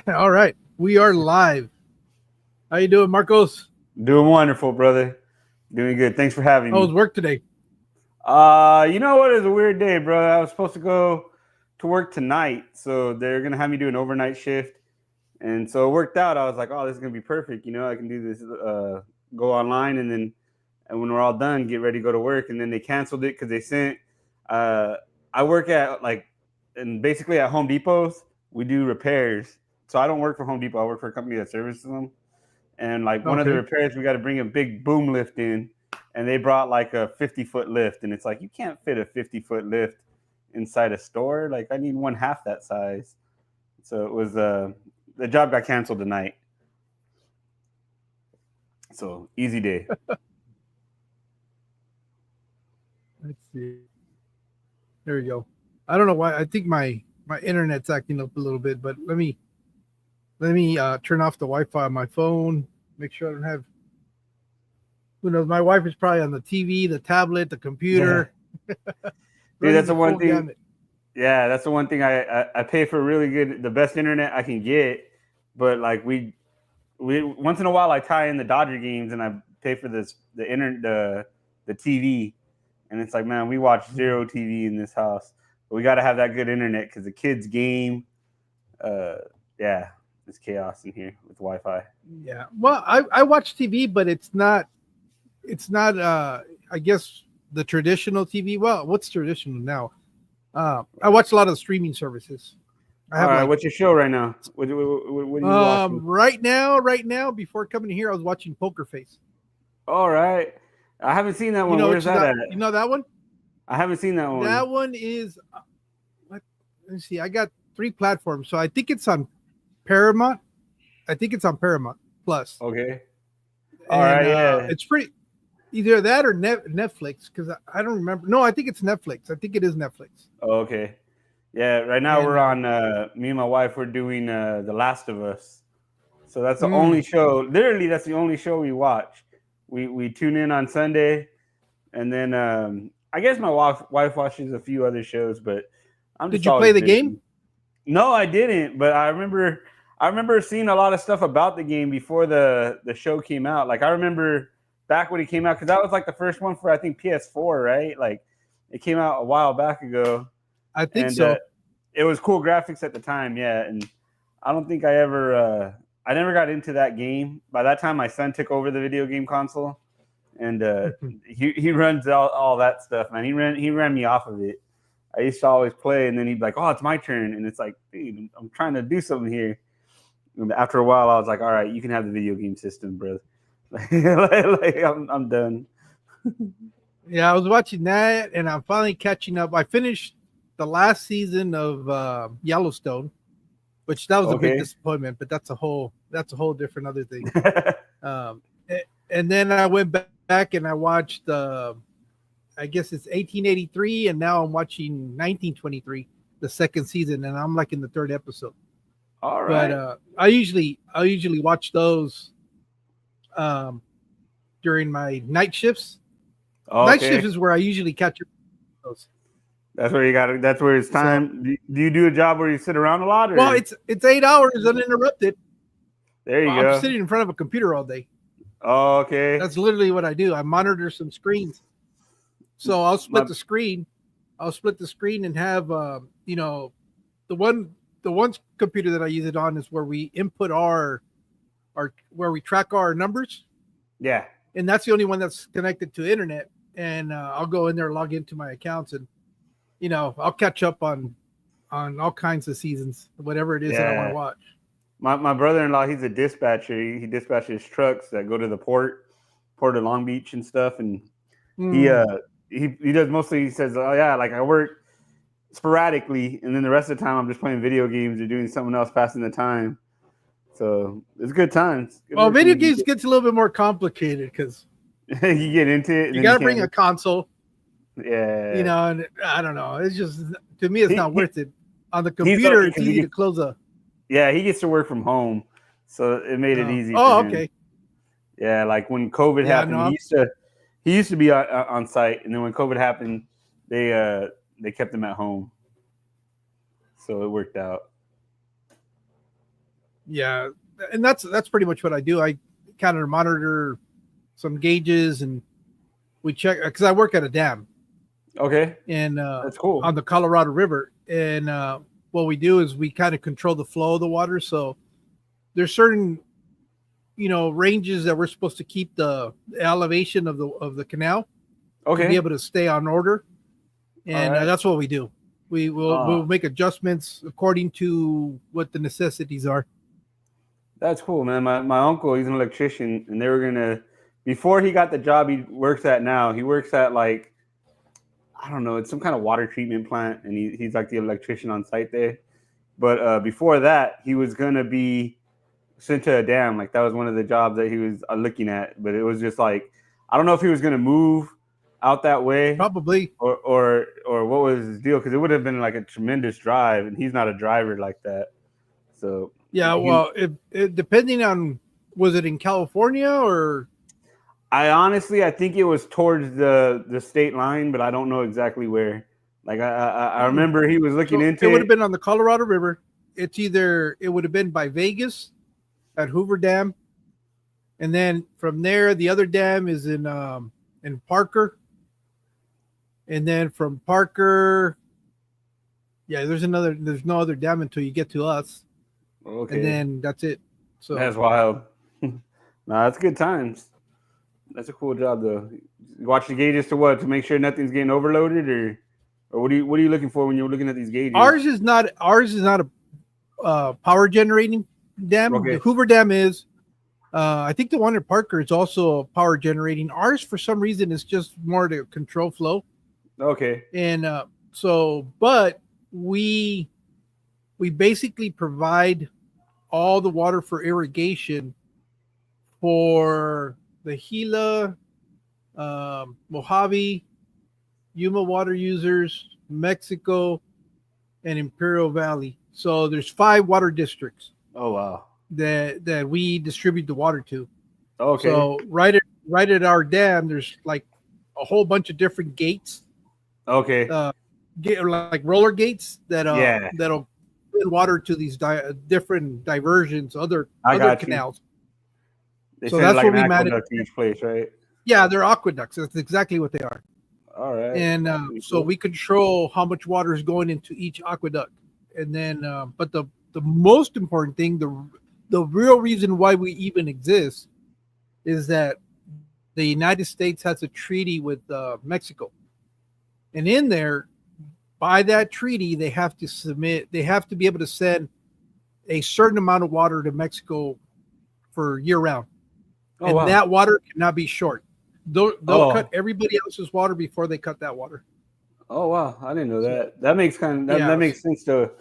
All right, we are live. How you doing, Marcos? Doing wonderful, brother. Doing good. Thanks for having How was me. work today? You know what? It was a weird day, bro. I was supposed to go to work tonight, so they're gonna have me do an overnight shift, and so it worked out. I was like, oh, this is gonna be perfect. I can do this. Go online, and when we're all done, get ready to go to work. And then they canceled it because they sent. Uh, I work at and basically at Home Depots, we do repairs. So I don't work for Home Depot. I work for a company that services them. And like one of the Okay. repairs, we got to bring a big boom lift in, and they brought like a 50-foot lift, and it's like you can't fit a 50-foot lift inside a store. Like I need one half that size. So it was the job got canceled tonight. So easy day. Let's see. There we go. I don't know why. I think my internet's acting up a little bit, but let me turn off the Wi-Fi on my phone. Make sure I don't have. Who knows? My wife is probably on the TV, the tablet, the Yeah, computer, dude, running that's the the one full thing. gamut. Yeah, that's the one thing I pay for really good, the best internet I can get. But like we once in a while I tie in the Dodger games and I pay for the TV, and it's like, man, we watch zero TV in this house, but we got to have that good internet because the kids game. Uh, yeah, it's chaos in here with Wi-Fi. Yeah. Well, I watch TV, but it's not. I guess the traditional TV. Well, what's traditional now? I watch a lot of streaming services. I All have right, like what's your show right now? What are you watching? right now, before coming here, I was watching Poker Face. All right, I haven't seen that You one. know, Where's which is that that at? you know that one? I haven't seen that one. That one is what let me see, I got three platforms. So I think it's on Paramount. I think it's on Paramount Plus. Okay. All And right. Yeah. it's pretty either that or Netflix, because I don't remember. No, I think it's Netflix. I think it is Netflix. Okay. Yeah. Right now And we're on. Me and my wife. We're doing The Last of Us. So that's the only mm, show. Literally, that's the only show we watch. We tune in on Sunday, and then I guess my wife watches a few other shows, but I'm did just you play always the game? busy. No, I didn't, but I remember seeing a lot of stuff about the game before the show came out. Like I remember back when it came out because that was like the first one for I think PS4, right? Like it came out a while back ago, I think and so. it was cool graphics at the time, yeah. And I don't think I never got into that game. By that time, my son took over the video game console, and he runs all that stuff, man. He ran me off of it. I used to always play, and then he'd be like, "Oh, it's my turn," and it's like, dude, I'm trying to do something here. And after a while, I was like, "All right, you can have the video game system, bro." I'm done. Yeah, I was watching that, and I'm finally catching up. I finished the last season of Yellowstone, which that was a big Okay. disappointment. But that's a whole different other thing. Um, and then I went back and I watched I guess it's 1883, and now I'm watching 1923, the second season, and I'm like in the third episode. All But right. I usually watch those um, during my night shifts. Night shift Okay. is where I usually catch those. That's where you got it. That's where it's So time. Do you do a job where you sit around a lot, well, or it's 8 hours uninterrupted. there you I'm go? sitting in front of a computer all day. Okay. That's literally what I do. I monitor some screens. So I'll split My the screen. I'll split the screen and have the one computer that I use it on is where we input our where we track our numbers, yeah. and that's the only one that's connected to internet. And I'll go in there, log into my accounts, and I'll catch up on all kinds of seasons, whatever it is that I want to Yeah. watch. My brother-in-law, he's a dispatcher. He dispatches trucks that go to the port of Long Beach and stuff, and he Mm. uh he does mostly. He says, "Oh yeah, like I work sporadically, and then the rest of the time I'm just playing video games or doing something else, passing the time." So it's good times, good Well, work video when you games gets a little bit more complicated because you get into it, and you then got you to bring can't. a console, Yeah, and I don't know. It's just to me, it's he, not he worth it. On the he's computer, lucky it's because easy to close a. he gets to work from home, so it made it easy for Oh, him. okay. Yeah, like when COVID Yeah, no, happened, he used to be on site, and then when COVID happened, they kept him at home, so it worked out. Yeah, and that's pretty much what I do. I kind of monitor some gauges, and we check because I work at a dam Okay, and that's cool. on the Colorado River, and what we do is we kind of control the flow of the water. So there's certain ranges that we're supposed to keep the elevation of the canal to be Okay, able to stay on order, all and right. that's what we do. We'll make adjustments according to what the necessities are. That's cool, man. My uncle, he's an electrician, and they were gonna before he got the job he works at now. He works at like I don't know, it's some kind of water treatment plant, and he's like the electrician on site there. But before that, he was gonna be sent to a dam. Like that was one of the jobs that he was looking at. But it was just like I don't know if he was gonna move out that way Probably, or what was his deal because it would have been like a tremendous drive, and he's not a driver like that. So yeah. he, Well, it depending on was it in California or I honestly, I think it was towards the state line, but I don't know exactly where. Like I remember he was looking so it into would have it. been on the Colorado River. It would have been by Vegas at Hoover Dam, and then from there the other dam is in Parker, and then from Parker, yeah, there's no other dam until you get to us, and Okay, then that's it. So that's wild. Nah, that's good times. That's a cool job though. You watch the gauges to what to make sure nothing's getting overloaded, or what are you looking for when you're looking at these gauges? ours is not a power generating dam. The Okay, Hoover Dam is. I think the one at Parker is also power generating. Ours, for some reason, is just more to control flow. okay, And but we we basically provide all the water for irrigation for the Gila, Mojave, Yuma water users, Mexico, and Imperial Valley. So there's 5 water districts oh wow, that we distribute the water to. okay, So right at our dam, there's like a whole bunch of different gates, okay, uh, like roller gates yeah, that'll send water to these different diversions, I other got you. canals. They So send it that's like what an we manage. aqueduct to each place, right? Yeah, they're aqueducts. That's exactly what they are. All right, And pretty so cool. we control how much water is going into each aqueduct. And then, but the most important thing, the real reason why we even exist is that the United States has a treaty with Mexico, and in there, by that treaty, they have to be able to send a certain amount of water to Mexico for year round, Oh and wow. that water cannot be short. They'll cut Oh, everybody else's water before they cut that water. oh wow. I didn't know So that. That makes that yeah, makes sense to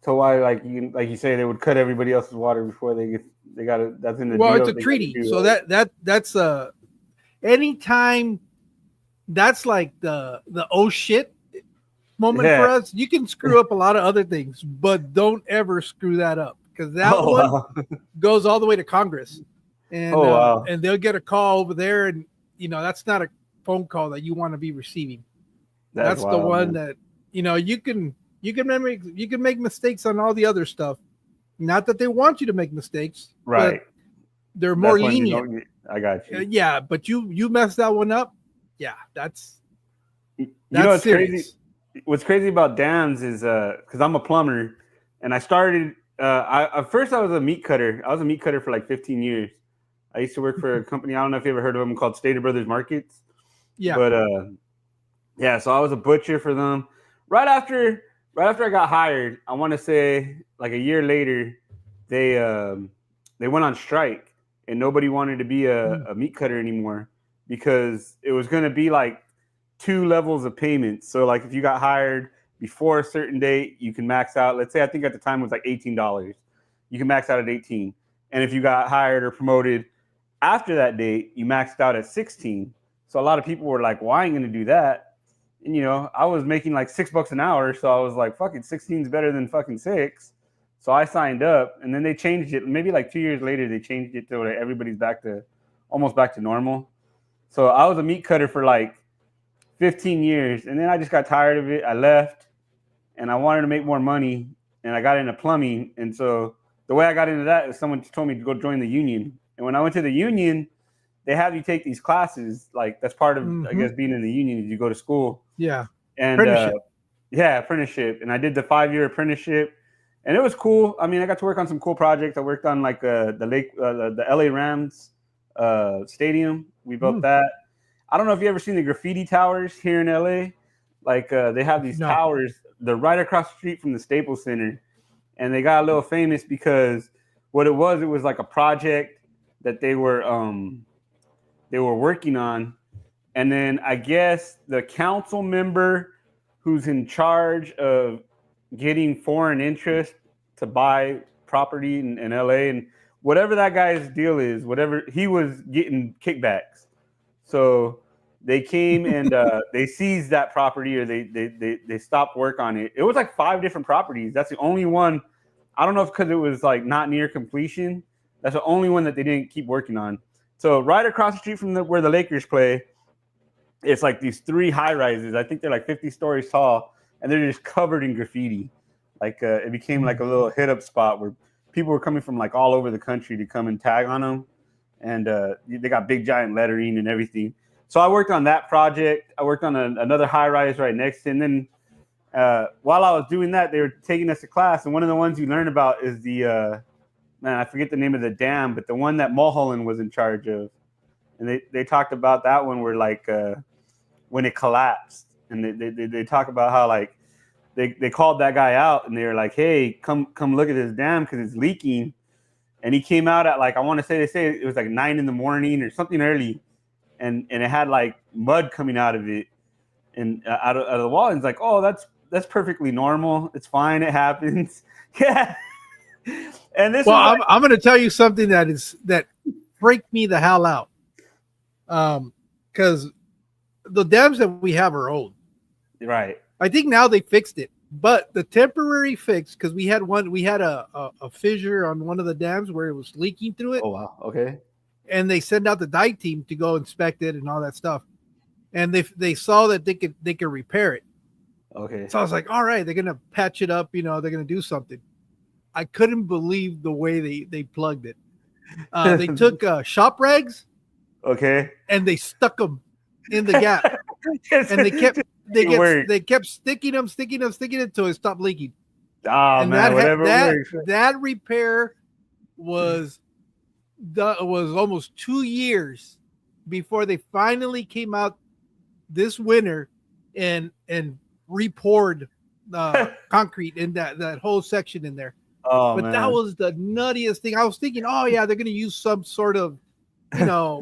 why like you say they would cut everybody else's water before they got it. That's in the well, it's deal. a They got to treaty, do so right. that's anytime that's like the oh shit moment for Yeah. us. You can screw up a lot of other things, but don't ever screw that up because that Oh one wow. goes all the way to Congress, Oh wow. and they'll get a call over there, and that's not a phone call that you want to be receiving. That's That's the wild, one man. that you can make mistakes on all the other stuff. Not that they want you to make mistakes, but Right. they're more That's when you lenient. don't. I got you. Yeah, but you mess that one up. Yeah, You know that's what's crazy? serious. What's crazy about dams is because I'm a plumber, and I started. I at first I was a meat cutter. I was a meat cutter for like 15 years. I used to work for a company. I don't know if you ever heard of them called Stater Brothers Markets, Yeah. but yeah. So I was a butcher for them. Right after, right after I got hired, I want to say like a year later, they um, they went on strike, and nobody wanted to be Mm. a meat cutter anymore because it was going to be like 2 levels of payments. So like if you got hired before a certain date, you can max out. Let's say I think at the time it was like $18. You can max out at 18. And if you got hired or promoted after that date, you maxed out at 16. So a lot of people were like, "Well, I ain't gonna do that." And I was making like $6 an hour, so I was like, "Fuck it, 16 is better than fucking 6." So I signed up, and then they changed it. Maybe like 2 years later, they changed it to where everybody's back to almost back to normal. So I was a meat cutter for like 15 years, and then I just got tired of it. I left, and I wanted to make more money, and I got into plumbing, and so the way I got into that is someone told me to go join the union. And when I went to the union, they have you take these classes. Like that's part of, I guess, being in the union is you go to school. Yeah. And Apprenticeship. yeah, apprenticeship. And I did the 5-year apprenticeship, and it was cool. I mean, I got to work on some cool projects. I worked on like the LA Rams stadium. We built that. I don't know if you ever seen the graffiti towers here in LA. Like they have these towers. They're right across the street from the Staples Center, and they got a little famous because what it was like a project that they were working on, and then I guess the council member who's in charge of getting foreign interest to buy property in LA, and whatever that guy's deal is, whatever, he was getting kickbacks. So they came and they seized that property, or they stopped work on it. It was like 5 different properties. That's the only one. I don't know if because it was like not near completion. That's the only one that they didn't keep working on. So right across the street from where the Lakers play, it's like these 3 high rises. I think they're like 50 stories tall, and they're just covered in graffiti. Like it became like a little hit up spot where people were coming from like all over the country to come and tag on them. And they got big giant lettering and everything. So I worked on that project. I worked on another high rise right next to it. And then while I was doing that, they were taking us to class. And one of the ones you learn about is the, man, I forget the name of the dam, but the one that Mulholland was in charge of. And they talked about that one where like when it collapsed. And they talk about how like they called that guy out and they were like, hey, come look at this dam because it's leaking. And he came out at like, I want to say, they say it was like 9 a.m. or something early. And it had like mud coming out of it and out of the wall. And it's like, oh, that's perfectly normal. It's fine. It happens. Yeah. And this. Well, I'm going to tell you something that freaked me the hell out. Because the dams that we have are old. Right. I think now they fixed it, but the temporary fix, because we had a fissure on one of the dams where it was leaking through it. Oh wow. Okay. And they sent out the dike team to go inspect it and all that stuff. And they saw that they could repair it. Okay. So I was like, all right, they're gonna patch it up, they're gonna do something. I couldn't believe the way they plugged it. They took shop rags, okay, and they stuck them in the gap. And they kept sticking them until it stopped leaking. Oh and man, that repair was almost 2 years before they finally came out this winter and re-poured concrete in that whole section in there. Oh, but man. That was the nuttiest thing. I was thinking, oh yeah, they're going to use some sort of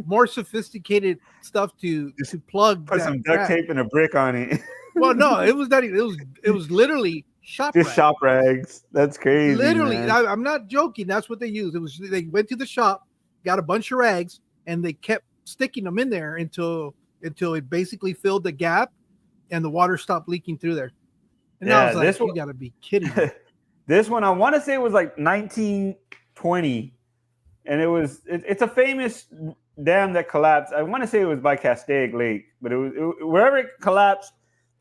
more sophisticated stuff to plug. Put some duct tape and a brick on it. Well, no, it was not. It was literally shop rags. That's crazy. Literally, man. I'm not joking. That's what they used. They went to the shop, got a bunch of rags, and they kept sticking them in there until it basically filled the gap, and the water stopped leaking through there. And I was like, you got to be kidding me. This one, I want to say it was like 1920, and it's a famous dam that collapsed. I want to say it was by Castaic Lake, but it was wherever it collapsed,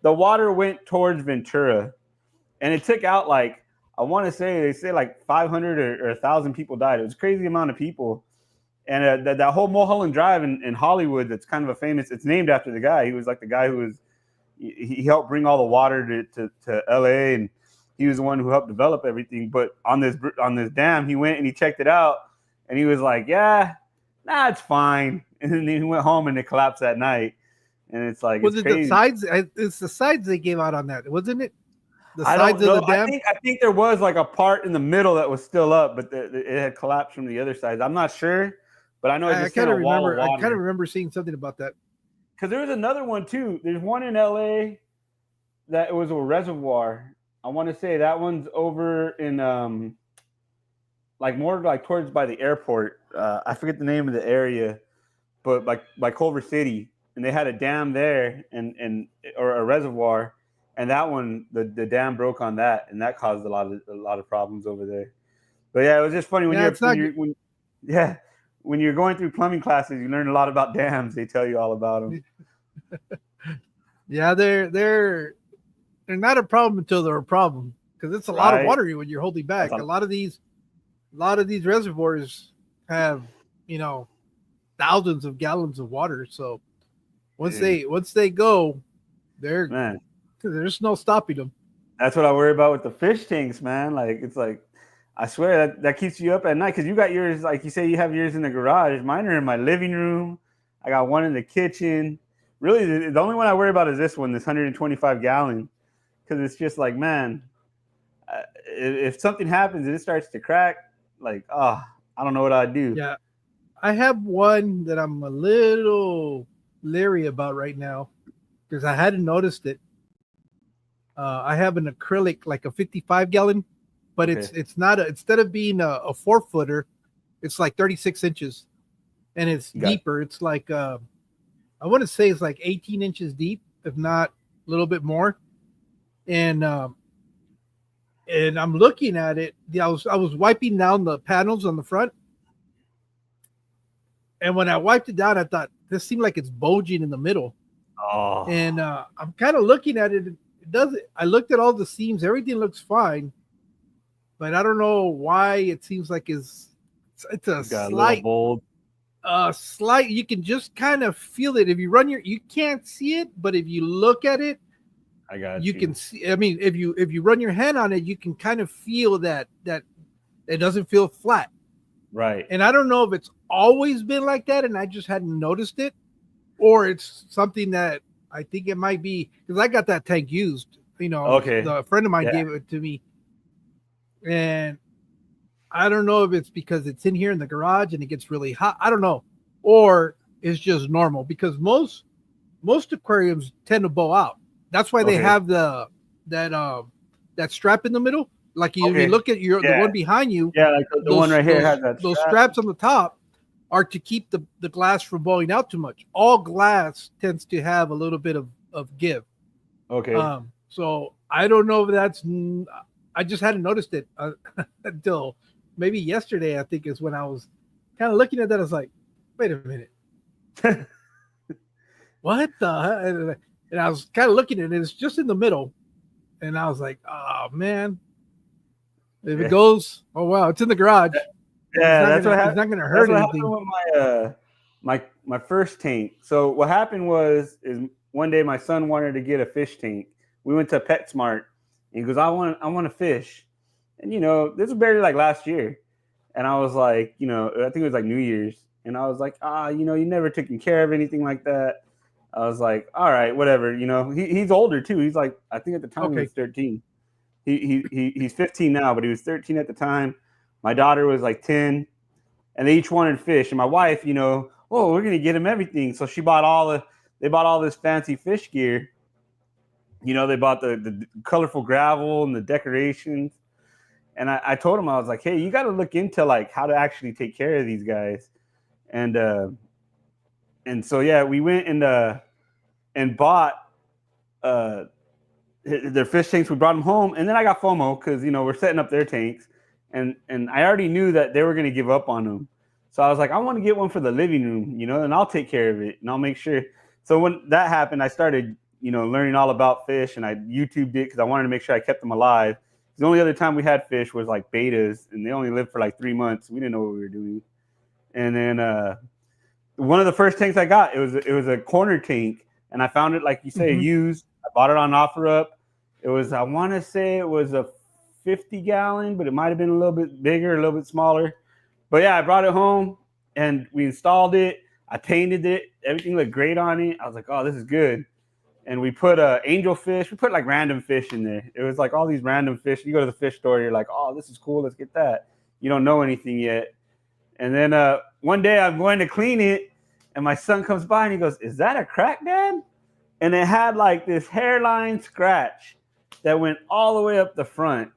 the water went towards Ventura, and it took out like, I want to say, they say like 500 or 1,000 people died. It was a crazy amount of people. And that whole Mulholland Drive in Hollywood, that's kind of a famous, it's named after the guy. He was like the guy he helped bring all the water to LA, and he was the one who helped develop everything. But on this dam, he went and he checked it out, and he was like, yeah, nah, it's fine. And then he went home and it collapsed that night. And it's like, was it crazy. The sides? It's the sides they gave out on that, wasn't it? The sides of the dam? I think there was like a part in the middle that was still up, but it had collapsed from the other sides. I'm not sure, but I know I kind of remember. I kind of remember seeing something about that. Because there was another one too. There's one in LA that it was a reservoir. I want to say that one's over in like more like towards by the airport. I forget the name of the area, but by Culver City, and they had a dam there or a reservoir, and that one the dam broke on that, and that caused a lot of problems over there. But yeah, it was just funny when when you're going through plumbing classes, you learn a lot about dams. They tell you all about them. Yeah, they're not a problem until they're a problem, because it's a lot of water when you're holding back. A lot of these a lot of these reservoirs have, thousands of gallons of water. So once they go, they're Man, there's no stopping them. that's what I worry about with the fish tanks, man. Like it's like I swear that keeps you up at night because you got yours, like you say, you have yours in the garage. Mine are in my living room. I got one in the kitchen. Really, the only one I worry about is this one, this 125 gallon, because it's just like, man, if something happens and it starts to crack, like, I don't know what I'd do. Yeah, I have one that I'm a little leery about right now because I hadn't noticed it. I have an acrylic, like a 55 gallon, but Okay. it's not instead of being a 4 footer, it's like 36 inches, and it's deeper. It's like I want to say it's like 18 inches deep, if not a little bit more. And I'm looking at it. I was wiping down the panels on the front, and when I wiped it down, I thought this seemed like it's bulging in the middle. Oh, And I'm kind of looking at it. It doesn't. I looked at all the seams. Everything looks fine, but I don't know why it seems like it's a slight bold. Slight. You can just kind of feel it if you you can't see it, but if you look at it, I got you can see. I mean, if you run your hand on it, you can kind of feel that it doesn't feel flat. Right. And I don't know if it's always been like that and I just hadn't noticed it, or it's something that I think it might be because I got that tank used. Okay. A friend of mine gave it to me, and I don't know if it's because it's in here in the garage and it gets really hot. I don't know, or it's just normal because most aquariums tend to bow out. That's why they have that strap in the middle. Like you look at the one behind you. Yeah, like the one right here has that. Those straps on the top are to keep the glass from bowing out too much. All glass tends to have a little bit of give. Okay. So I don't know if that's. I just hadn't noticed it until maybe yesterday. I think is when I was kind of looking at that. I was like, wait a minute, what the? And I was kind of looking at it. It's just in the middle, and I was like, oh man. If it goes, oh wow, it's in the garage. Yeah, that's what happened. It's not going to hurt anything. With my first tank. So what happened is one day my son wanted to get a fish tank. We went to PetSmart, and he goes, I want a fish, and this was barely like last year, and I was like, I think it was like New Year's, and I was like, you never taken care of anything like that. I was like, all right, whatever. He's older too. He's like, I think at the time he was 13. He's 15 now, but he was 13 at the time. My daughter was like 10, and they each wanted fish. And my wife, we're gonna get him everything. So they bought all this fancy fish gear. They bought the colorful gravel and the decorations. And I told him, I was like, hey, you got to look into like how to actually take care of these guys. And so yeah, we went and bought their fish tanks. We brought them home, and then I got FOMO because we're setting up their tanks, and I already knew that they were going to give up on them. So I was like, I want to get one for the living room, and I'll take care of it, and I'll make sure. So when that happened, I started learning all about fish, and I YouTubed it because I wanted to make sure I kept them alive. The only other time we had fish was like betas, and they only lived for like 3 months. We didn't know what we were doing. And then one of the first tanks I got, it was a corner tank, and I found it, like you say, used. I bought it on OfferUp. It was, I want to say it was a 50 gallon, but it might have been a little bit bigger, a little bit smaller. But yeah, I brought it home and we installed it. I painted it. Everything looked great on it. I was like, oh, this is good. And we put angel fish. We put like random fish in there. It was like all these random fish. You go to the fish store, you're like, oh, this is cool. Let's get that. You don't know anything yet. And then one day I'm going to clean it, and my son comes by and he goes, is that a crack, Dad? And it had like this hairline scratch that went all the way up the front.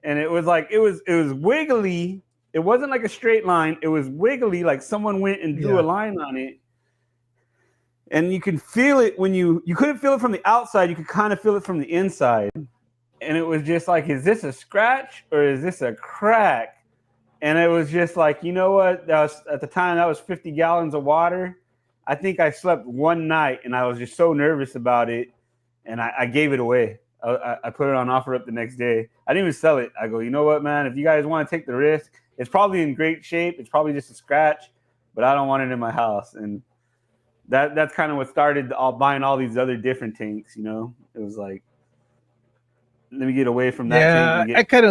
And it was like, it was wiggly. It wasn't like a straight line. It was wiggly, like someone went and drew a line on it. And you can feel it when you couldn't feel it from the outside. You could kind of feel it from the inside. And it was just like, is this a scratch or is this a crack? And it was just like, you know what? That was, at the time, that was 50 gallons of water. I think I slept one night and I was just so nervous about it. And I gave it away. I put it on OfferUp the next day. I didn't even sell it. I go, you know what, man? If you guys want to take the risk, it's probably in great shape. It's probably just a scratch, but I don't want it in my house. And that's kind of what started buying all these other different tanks. You know, it was like, let me get away from that tank and I get. kind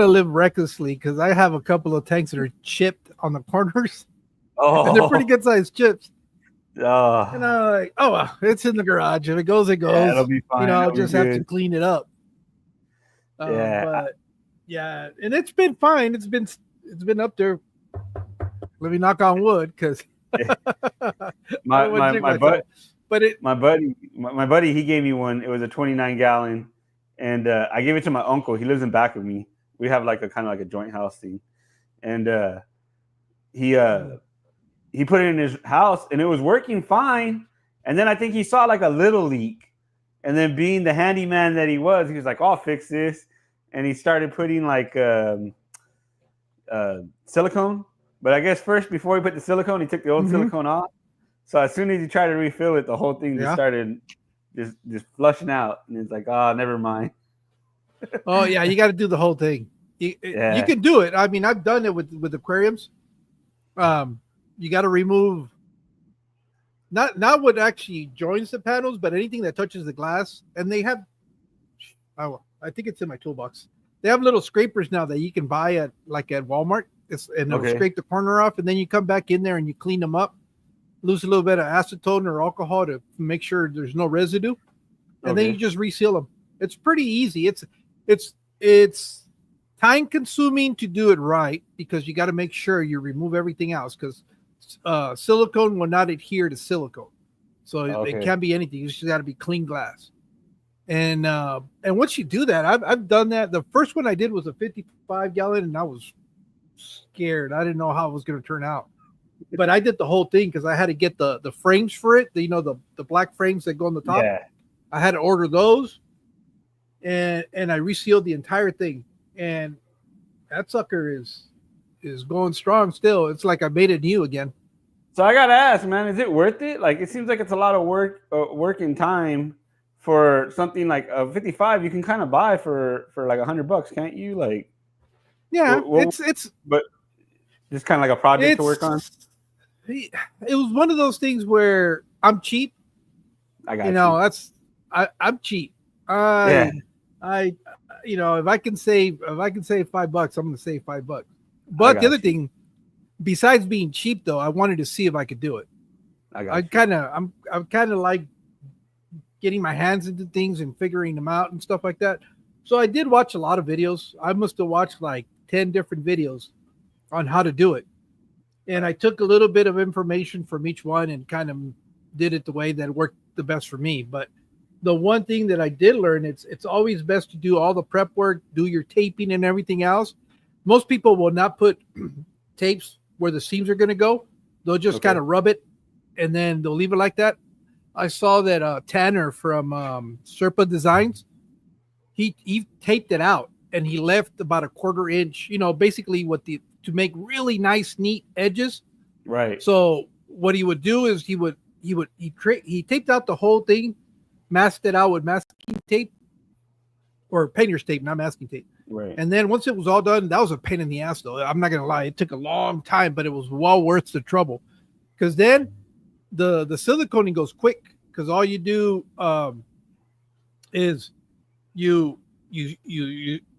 of live recklessly because I have a couple of tanks that are chipped on the corners, and they're pretty Oh, good sized chips. And oh, I'm like, oh well, it's in the garage. If it goes, it yeah, it'll goes. be You fine. know, I'll It'll be just have to good. clean it up. Yeah, But yeah, and it's been fine. It's been up there. Let me knock on wood because I my don't want to my drink my myself. butt. But it, My buddy, he gave me one. It was a 29 gallon, and I gave it to my uncle. He lives in back of me. We have like a kind of like a joint house thing, and he he put it in his house, and it was working fine. And then I think he saw like a little leak, and then being the handyman that he was like, "Oh, "I'll fix this," and he started putting like silicone. But I guess first, before he put the silicone, he took the old silicone off. So as soon as he tried to refill it, the whole thing just started just flushing out, and it's like, oh, never mind. oh yeah, you got to do the whole thing. You can do it. I mean, I've done it with aquariums. You got to remove not what actually joins the panels, but anything that touches the glass. And they have, oh, I think it's in my toolbox. They have little scrapers now that you can buy at Walmart. And it'll scrape the corner off, and then you come back in there and you clean them up. Lose a little bit of acetone or alcohol to make sure there's no residue, and then you just reseal them. It's pretty easy. It's time consuming to do it right because you got to make sure you remove everything else because silicone will not adhere to silicone, so it can't be anything. You just got to be clean glass. And once you do that, I've done that. The first one I did was a 55 gallon, and I was scared. I didn't know how it was going to turn out. But I did the whole thing because I had to get the frames for it. The black frames that go on the top. Yeah. I had to order those, and I resealed the entire thing. And that sucker is going strong still. It's like I made it new again. So I gotta ask, man, is it worth it? Like, it seems like it's a lot of working time for something like a 55. You can kind of buy for like $100, can't you? Like, yeah, it's but just kind of like a project to work on. It was one of those things where I'm cheap. I got I'm cheap. If I can save $5, I'm going to save $5. But the other thing, besides being cheap though, I wanted to see if I could do it. I'm kind of like getting my hands into things and figuring them out and stuff like that. So I did watch a lot of videos. I must have watched like 10 different videos on how to do it. And I took a little bit of information from each one and kind of did it the way that worked the best for me. But the one thing that I did learn, it's always best to do all the prep work, do your taping and everything else. Most people will not put tapes where the seams are going to go. They'll just kind of rub it, and then they'll leave it like that. I saw that Tanner from Serpa Designs, he taped it out, and he left about a 1/4 inch, basically to make really nice, neat edges. Right. So what he would do is he taped out the whole thing, masked it out with masking tape or painter's tape, not masking tape. Right. And then once it was all done, that was a pain in the ass though. I'm not going to lie. It took a long time, but it was well worth the trouble because then the siliconing goes quick because all you do is you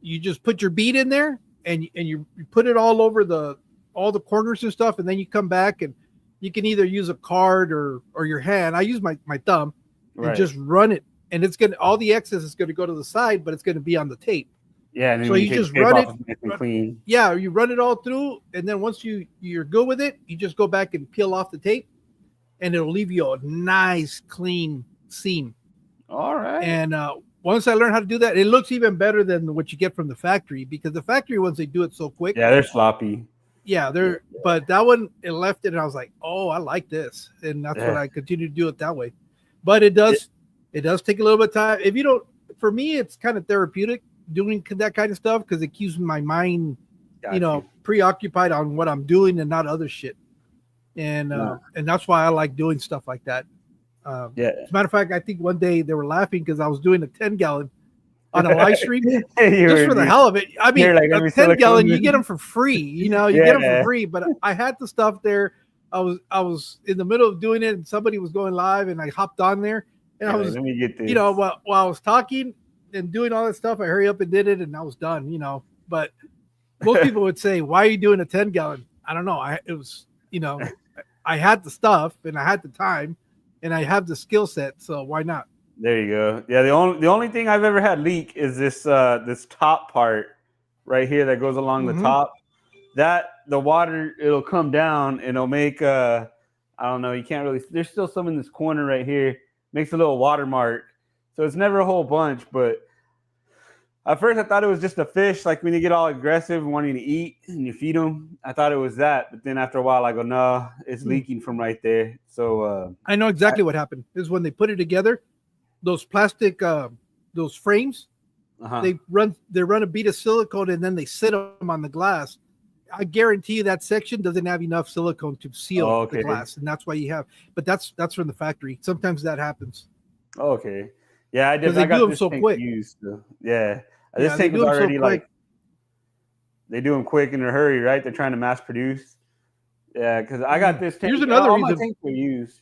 just put your bead in there and you put it all over all the corners and stuff, and then you come back and you can either use a card or your hand. I use my thumb and just run it, and all the excess is going to go to the side, but it's going to be on the tape. Yeah, and then so you just run it clean. Yeah, you run it all through, and then once you're good with it, you just go back and peel off the tape, and it'll leave you a nice clean seam. All right. And once I learned how to do that, it looks even better than what you get from the factory because the factory ones, they do it so quick. Yeah, they're sloppy. Yeah, but that one, it left it, and I was like, oh, I like this, and that's what I continue to do it that way. But it does take a little bit of time. If you don't, for me, it's kind of therapeutic doing that kind of stuff because it keeps my mind, preoccupied on what I'm doing and not other shit. And that's why I like doing stuff like that. As a matter of fact, I think one day they were laughing because I was doing a 10 gallon. on a live stream You just were- for the hell of it. I mean, you're like, let a me 10 gallon, silicone you this. get them for free. You know, you get them Yeah. for free. But I had the stuff there. I was in the middle of doing it, and somebody was going live, and I hopped on there, and I You're like, was, let me get this. you know, while I was talking and doing all that stuff, I hurry up and did it, and I was done. You know, but most people would say, "Why are you doing a 10 gallon?" I don't know. It was, you know, I had the stuff, and I had the time, and I have the skill set, so why not? There you go. Yeah, the only thing I've ever had leak is this this top part right here that goes along the Mhm. top. That the water, it'll come down and it'll make I don't know, you can't really, there's still some in this corner right here, makes a little watermark. So it's never a whole bunch, but at first I thought it was just a fish, like when you get all aggressive and wanting to eat and you feed them. I thought it was that, but then after a while I go, no, it's leaking from right there. So I know exactly what happened. Is when they put it together, those plastic those frames, they run a bead of silicone and then they sit them on the glass. I guarantee you that section doesn't have enough silicone to seal the glass, and that's why you have. But that's from the factory. Sometimes that happens. Okay. Yeah, I did. They I got do them this so tank quick. used. So, yeah. Yeah, This they tank do was them so already quick. like, they do them quick in a hurry, right? They're trying to mass produce. Yeah, because I got this tank. Here's another all my reason. tanks were used.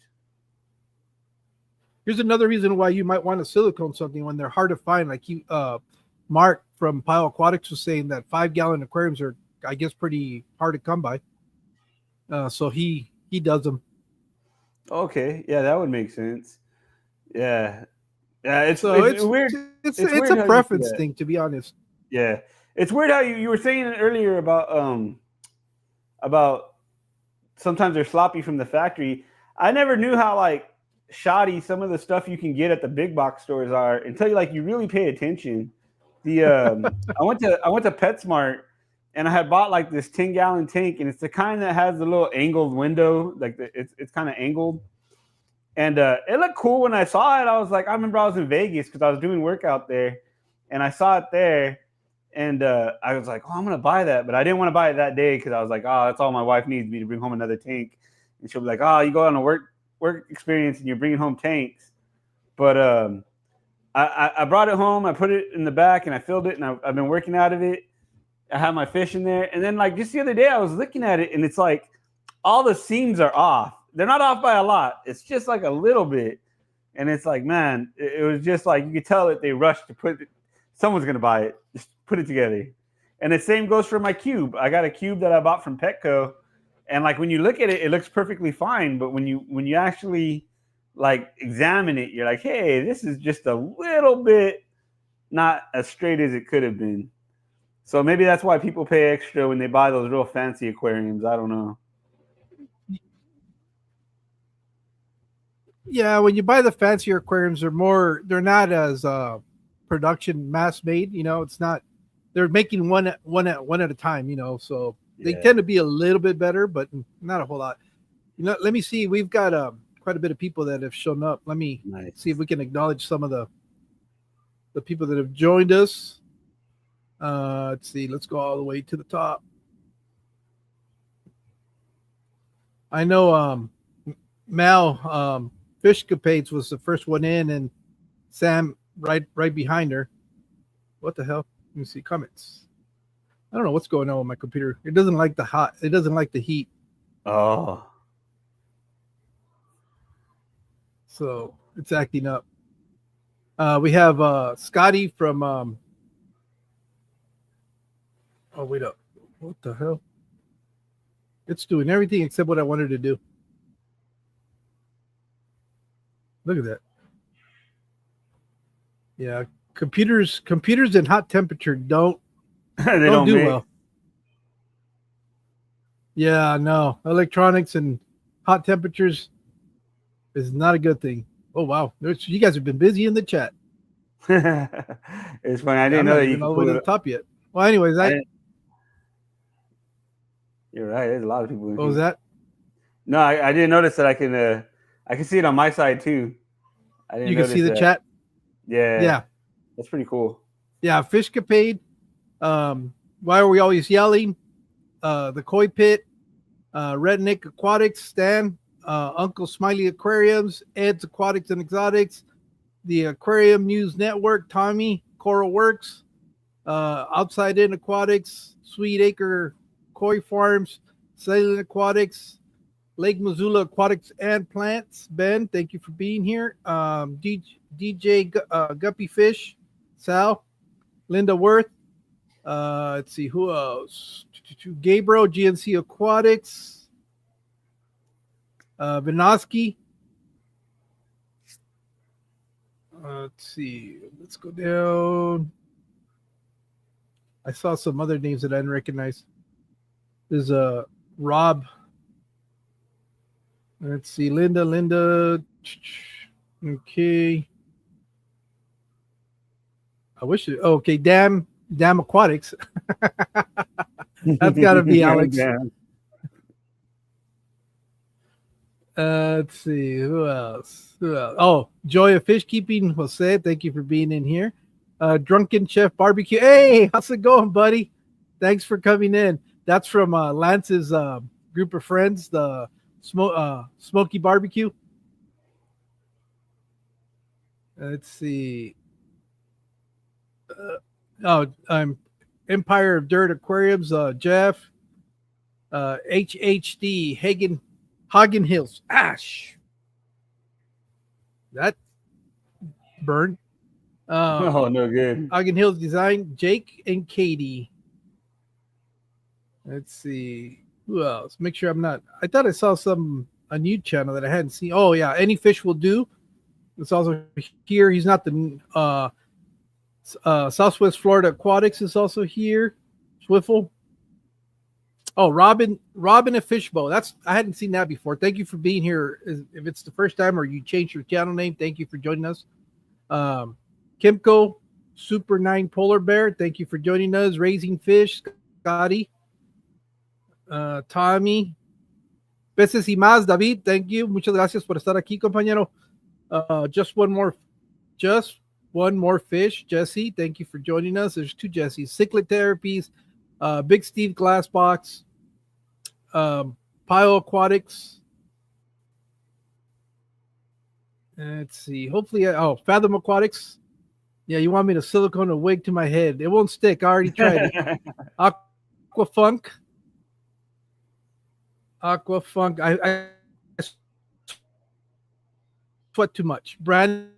Here's another reason why you might want to silicone something when they're hard to find. Like you, Mark from Pile Aquatics was saying that 5-gallon aquariums are, I guess, pretty hard to come by. So he does them. Okay, yeah, that would make sense. Yeah, yeah. It's weird. It's weird a how you preference see that. thing, to be honest. Yeah, it's weird how you were saying earlier about sometimes they're sloppy from the factory. I never knew how like shoddy some of the stuff you can get at the big box stores are until you really pay attention. The I went to PetSmart and I had bought like this 10-gallon tank, and it's the kind that has the little angled window, like it's kind of angled. And it looked cool when I saw it. I was like, I remember I was in Vegas because I was doing work out there, and I saw it there, and I was like, oh, I'm gonna buy that, but I didn't want to buy it that day because I was like, oh, that's all my wife needs me to bring home another tank, and she'll be like, oh, you go on a work experience and you're bringing home tanks. But I brought it home, I put it in the back, and I filled it, and I've been working out of it. I have my fish in there, and then like just the other day, I was looking at it, and it's like all the seams are off. They're not off by a lot. It's just like a little bit, and it's like, man, it was just like you could tell that they rushed to put it. Someone's gonna buy it. Just put it together. And the same goes for my cube. I got a cube that I bought from Petco, and like when you look at it, it looks perfectly fine. But when you actually like examine it, you're like, hey, this is just a little bit not as straight as it could have been. So maybe that's why people pay extra when they buy those real fancy aquariums. I don't know. Yeah, when you buy the fancier aquariums, they're not as production mass made. You know, it's not. They're making one at a time. You know, so they tend to be a little bit better, but not a whole lot. You know, let me see. We've got quite a bit of people that have shown up. Let me see if we can acknowledge some of the people that have joined us. Let's see. Let's go all the way to the top. I know Mal Fishcapades was the first one in, and Sam right behind her. What the hell? Let me see comments. I don't know what's going on with my computer. It doesn't like it doesn't like the heat. Oh. So it's acting up. We have Scotty from oh, wait up. What the hell? It's doing everything except what I wanted to do. Look at that. Yeah, computers in hot temperature don't do well. Yeah, no. Electronics and hot temperatures is not a good thing. Oh wow. You guys have been busy in the chat. It's funny. I didn't know that you could all the way to the top yet. Well, anyways, you're right. There's a lot of people. What was that? No, I didn't notice that I can see it on my side too. You can see the chat. Yeah. That's pretty cool. Yeah, Fishcapade. Why are we always yelling? The Koi Pit, Redneck Aquatics, Stan, Uncle Smiley Aquariums, Ed's Aquatics and Exotics, the Aquarium News Network, Tommy, Coral Works, Outside In Aquatics, Sweet Acre Koi Farms, Salient Aquatics, Lake Missoula Aquatics and Plants. Ben, thank you for being here. DJ Guppy Fish, Sal, Linda Worth. Let's see who else. Gabriel GNC Aquatics, Vinoski. Let's see. Let's go down. I saw some other names that I didn't recognize. There's a Rob. Let's see. Linda. Okay. I wish it. Oh, okay. Damn Aquatics. That's got to be Alex. Let's see. Who else? Oh, Joy of Fish Keeping. Jose, thank you for being in here. Drunken Chef Barbecue. Hey, how's it going, buddy? Thanks for coming in. That's from Lance's group of friends, the Smoky Barbecue. Let's see. I'm Empire of Dirt Aquariums. Jeff. HHD Hagen Hills. Ash. That burned. Oh, no good. Hagen Hills Design. Jake and Katie. Let's see. Who else? Make sure I'm not. I thought I saw a new channel that I hadn't seen. Oh, yeah. Any Fish Will Do. It's also here. He's not the Southwest Florida Aquatics is also here. Swiffle. Oh, Robin a Fishbowl. I hadn't seen that before. Thank you for being here. If it's the first time or you changed your channel name, thank you for joining us. Kimco, Super 9 Polar Bear, thank you for joining us. Raising Fish, Scotty. Tommy. Peces y más, David, thank you. Muchas gracias por estar aquí, compañero. Just one more fish, Jesse. Thank you for joining us. There's two Jessies. Cichlid Therapies, Big Steve Glassbox, Pile Aquatics. Let's see. Hopefully, Fathom Aquatics. Yeah, you want me to silicone a wig to my head? It won't stick. I already tried it. Aquafunk. I sweat too much. Brandon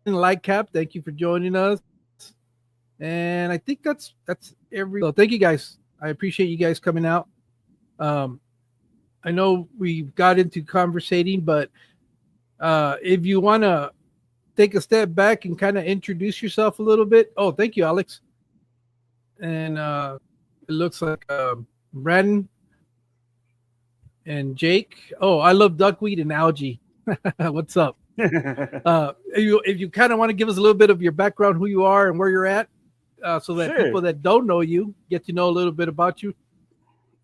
Lightcap, thank you for joining us. And I think that's so thank you guys. I appreciate you guys coming out. I know we got into conversating, but if you want to take a step back and kind of introduce yourself a little bit. Oh, thank you, Alex. And it looks like Brandon and Jake. Oh, I love duckweed and algae. What's up? If you kind of want to give us a little bit of your background, who you are and where you're at, so that people that don't know you get to know a little bit about you.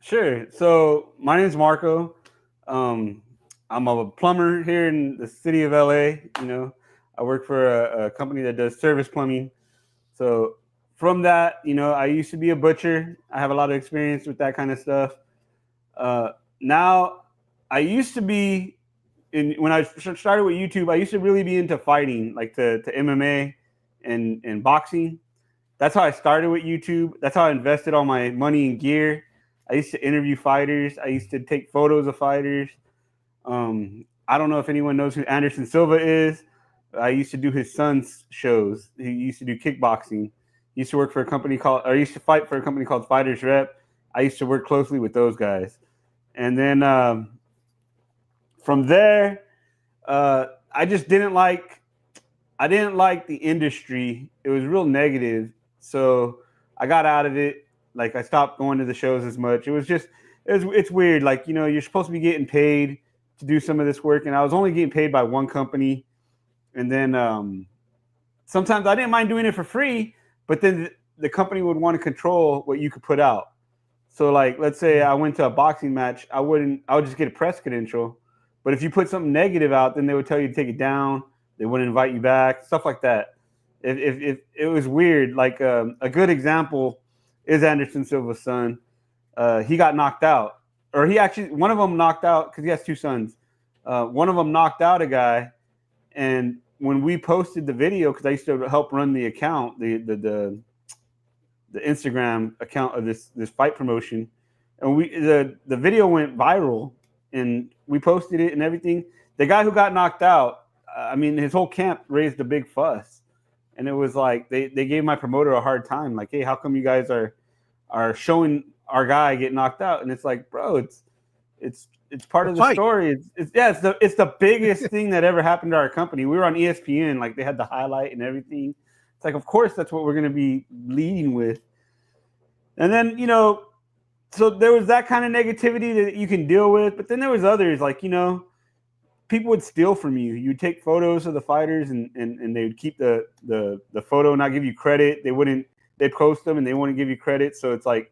Sure. So my name is Marco. I'm a plumber here in the city of LA. You know, I work for a company that does service plumbing. So from that, you know, I used to be a butcher. I have a lot of experience with that kind of stuff. Now, I used to be when I started with YouTube, I used to really be into fighting, like to MMA and boxing. That's how I started with YouTube. That's how I invested all my money in gear. I used to interview fighters. I used to take photos of fighters. I don't know if anyone knows who Anderson Silva is. I used to do his son's shows. He used to do kickboxing. He used to work for a company I used to fight for a company called Fighters Rep. I used to work closely with those guys. And then from there, I just didn't like the industry. It was real negative. So I got out of it. Like I stopped going to the shows as much. It's weird. Like, you know, you're supposed to be getting paid to do some of this work. And I was only getting paid by one company. And then sometimes I didn't mind doing it for free, but then the company would want to control what you could put out. So like, let's say I went to a boxing match, I would just get a press credential. But if you put something negative out, then they would tell you to take it down. They wouldn't invite you back, stuff like that. If it was weird. Like a good example is Anderson Silva's son. He got knocked out, or one of them knocked out because he has two sons. One of them knocked out a guy, and when we posted the video, because I used to help run the account, the Instagram account of this fight promotion, and the video went viral, and we posted it and everything. The guy who got knocked out, I mean, his whole camp raised a big fuss, and it was like they gave my promoter a hard time, like, hey, how come you guys are showing our guy get knocked out? And it's like, bro, it's part of the story. It's the biggest thing that ever happened to our company. We were on ESPN, like they had the highlight and everything. It's like, of course, that's what we're going to be leading with. And then, you know, so there was that kind of negativity that you can deal with. But then there was others, like, you know, people would steal from you. You'd take photos of the fighters and they would keep the photo and not give you credit. They'd post them and they wouldn't give you credit. So it's like,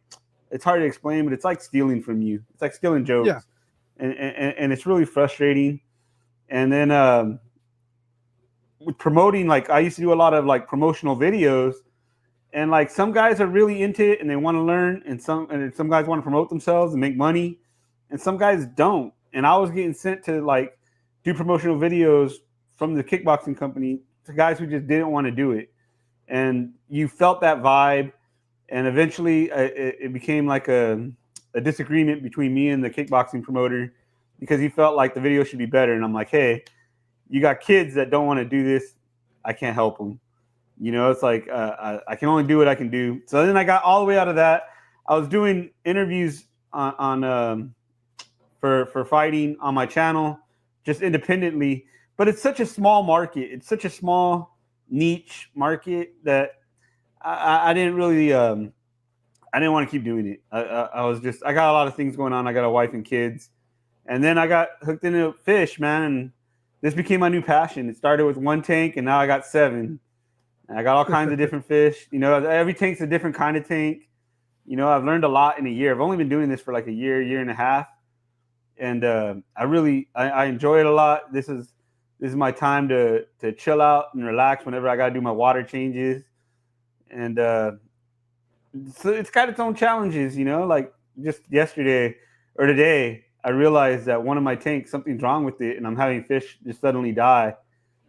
it's hard to explain, but it's like stealing from you. It's like stealing jokes. Yeah. And it's really frustrating. And then with promoting, like I used to do a lot of like promotional videos, and like some guys are really into it and they want to learn, and some guys want to promote themselves and make money, and some guys don't. And I was getting sent to like do promotional videos from the kickboxing company to guys who just didn't want to do it. And you felt that vibe, and eventually it became like a disagreement between me and the kickboxing promoter, because he felt like the video should be better. And I'm like, hey, you got kids that don't want to do this. I can't help them. You know, it's like I can only do what I can do. So then I got all the way out of that. I was doing interviews on for fighting on my channel, just independently. But it's such a small market. It's such a small niche market that I didn't really I didn't want to keep doing it. I got a lot of things going on. I got a wife and kids. And then I got hooked into fish, man. And this became my new passion. It started with one tank, and now I got 7. And I got all kinds of different fish. You know, every tank's a different kind of tank. You know, I've learned a lot in a year. I've only been doing this for like a year and a half. And I enjoy it a lot. This is my time to chill out and relax whenever I got to do my water changes. And so it's got its own challenges, you know, like just yesterday or today, I realized that one of my tanks, something's wrong with it, and I'm having fish just suddenly die.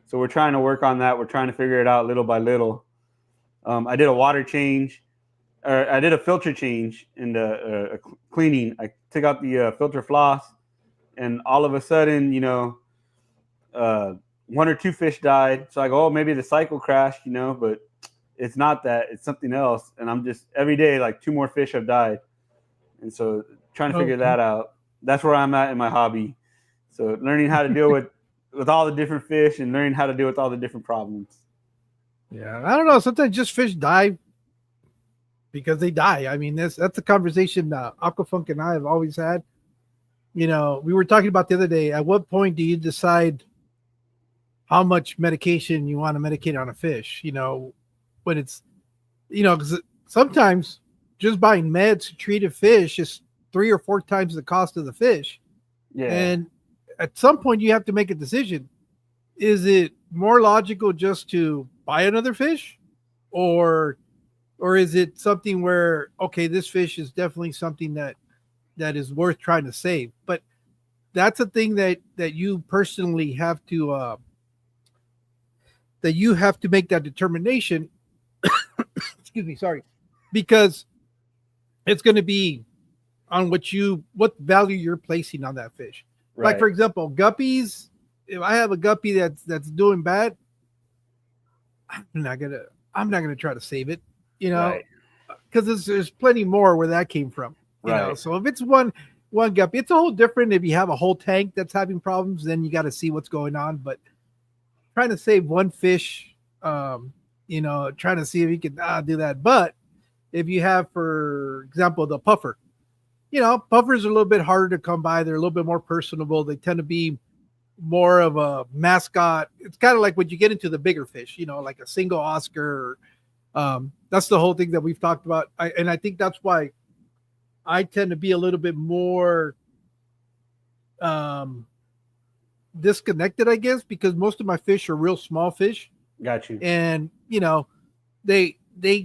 So we're trying to work on that. We're trying to figure it out little by little. I did a water change, or I did a filter change and a cleaning. I took out the filter floss, and all of a sudden, you know, 1 or 2 fish died. So I go, oh, maybe the cycle crashed, you know, but it's not that. It's something else. And I'm just every day, like 2 more fish have died. And so trying to figure that out. That's where I'm at in my hobby. So learning how to deal with all the different fish and learning how to deal with all the different problems. Yeah, I don't know. Sometimes just fish die because they die. I mean, that's a conversation Aquafunk and I have always had. You know, we were talking about the other day. At what point do you decide how much medication you want to medicate on a fish? You know, when it's, you know, because sometimes just buying meds to treat a fish is 3 or 4 times the cost of the fish. Yeah. And at some point you have to make a decision. Is it more logical just to buy another fish, or is it something where, okay, this fish is definitely something that is worth trying to save? But that's a thing that you personally have to make that determination. Excuse me, sorry, because it's going to be on what value you're placing on that fish. Right. Like, for example, guppies. If I have a guppy that's doing bad, I'm not gonna try to save it, you know, because there's plenty more where that came from, you know. So if it's one guppy, it's a whole different. If you have a whole tank that's having problems, then you got to see what's going on. But trying to save one fish, you know, trying to see if you can do that. But if you have, for example, the puffer, you know, puffers are a little bit harder to come by. They're a little bit more personable. They tend to be more of a mascot. It's kind of like when you get into the bigger fish, you know, like a single Oscar. That's the whole thing that we've talked about. And I think that's why I tend to be a little bit more disconnected, I guess, because most of my fish are real small fish. Got you. And, you know, they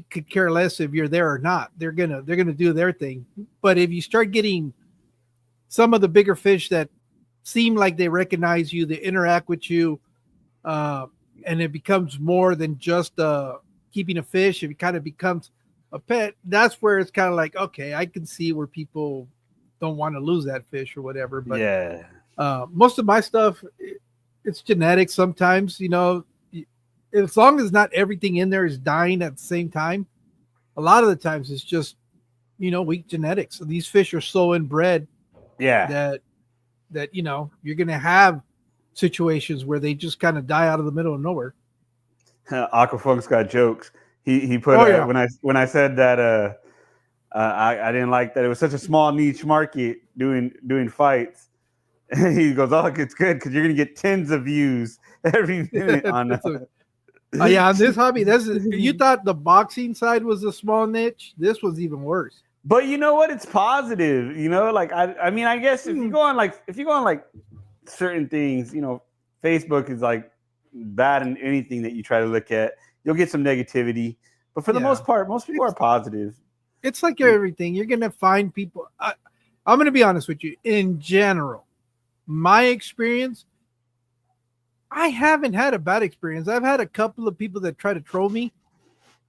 could care less if you're there or not. They're gonna do their thing. But if you start getting some of the bigger fish that seem like they recognize you, they interact with you, and it becomes more than just keeping a fish. It kind of becomes a pet. That's where it's kind of like, okay, I can see where people don't want to lose that fish or whatever. But Yeah. most of my stuff, it's genetics. Sometimes, as long as not everything in there is dying at the same time, a lot of the times it's just, weak genetics. So these fish are so inbred Yeah. that you're gonna have situations where they just kind of die out of the middle of nowhere. Aquafunk's got jokes. He put Oh yeah. when I said that I didn't like that it was such a small niche market doing fights. He goes, "Oh, it's good because you're gonna get tens of views every minute on." Yeah, on this hobby, you thought the boxing side was a small niche. This was even worse. But you know what? It's positive. Like I mean, I guess if you go on like certain things, Facebook is like bad in anything that you try to look at. You'll get some negativity, but for the most part, most people are positive. It's like everything. You're gonna find people. I'm gonna be honest with you. In general, my experience, I haven't had a bad experience. I've had a couple of people that try to troll me,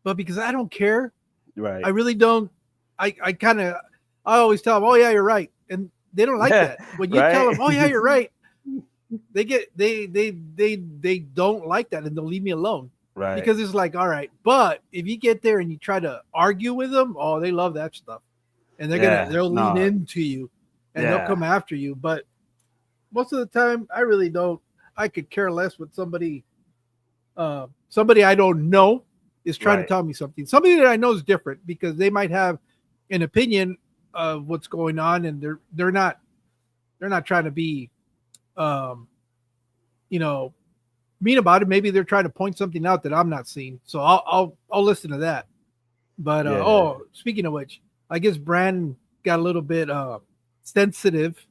but because I don't care, Right? I really don't. I always tell them, "Oh yeah, you're right," and they don't like that. When you tell them, "Oh yeah, you're right," they don't like that, and they'll leave me alone. Right. Because it's like, all right, but if you get there and you try to argue with them, oh, they love that stuff, and they'll lean into you, and they'll come after you. But most of the time, I really don't. I could care less what somebody I don't know is trying to tell me something. Somebody that I know is different because they might have an opinion of what's going on, and they're not trying to be, mean about it. Maybe they're trying to point something out that I'm not seeing. So I'll listen to that. But speaking of which, I guess Brandon got a little bit sensitive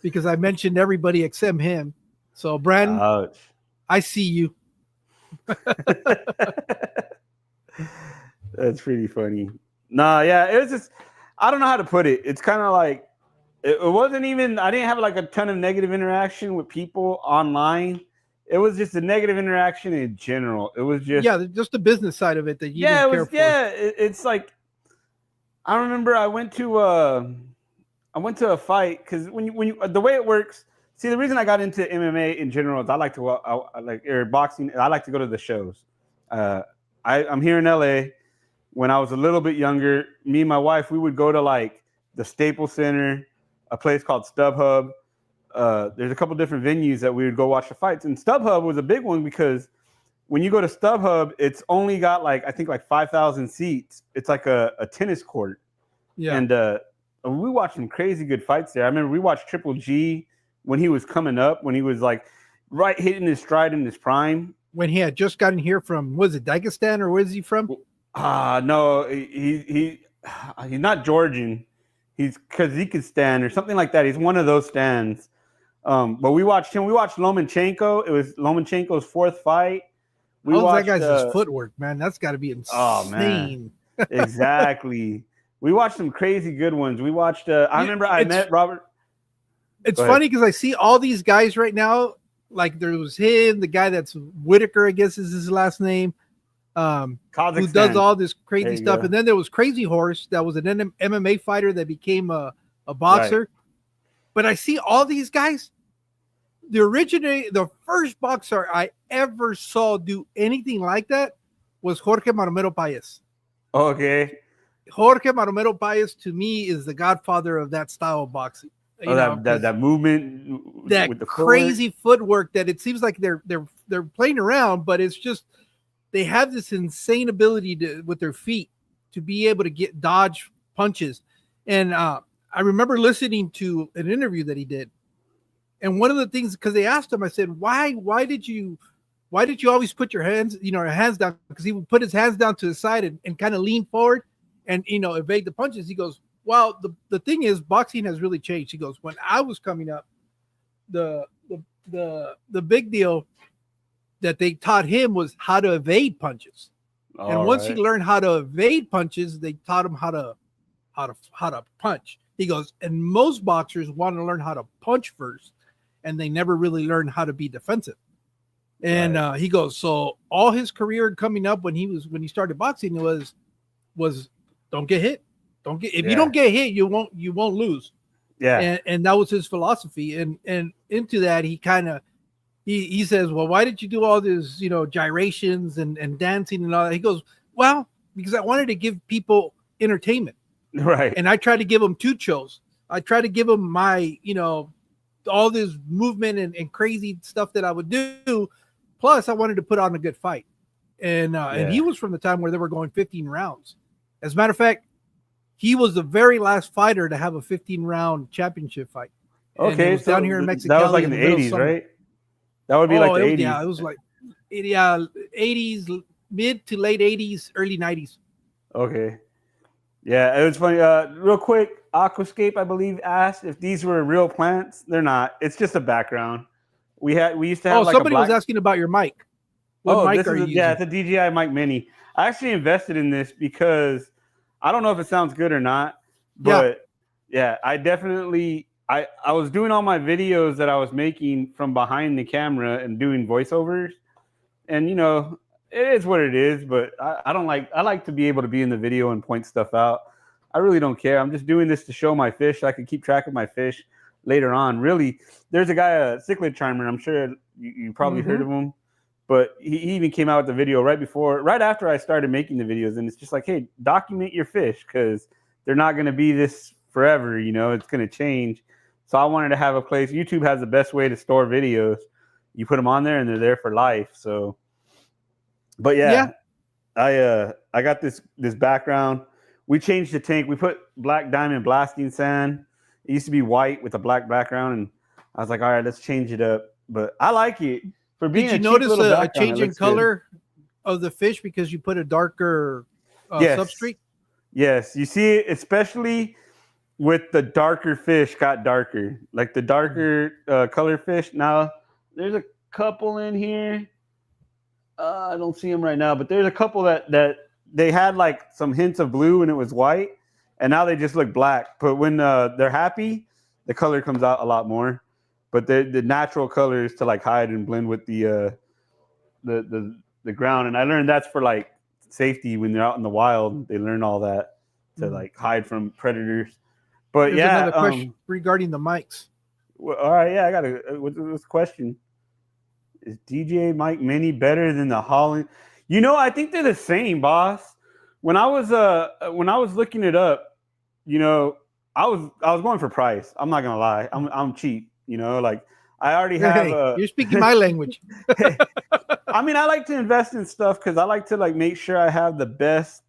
because I mentioned everybody except him. So Brandon, ouch. I see you. That's pretty funny. Nah, yeah, it was just I don't know how to put it. It's kind of like it wasn't even I didn't have like a ton of negative interaction with people online. It was just a negative interaction in general. It was just the business side of it that you didn't care for. It's like I remember I went to a fight because when you the way it works. See, the reason I got into MMA in general is I like boxing. I like to go to the shows. I'm here in LA. When I was a little bit younger, me and my wife, we would go to like the Staples Center, a place called StubHub. There's a couple different venues that we would go watch the fights, and StubHub was a big one because when you go to StubHub, it's only got like I think like 5,000 seats. It's like a tennis court. Yeah, and we watched some crazy good fights there. I remember we watched Triple G when he was coming up, when he was like right hitting his stride in his prime. When he had just gotten here from, was it Dagestan or where is he from? No, he's not Georgian. He's Kazakhstan or something like that. He's one of those stands. But we watched him. We watched Lomachenko. It was Lomachenko's fourth fight. That guy's footwork, man. That's got to be insane. Oh, man. Exactly. We watched some crazy good ones. We watched. I remember I met Robert. It's funny because I see all these guys right now. Like there was him, the guy that's Whitaker, I guess is his last name, who does all this crazy stuff. And then there was Crazy Horse, that was an MMA fighter that became a boxer. Right. But I see all these guys. The first boxer I ever saw do anything like that was Jorge Maromero Paez. Okay. Jorge Maromero Paez to me is the godfather of that style of boxing. That movement, that with the crazy footwork that it seems like they're playing around, but it's just they have this insane ability with their feet to be able to dodge punches. And I remember listening to an interview that he did, and one of the things, because they asked him, I said, why did you always put your hands down? Because he would put his hands down to the side and kind of lean forward and evade the punches. He goes, well, the thing is, boxing has really changed. He goes, when I was coming up, the big deal that they taught him was how to evade punches. And once he learned how to evade punches, they taught him how to punch. He goes, and most boxers want to learn how to punch first, and they never really learn how to be defensive. And he goes, so all his career coming up when he started boxing was don't get hit. Don't get if you don't get hit, you won't lose. Yeah. And that was his philosophy. And into that he kind of he says, well, why did you do all this, gyrations and dancing and all that? He goes, well, because I wanted to give people entertainment. Right. And I tried to give them two shows. I tried to give them my, all this movement and crazy stuff that I would do. Plus, I wanted to put on a good fight. And he was from the time where they were going 15 rounds. As a matter of fact, he was the very last fighter to have a 15-round championship fight. And it was down here in Mexicali. That was like in the 80s, right? That would be like the 80s. Yeah, it was like 80s, mid to late 80s, early 90s. Okay. Yeah, it was funny. Real quick, Aquascape, I believe, asked if these were real plants. They're not. It's just a background. We used to have somebody was asking about your mic. What mic are you using? Yeah, it's a DJI Mic Mini. I actually invested in this because I don't know if it sounds good or not, but I definitely I was doing all my videos that I was making from behind the camera and doing voiceovers, and it is what it is, but I like to be able to be in the video and point stuff out. I really don't care. I'm just doing this to show my fish so I can keep track of my fish later on. Really, there's a guy, a cichlid charmer. I'm sure you probably heard of him, but he even came out with the video right after I started making the videos. And it's just like, hey, document your fish because they're not going to be this forever. It's going to change. So I wanted to have a place. YouTube has the best way to store videos. You put them on there and they're there for life. So, but I got this background. We changed the tank. We put black diamond blasting sand. It used to be white with a black background, and I was like, all right, let's change it up. But I like it for being. Did you notice a change in color of the fish because you put a darker substrate? Yes, you see it, especially with the darker fish got darker, like the darker color fish. Now there's a couple in here. I don't see them right now, but there's a couple that they had like some hints of blue and it was white, and now they just look black. But when they're happy, the color comes out a lot more. But the natural color is to like hide and blend with the ground. And I learned that's for like safety when they're out in the wild. They learn all that to like hide from predators. But There's another question regarding the mics. Well, all right, I got what's the question? Is DJI Mic Mini better than the Holland? I think they're the same, boss. When I was looking it up, I was going for price. I'm not gonna lie. I'm cheap. Like I already have. You're speaking my language. I mean, I like to invest in stuff because I like to like make sure I have the best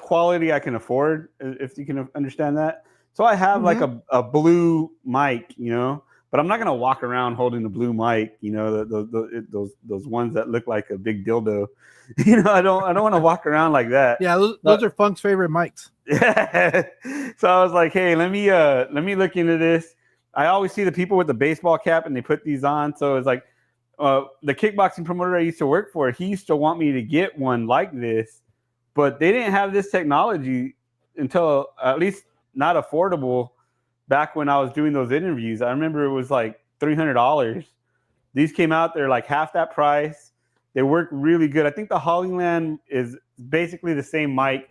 quality I can afford, if you can understand that. So I have like a blue mic, but I'm not gonna walk around holding the blue mic, those ones that look like a big dildo. I don't want to walk around like that. Yeah, those are Funk's favorite mics. Yeah. So I was like, hey, let me look into this. I always see the people with the baseball cap and they put these on. So it's like the kickboxing promoter I used to work for, he used to want me to get one like this, but they didn't have this technology until at least not affordable back when I was doing those interviews. I remember it was like $300. These came out, they're like half that price. They work really good. I think the Hollyland is basically the same mic.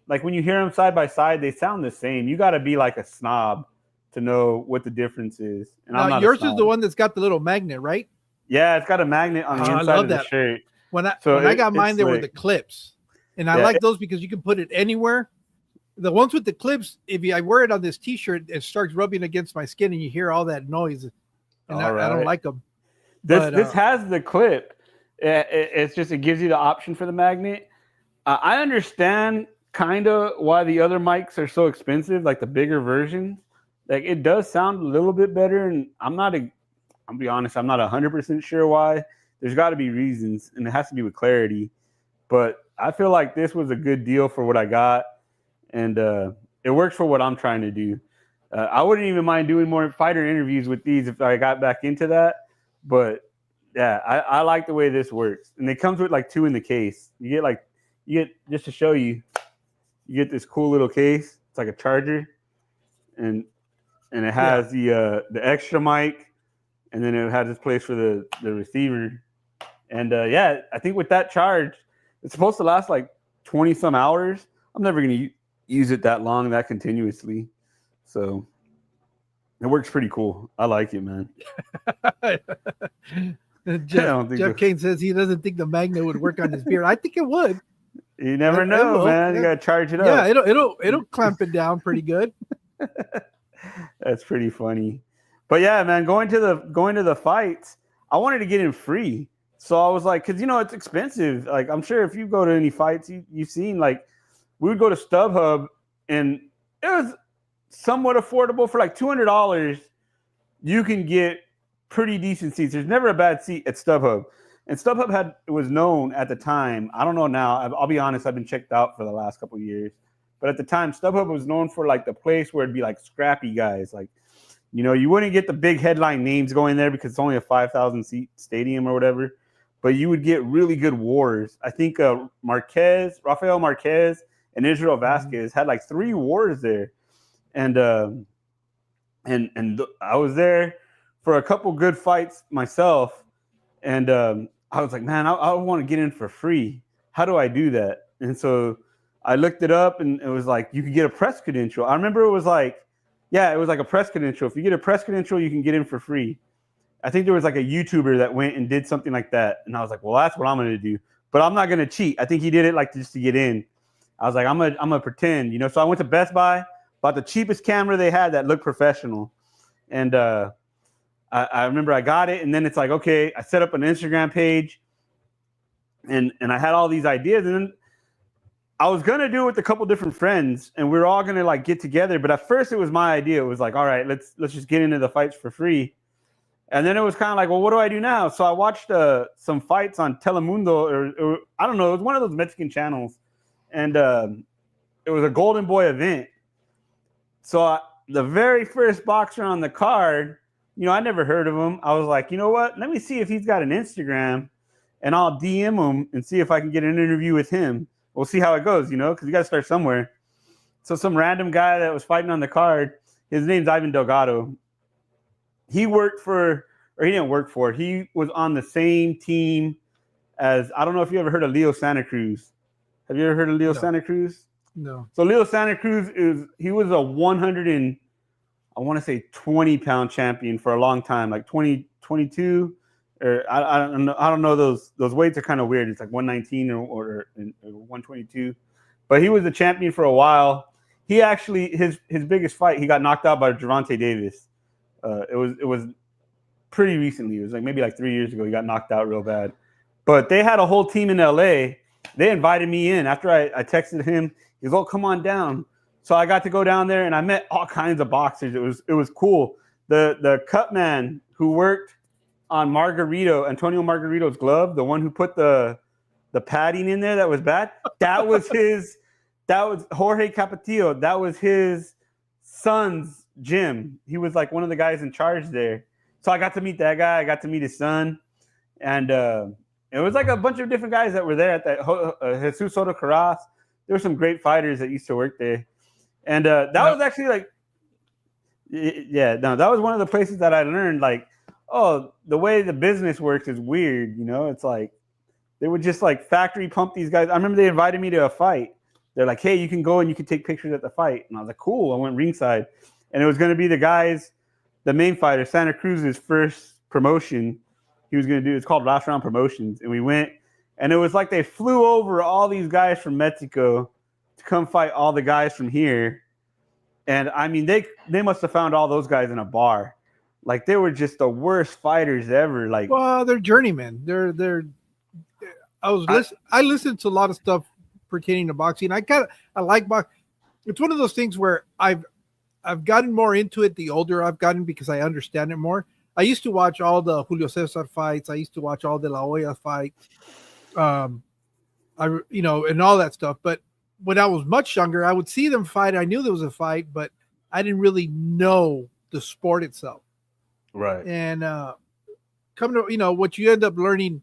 Like when you hear them side by side, they sound the same. You got to be like a snob to know what the difference is. And now, yours is the one that's got the little magnet, right? Yeah, it's got a magnet on the inside of the shirt. When I got mine, there were the clips. And I like those because you can put it anywhere. The ones with the clips, I wear it on this T-shirt, it starts rubbing against my skin, and you hear all that noise. And I don't like them. This has the clip. It's just, it gives you the option for the magnet. I understand kind of why the other mics are so expensive, like the bigger versions. Like it does sound a little bit better, and I'll be honest, I'm not 100% sure why. There's got to be reasons, and it has to be with clarity. But I feel like this was a good deal for what I got. And it works for what I'm trying to do. I wouldn't even mind doing more fighter interviews with these if I got back into that. But yeah, I like the way this works. And it comes with like two in the case. You get just to show you, you get this cool little case. It's like a charger, and it has the extra mic, and then it had this place for the receiver. And yeah, I think with that charge, it's supposed to last like 20 some hours. I'm never going to use it that long, that continuously. So it works pretty cool. I like it, man. Jeff Kane says he doesn't think the magnet would work on his beard. I think it would. You never know, man. Yeah. You got to charge it up. Yeah, it'll clamp it down pretty good. That's pretty funny. But yeah, man, going to the fights, I wanted to get in free. So I was like, because, you know, it's expensive. Like, I'm sure if you go to any fights, you've seen, like, we would go to StubHub, and it was somewhat affordable. For like $200, you can get pretty decent seats. There's never a bad seat at StubHub. And StubHub was known at the time. I don't know now. I'll be honest, I've been checked out for the last couple of years. But at the time, StubHub was known for, like, the place where it'd be, like, scrappy guys. Like, you know, you wouldn't get the big headline names going there because it's only a 5,000-seat stadium or whatever. But you would get really good wars. I think Rafael Marquez, and Israel Vasquez had like 3 wars there, and I was there for a couple good fights myself, and I was like, man, I want to get in for free. How do I do that? And so I looked it up, and it was like you could get a press credential. I remember it was like a press credential. If you get a press credential, you can get in for free. I think there was like a YouTuber that went and did something like that. And I was like, well, that's what I'm going to do. But I'm not going to cheat. I think he did it like just to get in. I was like, I'm gonna pretend, you know. So I went to Best Buy, bought the cheapest camera they had that looked professional. And I remember I got it. And then it's like, okay, I set up an Instagram page. And I had all these ideas. And then I was going to do it with a couple different friends. And we were all going to like get together. But at first it was my idea. It was like, all right, let's just get into the fights for free. And then it was kind of like, well, what do I do now? So I watched some fights on Telemundo, or I don't know, it was one of those Mexican channels, and it was a Golden Boy event. So the very first boxer on the card, you know, I never heard of him. I was like, you know what? Let me see if he's got an Instagram, and I'll DM him and see if I can get an interview with him. We'll see how it goes, you know, because you got to start somewhere. So some random guy that was fighting on the card, his name's Ivan Delgado. He worked for, or he didn't work for it. He was on the same team as, I don't know if you ever heard of Leo Santa Cruz. Have you ever heard of Leo Santa Cruz? No. So Leo Santa Cruz he was a 20-pound champion for a long time, like 22, or I don't know. Those weights are kind of weird. It's like 119 or 122, but he was a champion for a while. He actually, his biggest fight, he got knocked out by Gervonta Davis. It was pretty recently. It was like maybe like 3 years ago. He got knocked out real bad. But they had a whole team in LA. They invited me in after I texted him. He goes, "Oh, come on down." So I got to go down there, and I met all kinds of boxers. It was cool. The cut man who worked on Antonio Margarito's glove, the one who put the padding in there that was bad, that was Jorge Capetillo. That was his son's gym. He was like one of the guys in charge there. So I got to meet that guy. I got to meet his son. And it was like a bunch of different guys that were there at that Jesus Soto Carras. There were some great fighters that used to work there. And that was actually like, that was one of the places that I learned, like, oh, the way the business works is weird. You know, it's like they would just like factory pump these guys. I remember they invited me to a fight. They're like, hey, you can go and you can take pictures at the fight. And I was like, cool. I went ringside. And it was going to be the main fighter, Santa Cruz's first promotion he was going to do. It's called Last Round Promotions. And we went, and it was like they flew over all these guys from Mexico to come fight all the guys from here. And I mean, they must have found all those guys in a bar. Like, they were just the worst fighters ever. Like, well, they're journeymen. I listened to a lot of stuff pertaining to boxing. I like boxing. It's one of those things where I've gotten more into it the older I've gotten because I understand it more. I used to watch all the Julio Cesar fights. I used to watch all the La Hoya fights, and all that stuff. But when I was much younger, I would see them fight. I knew there was a fight, but I didn't really know the sport itself. Right. And what you end up learning,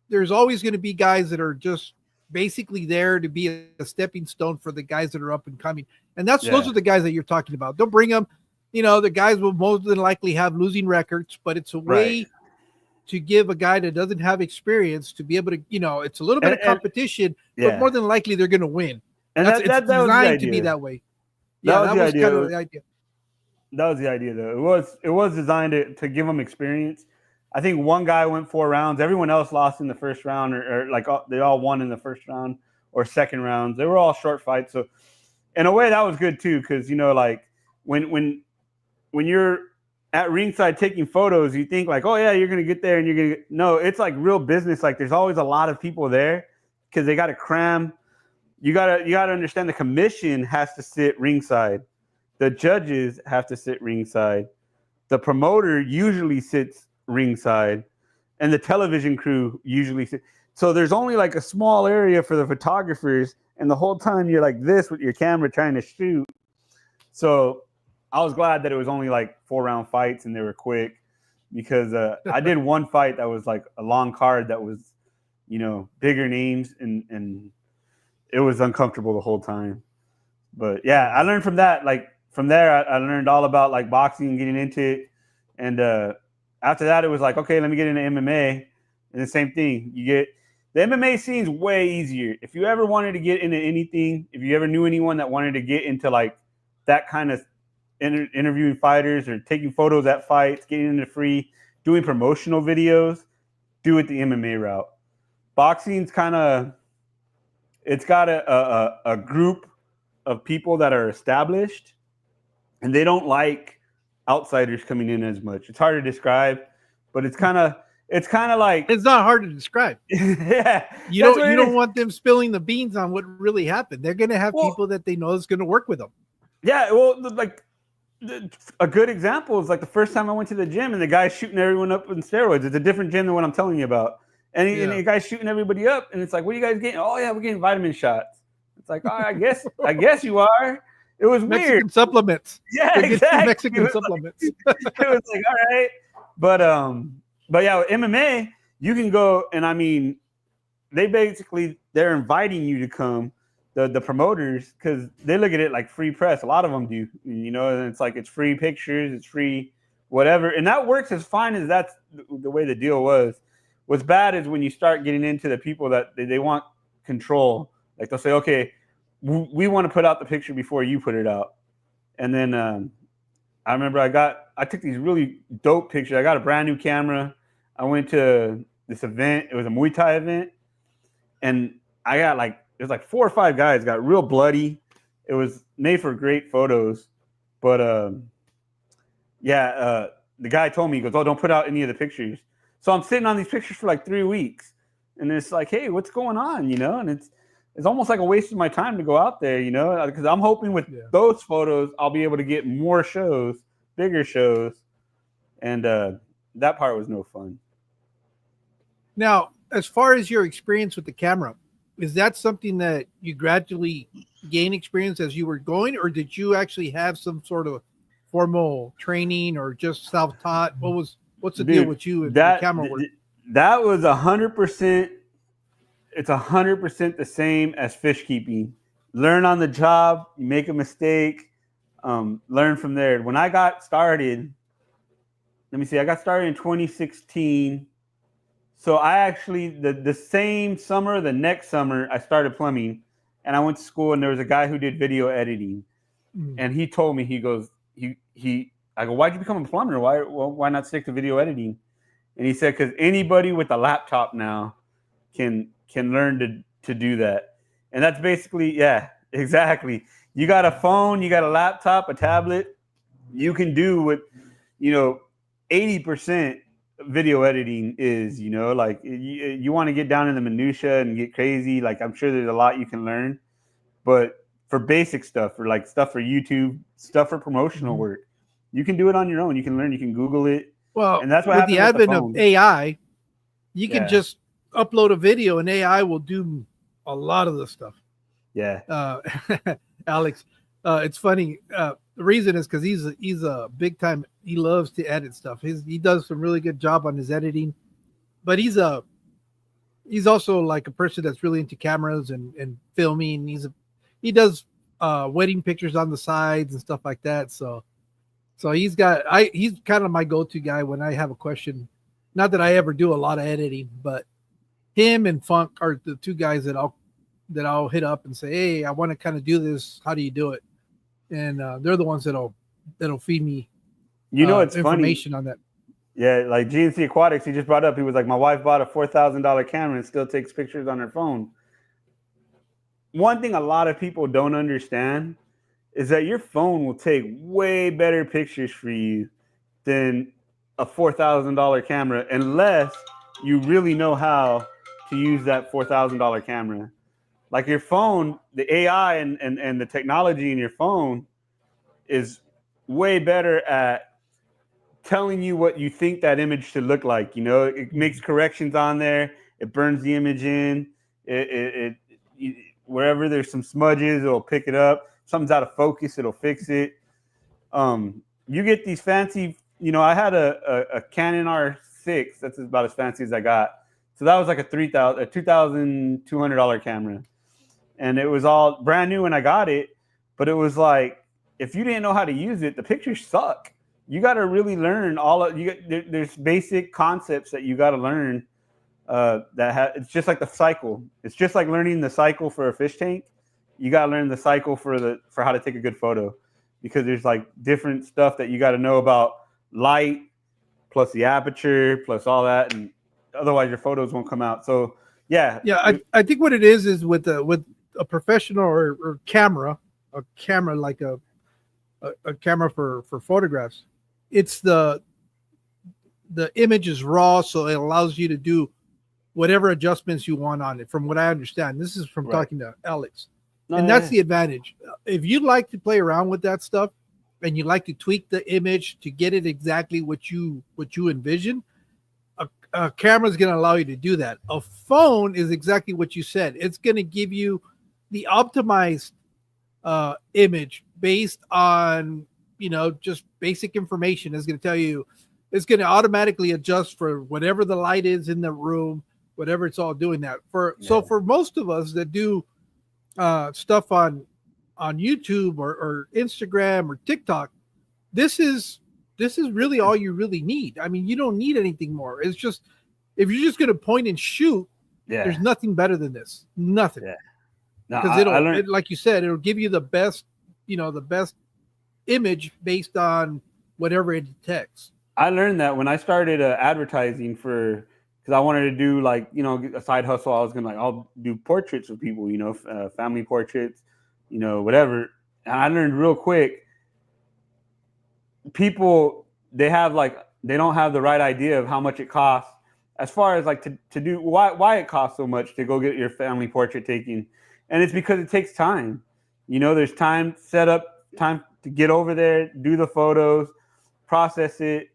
there's always going to be guys that are just basically there to be a stepping stone for the guys that are up and coming. And those are the guys that you're talking about. They'll bring them. the guys will most than likely have losing records, but it's a way Right. to give a guy that doesn't have experience to be able to, it's a little bit of And competition, but more yeah, than likely they're going to win. and It's that was the designed to be idea. that way. That Yeah, was that the was idea. kind of the idea. That was the idea, though. It was designed to give them experience. I think one guy went 4 rounds. Everyone else lost in the first round, or like they all won in the first round or second rounds. They were all short fights. So in a way, that was good too, because like when you're at ringside taking photos, you think like, oh yeah, you're gonna get there and you're gonna get... No, it's like real business. Like there's always a lot of people there because they got to cram. You gotta understand the commission has to sit ringside. The judges have to sit ringside. The promoter usually sits ringside, and the television crew usually sits. So there's only like a small area for the photographers, and the whole time you're like this with your camera trying to shoot. So I was glad that it was only like 4-round fights and they were quick, because I did one fight that was like a long card that was, bigger names, and it was uncomfortable the whole time. But yeah, I learned from that. Like from there, I learned all about like boxing and getting into it. And after that, it was like, okay, let me get into MMA. And the same thing, the MMA scene's way easier. If you ever wanted to get into anything, if you ever knew anyone that wanted to get into like that kind of interviewing fighters or taking photos at fights, getting into free, doing promotional videos, do it the MMA route. Boxing's kind of, it's got a group of people that are established, and they don't like outsiders coming in as much. It's hard to describe, but it's kind of like, it's not hard to describe. Yeah, you don't want them spilling the beans on what really happened. They're going to have people that they know is going to work with them. Yeah, well, like a good example is like the first time I went to the gym and the guy's shooting everyone up in steroids. It's a different gym than what I'm telling you about. And the guy's shooting everybody up, and it's like, what are you guys getting? Oh yeah, we're getting vitamin shots. It's like, oh, I guess you are. It was Mexican weird. Supplements. Yeah, exactly. Mexican supplements. Like, it was like, all right, but yeah, with MMA, you can go, and I mean, they're inviting you to come, the promoters, because they look at it like free press. A lot of them do, and it's like it's free pictures, it's free whatever, and that works as fine as that's the way the deal was. What's bad is when you start getting into the people that they want control. Like they'll say, okay, we want to put out the picture before you put it out. And then I remember I took these really dope pictures. I got a brand new camera. I went to this event. It was a Muay Thai event. And I got it was like 4 or 5 guys, got real bloody. It was made for great photos. But the guy told me, he goes, oh, don't put out any of the pictures. So I'm sitting on these pictures for like 3 weeks. And it's like, hey, what's going on? And it's almost like a waste of my time to go out there, because I'm hoping with those photos, I'll be able to get more shows, bigger shows. And that part was no fun. Now, as far as your experience with the camera, is that something that you gradually gain experience as you were going, or did you actually have some sort of formal training or just self-taught? What's the deal with you and the camera work? That was 100%. It's 100% the same as fish keeping. Learn on the job. You make a mistake, learn from there. When I got started, I got started in 2016. So I actually, the same summer, the next summer, I started plumbing, and I went to school, and there was a guy who did video editing, and he told me, he goes, I go, why'd you become a plumber? Why not stick to video editing? And he said, because anybody with a laptop now can learn to do that. And that's basically, yeah, exactly. You got a phone, you got a laptop, a tablet, you can do what, 80% video editing is, like you want to get down in the minutia and get crazy. Like, I'm sure there's a lot you can learn, but for basic stuff, for like stuff for YouTube, stuff for promotional work, you can do it on your own. You can learn, you can Google it. Well, and that's what with the advent of AI, you can just upload a video and AI will do a lot of the stuff. Yeah. Alex, it's funny. The reason is because he's a big time. He loves to edit stuff. He does some really good job on his editing, but he's also like a person that's really into cameras and filming. He does wedding pictures on the sides and stuff like that. So So he's kind of my go-to guy when I have a question. Not that I ever do a lot of editing, but him and Funk are the two guys that I'll hit up and say, hey, I want to kind of do this. How do you do it? And they're the ones that'll feed me It's information funny. on that. Yeah, like GNC Aquatics, he just brought up. He was like, my wife bought a $4,000 camera and still takes pictures on her phone. One thing a lot of people don't understand is that your phone will take way better pictures for you than a $4,000 camera, unless you really know how to use that $4,000 camera. Like your phone, the AI and the technology in your phone is way better at telling you what you think that image should look like. It makes corrections on there. It burns the image in. It wherever there's some smudges, it'll pick it up. Something's out of focus, it'll fix it. You get these fancy. I had a Canon R6. That's about as fancy as I got. So that was like a $2,200 camera, and it was all brand new when I got it. But it was like, if you didn't know how to use it, the pictures suck. You got to really learn there's basic concepts that you got to learn. It's just like the cycle. It's just like learning the cycle for a fish tank. You got to learn the cycle for how to take a good photo, because there's like different stuff that you got to know about light, plus the aperture, plus all that, and otherwise your photos won't come out. So yeah. I think what it is with a professional or camera, a camera like a camera for photographs. It's the image is raw, so it allows you to do whatever adjustments you want on it. From what I understand, this is from talking to Alex, and that's the advantage. If you like to play around with that stuff and you like to tweak the image to get it exactly what you envision, a camera is going to allow you to do that. A phone is exactly what you said. It's going to give you the optimized image based on just basic information. Is going to tell you, it's going to automatically adjust for whatever the light is in the room, whatever it's all doing that for. Yeah. So for most of us that do stuff on YouTube or Instagram or TikTok, this is really all you really need. I mean, you don't need anything more. It's just, if you're just going to point and shoot, there's nothing better than this. Nothing. Yeah. Because like you said, it'll give you the best image based on whatever it detects. I learned that when I started advertising because I wanted to do a side hustle. I was going to I'll do portraits of people, family portraits, whatever. And I learned real quick, people, they don't have the right idea of how much it costs as far as to do why it costs so much to go get your family portrait taken. And it's because it takes time. There's time set up, time to get over there, do the photos, process it.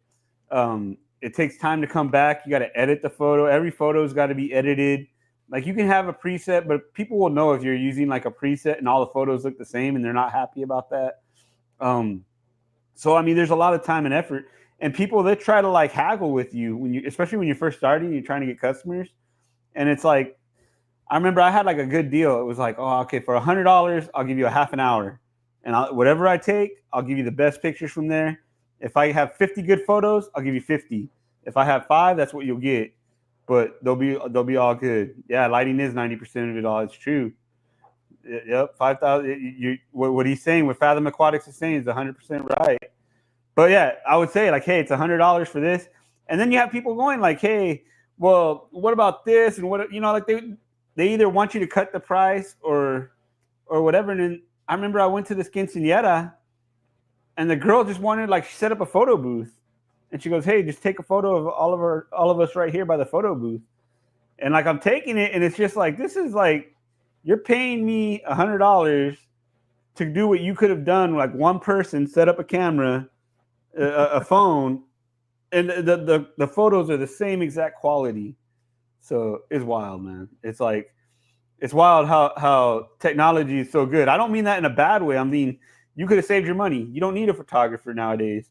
It takes time to come back. You got to edit the photo. Every photo's got to be edited. You can have a preset, but people will know if you're using a preset and all the photos look the same and they're not happy about that. So I mean, there's a lot of time and effort, and people that try to haggle with you especially when you're first starting, you're trying to get customers, and it's I remember I had a good deal. It was oh, okay, for $100, I'll give you a half an hour, and whatever I take, I'll give you the best pictures from there. If I have 50 good photos, I'll give you 50. If I have 5, that's what you'll get, but they'll be all good. Yeah, lighting is 90% of it all. It's true. Yep, 5,000. What he's saying, what Fathom Aquatics is saying, is 100% right. But yeah, I would say hey, it's $100 for this, and then you have people going hey, well, what about this, and what they either want you to cut the price or whatever. And then I remember I went to this quinceañera, and the girl just wanted she set up a photo booth, and she goes, hey, just take a photo of all of us right here by the photo booth. And I'm taking it, and it's just this is you're paying me $100 to do what you could have done. One person set up a camera, a phone, and the photos are the same exact quality. So it's wild, man. It's it's wild how technology is so good. I don't mean that in a bad way. I mean, you could have saved your money. You don't need a photographer nowadays.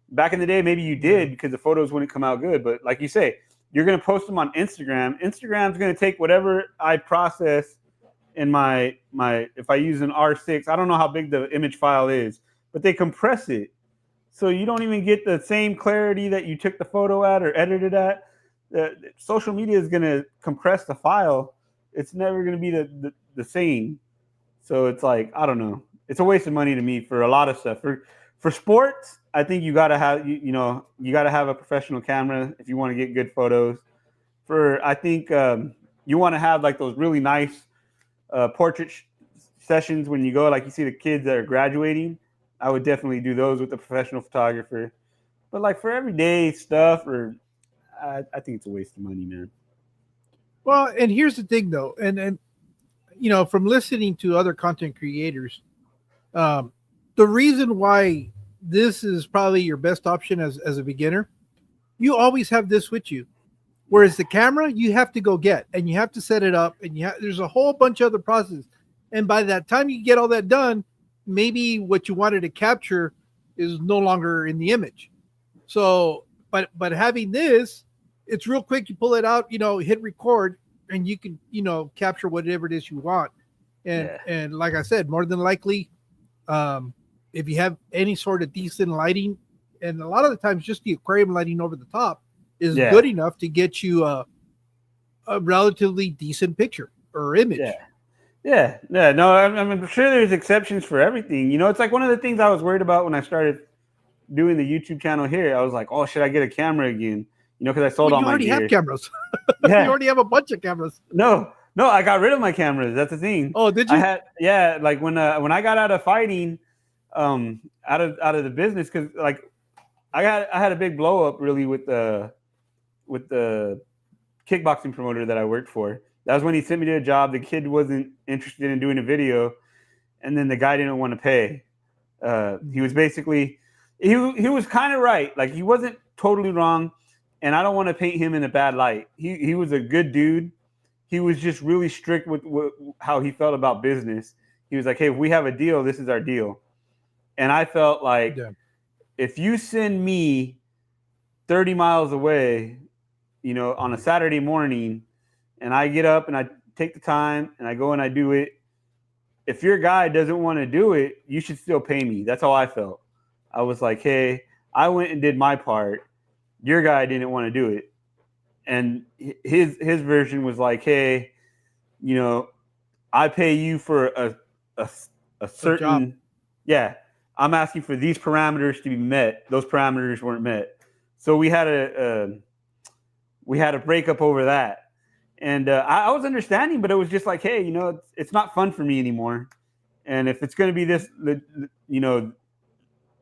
Back in the day, maybe you did because the photos wouldn't come out good. But like you say, you're going to post them on Instagram. Instagram's going to take whatever I process in my if I use an R6, I don't know how big the image file is, but they compress it. so you don't even get the same clarity that you took the photo at or edited at. Social media is going to compress the file. It's never going to be the same. So it's like, I don't know. It's a waste of money to me for a lot of stuff. For sports, I think you got to have you got to have a professional camera if you want to get good photos. I think you want to have like those really nice portrait sessions when you go, like you see the kids that are graduating. I would definitely do those with a professional photographer. But like for everyday stuff, I think it's a waste of money, man. Well, and here's the thing though, and from listening to other content creators, the reason why this is probably your best option as a beginner, you always have this with you. Whereas the camera, you have to go get, and you have to set it up, and there's a whole bunch of other processes. And by that time you get all that done, maybe what you wanted to capture is no longer in the image. So, but having this, it's real quick. You pull it out, hit record, and you can, capture whatever it is you want. And like I said, more than likely, if you have any sort of decent lighting, and a lot of the times just the aquarium lighting over the top is good enough to get you a relatively decent picture or image. Yeah. No, I'm sure there's exceptions for everything. It's like one of the things I was worried about when I started doing the YouTube channel here. I was like, oh, should I get a camera again? Because I sold all my gear. You already have cameras. You already have a bunch of cameras. No, I got rid of my cameras. That's the thing. Oh, did you? Like when I got out of fighting, out of the business, because like I had a big blow up really with the kickboxing promoter that I worked for. That was when he sent me to a job. The kid wasn't interested in doing a video, and then the guy didn't want to pay. He was basically he was kind of right. Like he wasn't totally wrong, and I don't want to paint him in a bad light. He was a good dude. He was just really strict with how he felt about business. He was like, hey, if we have a deal, this is our deal. And I felt like if you send me 30 miles away, on a Saturday morning, and I get up and I take the time and I go and I do it, if your guy doesn't want to do it, you should still pay me. That's how I felt. I was like, hey, I went and did my part. Your guy didn't want to do it. And his version was like, hey, I pay you for a certain, I'm asking for these parameters to be met. Those parameters weren't met. So we had a breakup over that. And I was understanding, but it was just like, hey, it's not fun for me anymore. And if it's going to be this,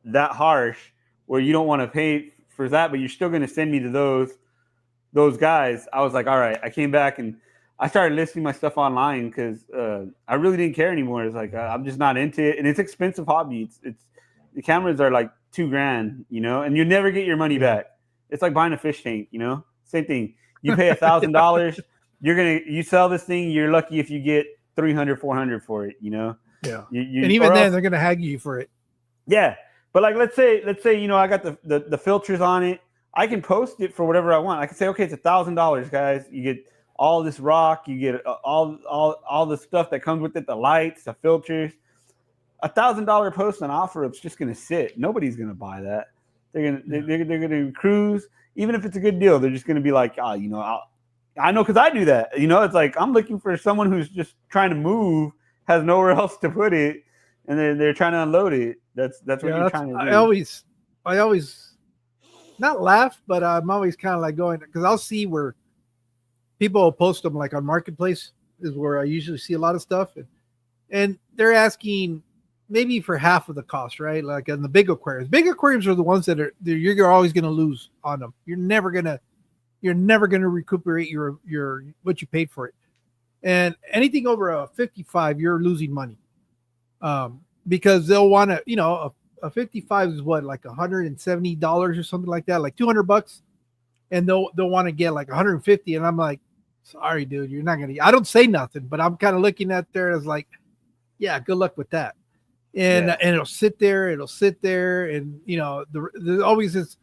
that harsh where you don't want to pay for that, but you're still going to send me to those guys, I was like, all right. I came back and I started listing my stuff online because I really didn't care anymore. It's like I'm just not into it, and it's expensive hobby. It's the cameras are like $2,000, and you never get your money back. It's like buying a fish tank, same thing. You pay $1,000, you sell this thing, you're lucky if you get 300, 400 for it, Yeah. And even then, they're gonna hag you for it. Yeah, but like let's say I got the filters on it. I can post it for whatever I want. I can say, okay, it's $1,000, guys. You get all this rock, you get all the stuff that comes with it, the lights, the filters. $1,000 post on OfferUp's just gonna sit. Nobody's gonna buy that. They're gonna cruise. Even if it's a good deal, they're just gonna be like, I know because I do that. It's like I'm looking for someone who's just trying to move, has nowhere else to put it, and they're trying to unload it. That's what you're trying to do. I always not laugh, but I'm always kind of like going, because I'll see where people will post them like on Marketplace is where I usually see a lot of stuff, and they're asking maybe for half of the cost, right? Like in the big aquariums. Big aquariums are the ones that you're always going to lose on them. You're never gonna recuperate your what you paid for it. And anything over a 55, you're losing money, because they'll want to, a 55 is what, like $170 or something like that, like $200, and they'll want to get like 150, and I'm like, sorry, dude, you're not gonna. I don't say nothing, but I'm kind of looking at there as like, yeah, good luck with that. And it'll sit there, and there's always this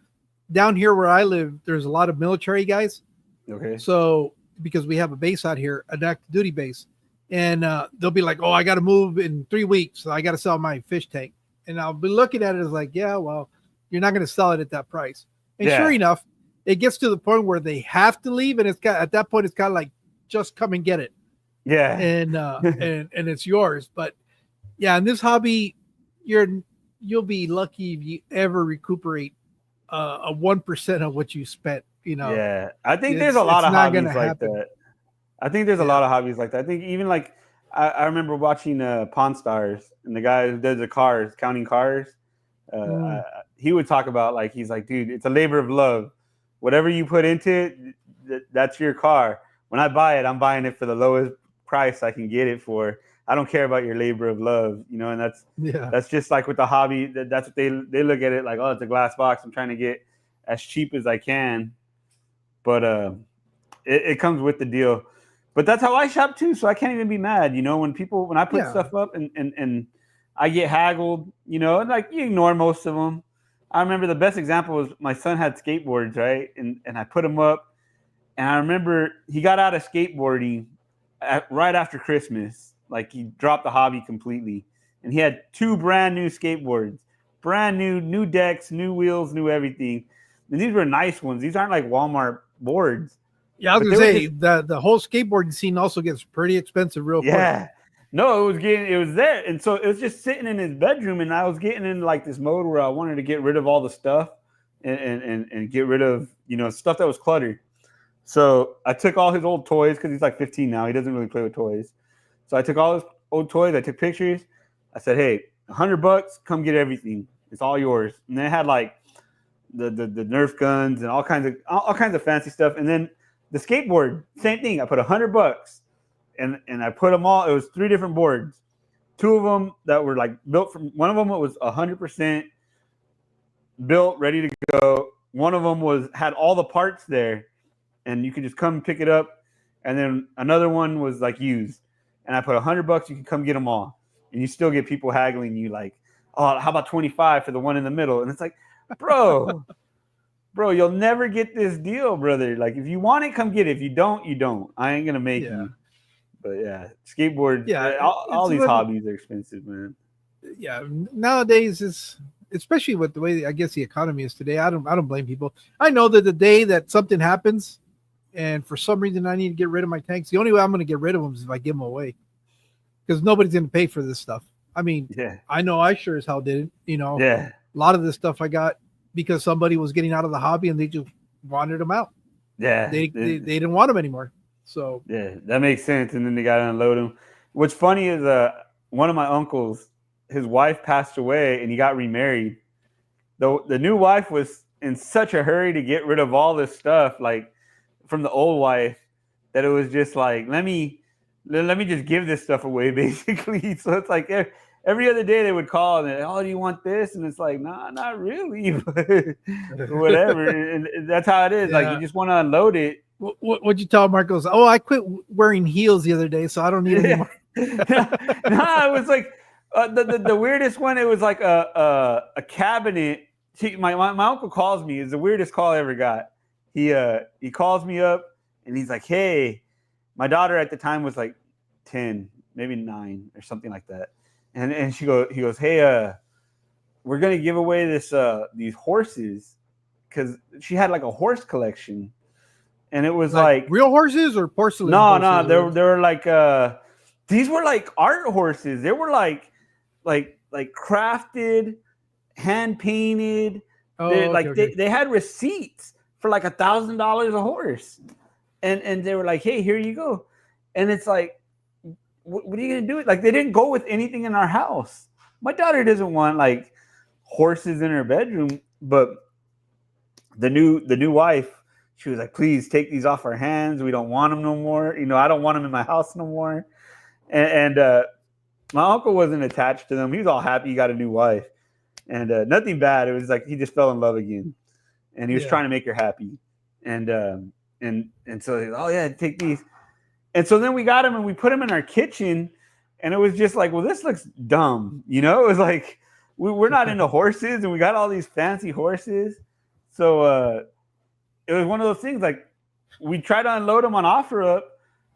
down here where I live. There's a lot of military guys. Okay. So because we have a base out here, an active duty base, and they'll be like, "Oh, I got to move in 3 weeks, so I got to sell my fish tank." And I'll be looking at it as like, "Yeah, well, You're not going to sell it at that price. And Yeah. sure enough, it gets to the point where they have to leave, and at that point it's kind of like, just come and get it, Yeah. and it's yours. But yeah, in this hobby, you'll be lucky if you ever recuperate a 1% of what you spent. Yeah. I think there's a lot it's of not going to hobbies like happen. that. I think there's a lot of hobbies like that. I think even like I remember watching Pawn Stars, and the guy who does the cars, counting cars. He would talk about, like, he's like, dude, it's a labor of love. Whatever you put into it, that's your car. When I buy it, I'm buying it for the lowest price I can get it for. I don't care about your labor of love, and that's just like with the hobby. That's what they look at it like. Oh, it's a glass box. I'm trying to get as cheap as I can, but it comes with the deal. But that's how I shop too, so I can't even be mad. When I put stuff up and I get haggled, and like you ignore most of them. I remember the best example was my son had skateboards, right? And I put them up, and I remember he got out of skateboarding right after Christmas. Like, he dropped the hobby completely, and he had 2 brand new skateboards, brand new decks, new wheels, new everything. And these were nice ones. These aren't like Walmart boards. Yeah, I was gonna say the whole skateboarding scene also gets pretty expensive real quick. Yeah. No, it was there. And so it was just sitting in his bedroom, and I was getting in like this mode where I wanted to get rid of all the stuff and get rid of, stuff that was cluttered. So I took all his old toys, because he's like 15 now. He doesn't really play with toys. So I took all his old toys. I took pictures. I said, hey, $100, come get everything. It's all yours. And they had like the Nerf guns and all kinds of fancy stuff. And then the skateboard, same thing. I put $100. And I put them all. It was 3 different boards. 2 of them that were like built from. One of them was 100% built, ready to go. One of them had all the parts there, and you could just come pick it up. And then another one was like used. And I put $100. You can come get them all, and you still get people haggling you like, oh, how about 25 for the one in the middle? And it's like, bro, you'll never get this deal, brother. Like, if you want it, come get it. If you don't, you don't. I ain't gonna make you. But yeah, skateboard. Yeah, all these hobbies are expensive, man. Yeah, nowadays it's especially with the way I guess the economy is today. I don't blame people. I know that the day that something happens, and for some reason I need to get rid of my tanks, the only way I'm going to get rid of them is if I give them away, because nobody's going to pay for this stuff. I mean, I know I sure as hell didn't. A lot of this stuff I got because somebody was getting out of the hobby and they just wanted them out. Yeah, they didn't want them anymore. So yeah, that makes sense. And then they got to unload them. What's funny is one of my uncles, his wife passed away and he got remarried. The new wife was in such a hurry to get rid of all this stuff, like from the old wife, that it was just like, let me just give this stuff away, basically. So it's like every other day they would call and, oh, do you want this? And it's like, nah, not really, but whatever. And that's how it is. Yeah. Like, you just want to unload it. What'd you tell Marcos? Oh, I quit wearing heels the other day, so I don't need any more. It was like the weirdest one. It was like a cabinet. My uncle calls me. It's the weirdest call I ever got. He calls me up and he's like, hey, my daughter at the time was like 10, maybe 9 or something like that. And he goes, hey, we're gonna give away these horses, because she had like a horse collection. And it was like real horses or porcelain? No, they were like these were like art horses. They were like crafted, hand painted. They had receipts for like $1,000 a horse, and they were like, hey, here you go. And it's like, what are you gonna do? Like, they didn't go with anything in our house. My daughter doesn't want like horses in her bedroom, but the new wife, she was like, please take these off our hands. We don't want them no more. I don't want them in my house no more. And my uncle wasn't attached to them. He was all happy he got a new wife. And nothing bad. It was like he just fell in love again. And he was trying to make her happy. And so, oh, yeah, take these. And so then we got them and we put them in our kitchen. And it was just like, well, this looks dumb. It was like, we're not into horses, and we got all these fancy horses. So, it was one of those things, like, we try to unload them on OfferUp,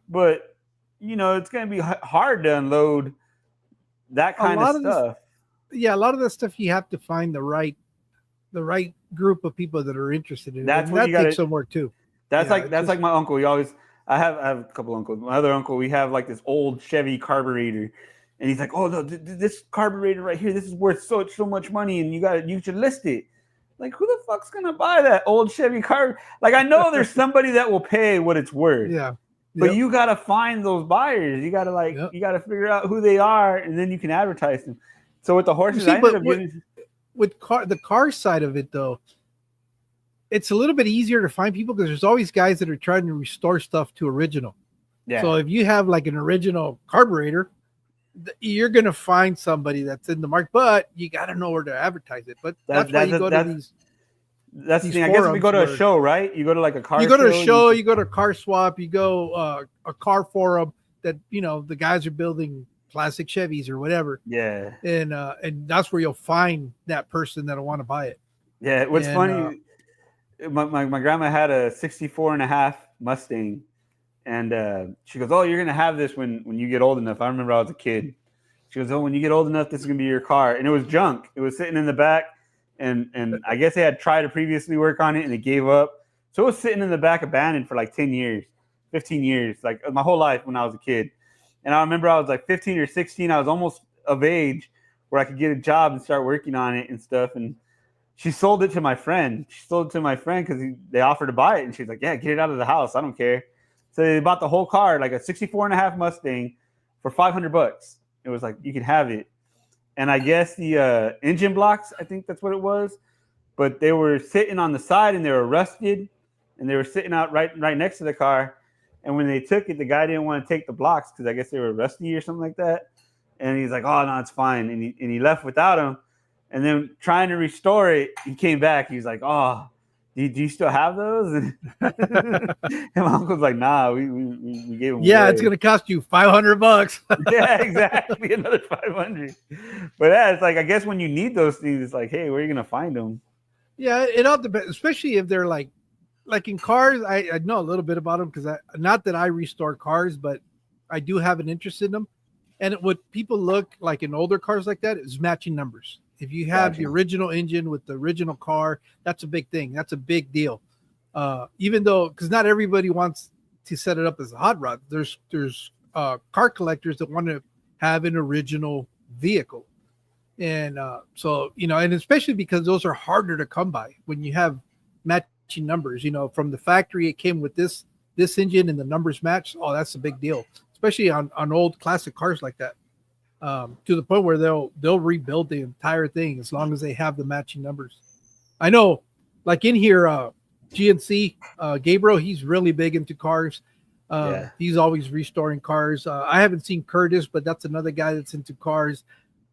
but it's going to be hard to unload that kind of stuff. A lot of this stuff you have to find the right group of people that are interested in it. That's And what that you got takes to. some work too. That's Yeah, like that's like my uncle. He always. I have a couple uncles. My other uncle, we have like this old Chevy carburetor, and he's like, "Oh no, this carburetor right here, this is worth so much money, and you should list it." Like, who the fuck's gonna buy that old Chevy car? Like, I know there's somebody that will pay what it's worth. yeah. But you gotta find those buyers. You gotta you gotta figure out who they are, and then you can advertise them. So with the horses, See, I ended but up getting with the car side of it though, it's a little bit easier to find people because there's always guys that are trying to restore stuff to original. yeah. So if you have like an original carburetor, you're gonna find somebody that's in the market, but you got to know where to advertise it. But that's why you go to these. That's the thing. I guess if you go to a show, right? You go to like a car. You go to a show. you go to a car swap. You go a car forum that the guys are building classic Chevys or whatever. Yeah. And that's where you'll find that person that'll want to buy it. Yeah. What's funny? My grandma had a 64 and a half Mustang, and she goes, "Oh, you're gonna have this when you get old enough." I remember I was a kid. She goes, "Oh, when you get old enough, this is gonna be your car." And it was junk. It was sitting in the back, and I guess they had tried to previously work on it, and it gave up. So it was sitting in the back abandoned for like 10 years, 15 years, like my whole life when I was a kid. And I remember I was like 15 or 16. I was almost of age where I could get a job and start working on it and stuff. And she sold it to my friend. She sold it to my friend because they offered to buy it. And she's like, "Yeah, get it out of the house. I don't care." So they bought the whole car, like a 64 and a half Mustang, for $500. It was like, you can have it. And I guess the engine blocks, I think that's what it was. But they were sitting on the side and they were rusted. And they were sitting out right next to the car. And when they took it, the guy didn't want to take the blocks because I guess they were rusty or something like that. And he's like, "Oh, no, it's fine." And he left without them. And then trying to restore it, he came back. He's like, "Oh, do you still have those?" And my uncle's like, "Nah, we gave them Yeah, away. it's gonna cost you $500. Yeah, exactly, another 500. But yeah, it's like I guess when you need those things, it's like, hey, where are you gonna find them? Yeah, it all depends, especially if they're like in cars. I know a little bit about them because not that I restore cars, but I do have an interest in them. And what people look like in older cars like that is matching numbers. If you have the original engine with the original car, that's a big thing. That's a big deal. Even though, because not everybody wants to set it up as a hot rod. There's car collectors that want to have an original vehicle. And so, and especially because those are harder to come by when you have matching numbers, from the factory, it came with this engine and the numbers match. Oh, that's a big deal, especially on old classic cars like that. To the point where they'll rebuild the entire thing as long as they have the matching numbers. I know, like in here, GNC, Gabriel, he's really big into cars. He's always restoring cars. I haven't seen Curtis, but that's another guy that's into cars.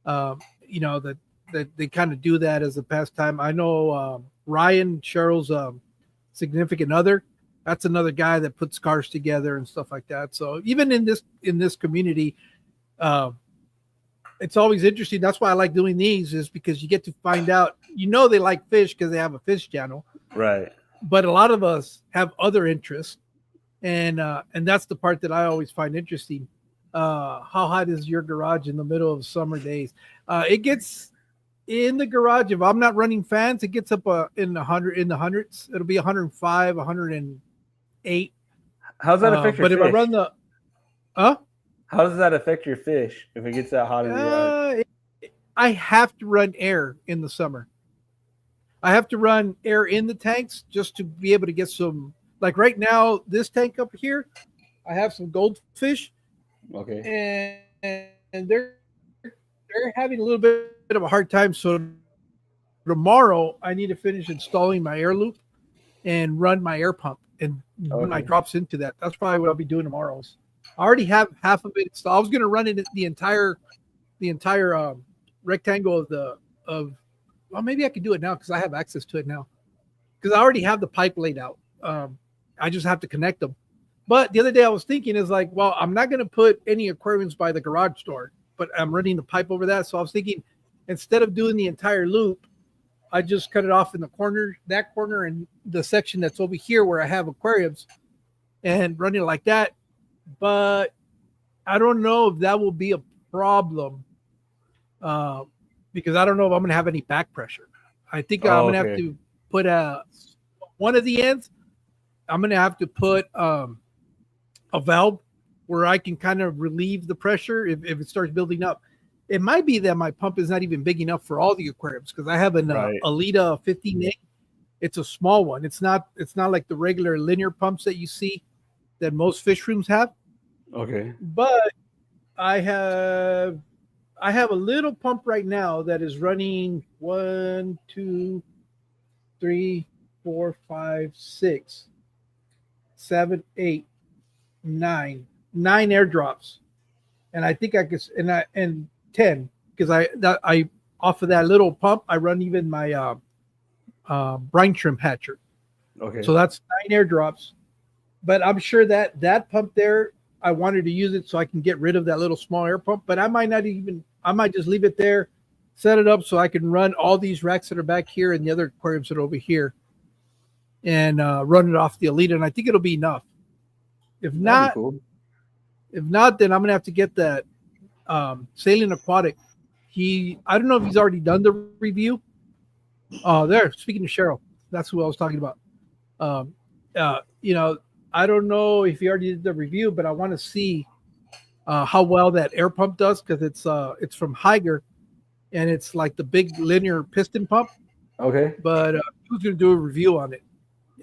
That they kind of do that as a pastime. I know Ryan, Cheryl's significant other. That's another guy that puts cars together and stuff like that. So even in this community, it's always interesting. That's why I like doing these, is because you get to find out, they like fish because they have a fish channel. Right. But a lot of us have other interests. And that's the part that I always find interesting. How hot is your garage in the middle of summer days? It gets in the garage. If I'm not running fans, it gets up in the hundreds. It'll be 105, 108. How's that affect your fish? But if I run how does that affect your fish if it gets that hot in the garage? I have to run air in the summer. I have to run air in the tanks just to be able to get some. Like right now, this tank up here, I have some goldfish. Okay. And they're having a little bit of a hard time. So tomorrow I need to finish installing my air loop and run my air pump and run my drops into that. That's probably what I'll be doing tomorrow. I already have half of it installed. I was going to run it the entire rectangle well, maybe I could do it now because I have access to it now. Because I already have the pipe laid out. I just have to connect them. But the other day I was thinking is like, well, I'm not going to put any aquariums by the garage door, but I'm running the pipe over that. So I was thinking, instead of doing the entire loop, I just cut it off in the corner, that corner, and the section that's over here where I have aquariums, and run it like that. But I don't know if that will be a problem because I don't know if I'm going to have any back pressure. I think I'm Oh, gonna have okay. to put one of the ends. I'm gonna have to put a valve where I can kind of relieve the pressure if it starts building up. It might be that my pump is not even big enough for all the aquariums because I have an Right. Alita 15A. It's a small one. It's not like the regular linear pumps that you see that most fish rooms have. Okay. But I have I have a little pump right now that is running 1, 2, 3, 4, 5, 6, 7, 8, 9 airdrops, and I think I could and 10 because I off of that little pump I run even my brine shrimp hatcher, so Okay. that's 9 airdrops. But I'm sure that that pump there, I wanted to use it so I can get rid of that little small air pump. But I might not even. I might just leave it there, set it up so I can run all these racks that are back here and the other aquariums that are over here, and run it off the Alita. And I think it'll be enough. If That'd be not, cool. if not, then I'm gonna have to get that Saline Aquatic. I don't know if he's already done the review. There. Speaking of Cheryl, that's who I was talking about. Um, you know, I don't know if he already did the review, but I want to see how well that air pump does because it's from Higer and it's like the big linear piston pump. Okay. But he was going to do a review on it,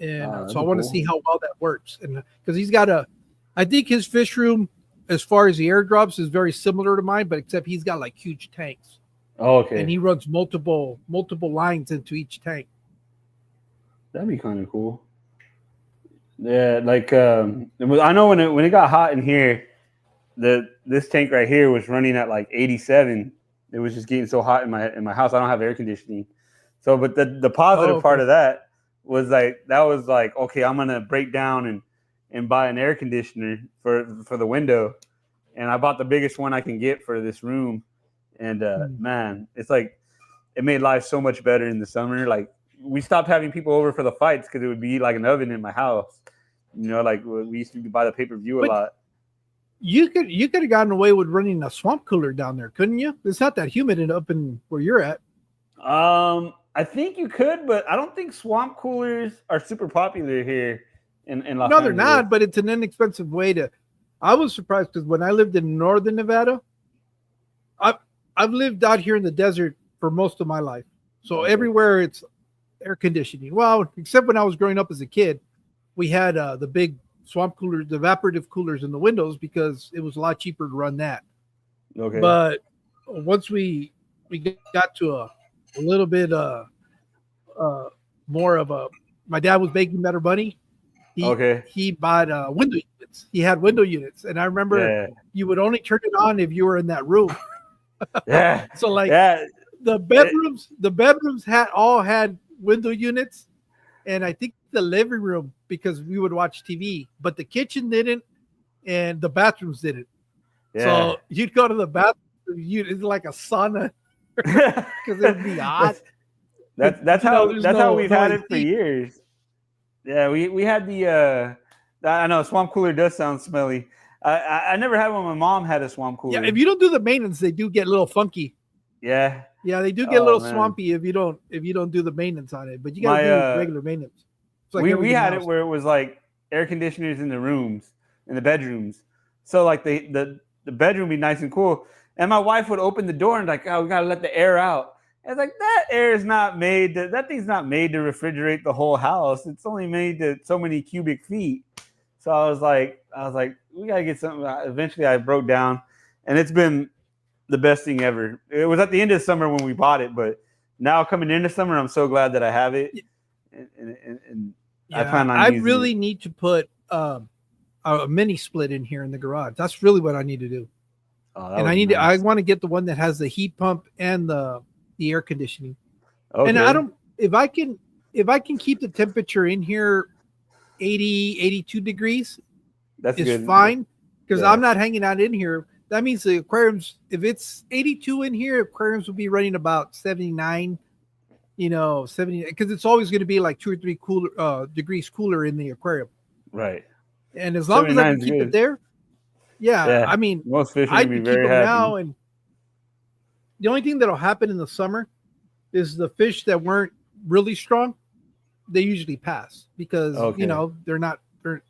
and Ah, that'd so I be want to see cool. how well that works. And because he's got I think his fish room, as far as the airdrops, is very similar to mine, but except he's got like huge tanks, Oh, and okay. he runs multiple lines into each tank. That'd be kind of cool. Yeah, like I know when it got hot in here, this tank right here was running at like 87. It was just getting so hot in my house. I don't have air conditioning. So, but the Oh, positive part okay. of that was like okay, I'm gonna break down and buy an air conditioner for the window, and I bought the biggest one I can get for this room, and Hmm. man, it's like it made life so much better in the summer. Like we stopped having people over for the fights because it would be like an oven in my house. You know, like we used to buy the pay per view a But lot. you could have gotten away with running a swamp cooler down there, couldn't you? It's not that humid up in where you're at. I think you could, but I don't think swamp coolers are super popular here in Los No, they're Angeles. not, but it's an inexpensive way to. I was surprised because when I lived in northern Nevada, I've I've lived out here in the desert for most of my life, so Okay. everywhere it's air conditioning. Well, except when I was growing up as a kid, we had the big swamp coolers, the evaporative coolers in the windows because it was a lot cheaper to run that. Okay. But once we got to a little bit uh more of a, my dad was making better money. he Okay. he bought window units. He had window units, and I remember Yeah. you would only turn it on if you were in that room. Yeah. So like Yeah. It, the bedrooms had window units, and I think the living room because we would watch TV, but the kitchen didn't, and the bathrooms didn't. yeah. So you'd go to the bathroom, it's like a sauna because it would be hot. that's that's how There's that's how no we've no had it for AC. years. Yeah, we had the I know swamp cooler does sound smelly. I never had one. My mom had a swamp Yeah, cooler. if you don't do the maintenance, they do get a little funky. Yeah. Yeah, they do get a Oh little man. swampy if you don't do the maintenance on it. But you got to My do regular maintenance. It's like we everything had it else. where it was like air conditioners in the rooms, in the bedrooms. So like the bedroom be nice and cool. And my wife would open the door and like, oh, we gotta let the air out. And it's like that air is not made that thing's not made to refrigerate the whole house. It's only made to so many cubic feet. So I was like, we gotta get something. Eventually I broke down and it's been the best thing ever. It was at the end of summer when we bought it, but now coming into summer, I'm so glad that I have it. And I Yeah, plan on I using it. really need to put a mini split in here in the garage. That's really what I need to do. Oh, that And would be I nice. want to get the one that has the heat pump and the air conditioning. And I Okay, don't if I can keep the temperature in here 80, 82 degrees that's is good. fine because Yeah, I'm not hanging out in here. That means the aquariums, if it's 82 in here, aquariums will be running about 79, 70, because it's always going to be like 2 or 3 degrees cooler in the aquarium. right. And as long as I 79 can is keep it good. there, yeah, Yeah, I mean, most fish are I gonna be could keep very them happy. now. And the only thing that'll happen in the summer is the fish that weren't really strong, they usually pass because Okay. they're not their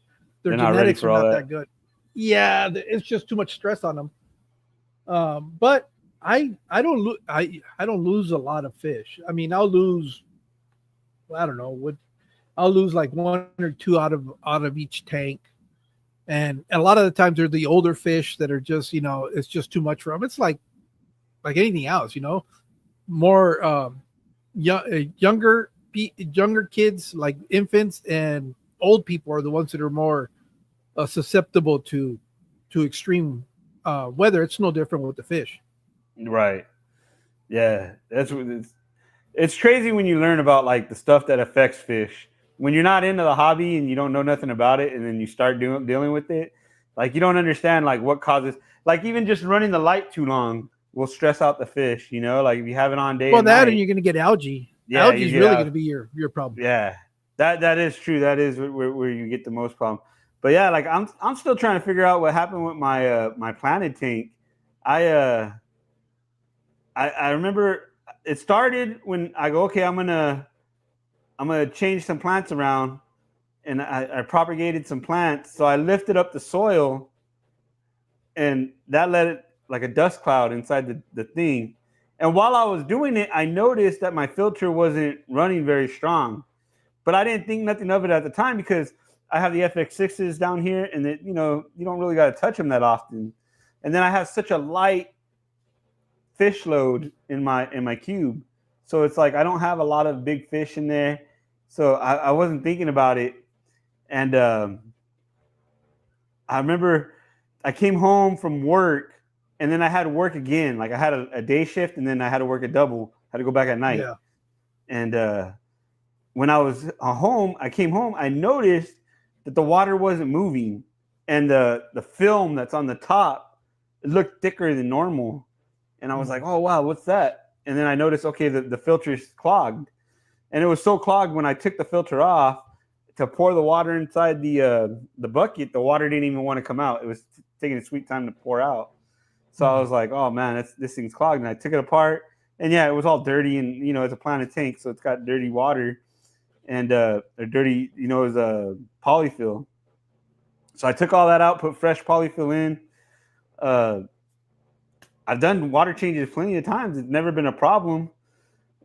They're not ready genetics are for all not that. that good. Yeah, it's just too much stress on them. But I don't lose a lot of fish. I mean, I don't know what I'll lose like one or two out of each tank, and a lot of the times they're the older fish that are just it's just too much for them. It's like anything else, more younger kids like infants and old people are the ones that are more susceptible to extreme weather. It's no different with the fish. Right. Yeah. That's what it's crazy when you learn about like the stuff that affects fish. When you're not into the hobby and you don't know nothing about it, and then you start dealing with it, like you don't understand like what causes, like even just running the light too long will stress out the fish. Like if you have it on day Well, and that and night, you're going to get algae. yeah, Algae you is get really going out. to be your problem. Yeah, that is true. That is where you get the most problem. But yeah, like I'm still trying to figure out what happened with my planted tank. I I remember it started when I go, okay, I'm gonna change some plants around, and I propagated some plants. So I lifted up the soil, and that let it like a dust cloud inside the thing. And while I was doing it, I noticed that my filter wasn't running very strong. But I didn't think nothing of it at the time because I have the FX6s down here, and you don't really got to touch them that often. And then I have such a light fish load in my cube, so it's like I don't have a lot of big fish in there. So I wasn't thinking about it, and I remember I came home from work, and then I had to work again. Like I had a day shift, and then I had to work a double. I had to go back at night, Yeah. and when I was home, I came home. I noticed that the water wasn't moving, and the film that's on the top, it looked thicker than normal. And I was like, oh wow, what's that? And then I noticed, okay, the filter's clogged, and it was so clogged when I took the filter off to pour the water inside the bucket, the water didn't even want to come out. It was taking a sweet time to pour out. So I was like, oh man, this thing's clogged. And I took it apart, and yeah, it was all dirty, and it's a planted tank, so it's got dirty water and dirty, is a polyfill. So I took all that out, put fresh polyfill in. Uh, I've done water changes plenty of times. It's never been a problem,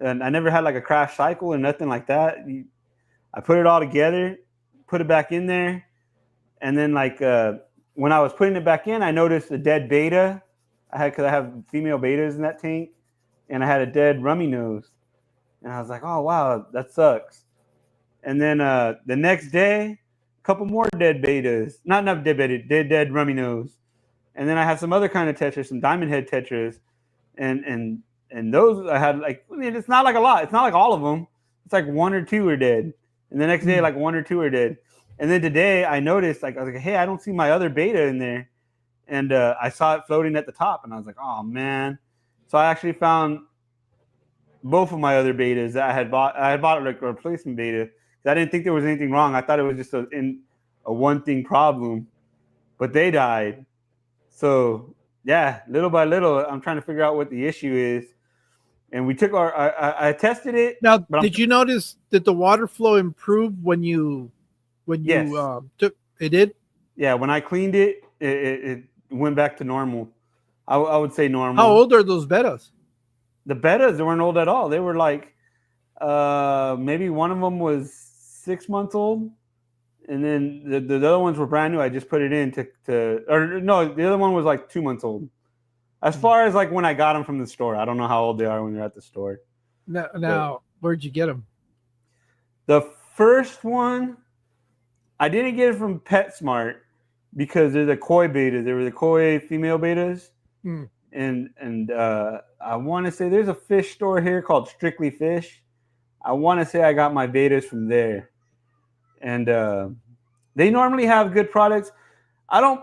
and I never had like a crash cycle or nothing like that. I put it all together, put it back in there, and then like when I was putting it back in, I noticed a dead beta. Because I have female betas in that tank, and I had a dead rummy nose, and I was like, oh wow, that sucks. And then the next day, a couple more dead betas, not enough dead beta, dead rummy nose, and then I had some other kind of tetras, some diamond head tetras, and those I had like, I mean, it's not like a lot, it's not like all of them, it's like one or two are dead, and the next day like one or two are dead, and then today I noticed like I was like, hey, I don't see my other beta in there, and I saw it floating at the top, and I was like, oh man. So I actually found both of my other betas that I had bought. I had bought like a replacement beta. I didn't think there was anything wrong. I thought it was just a one thing problem, but they died. So yeah, little by little, I'm trying to figure out what the issue is. And we took I tested it. Now, But did you notice that the water flow improved when yes, you took it? Did? yeah. When I cleaned it, it went back to normal. I would say How normal. old are those betas? The betas, they weren't old at all. They were like maybe one of them was 6 months old, and then the other ones were brand new. I just put it in or no, the other one was like 2 months old. As far as like when I got them from the store, I don't know how old they are when they're at the store. Now, where'd you get them? The first one, I didn't get it from PetSmart because they're the koi betas. They were the koi female betas, and I want to say there's a fish store here called Strictly Fish. I want to say I got my betas from there, and they normally have good products. I don't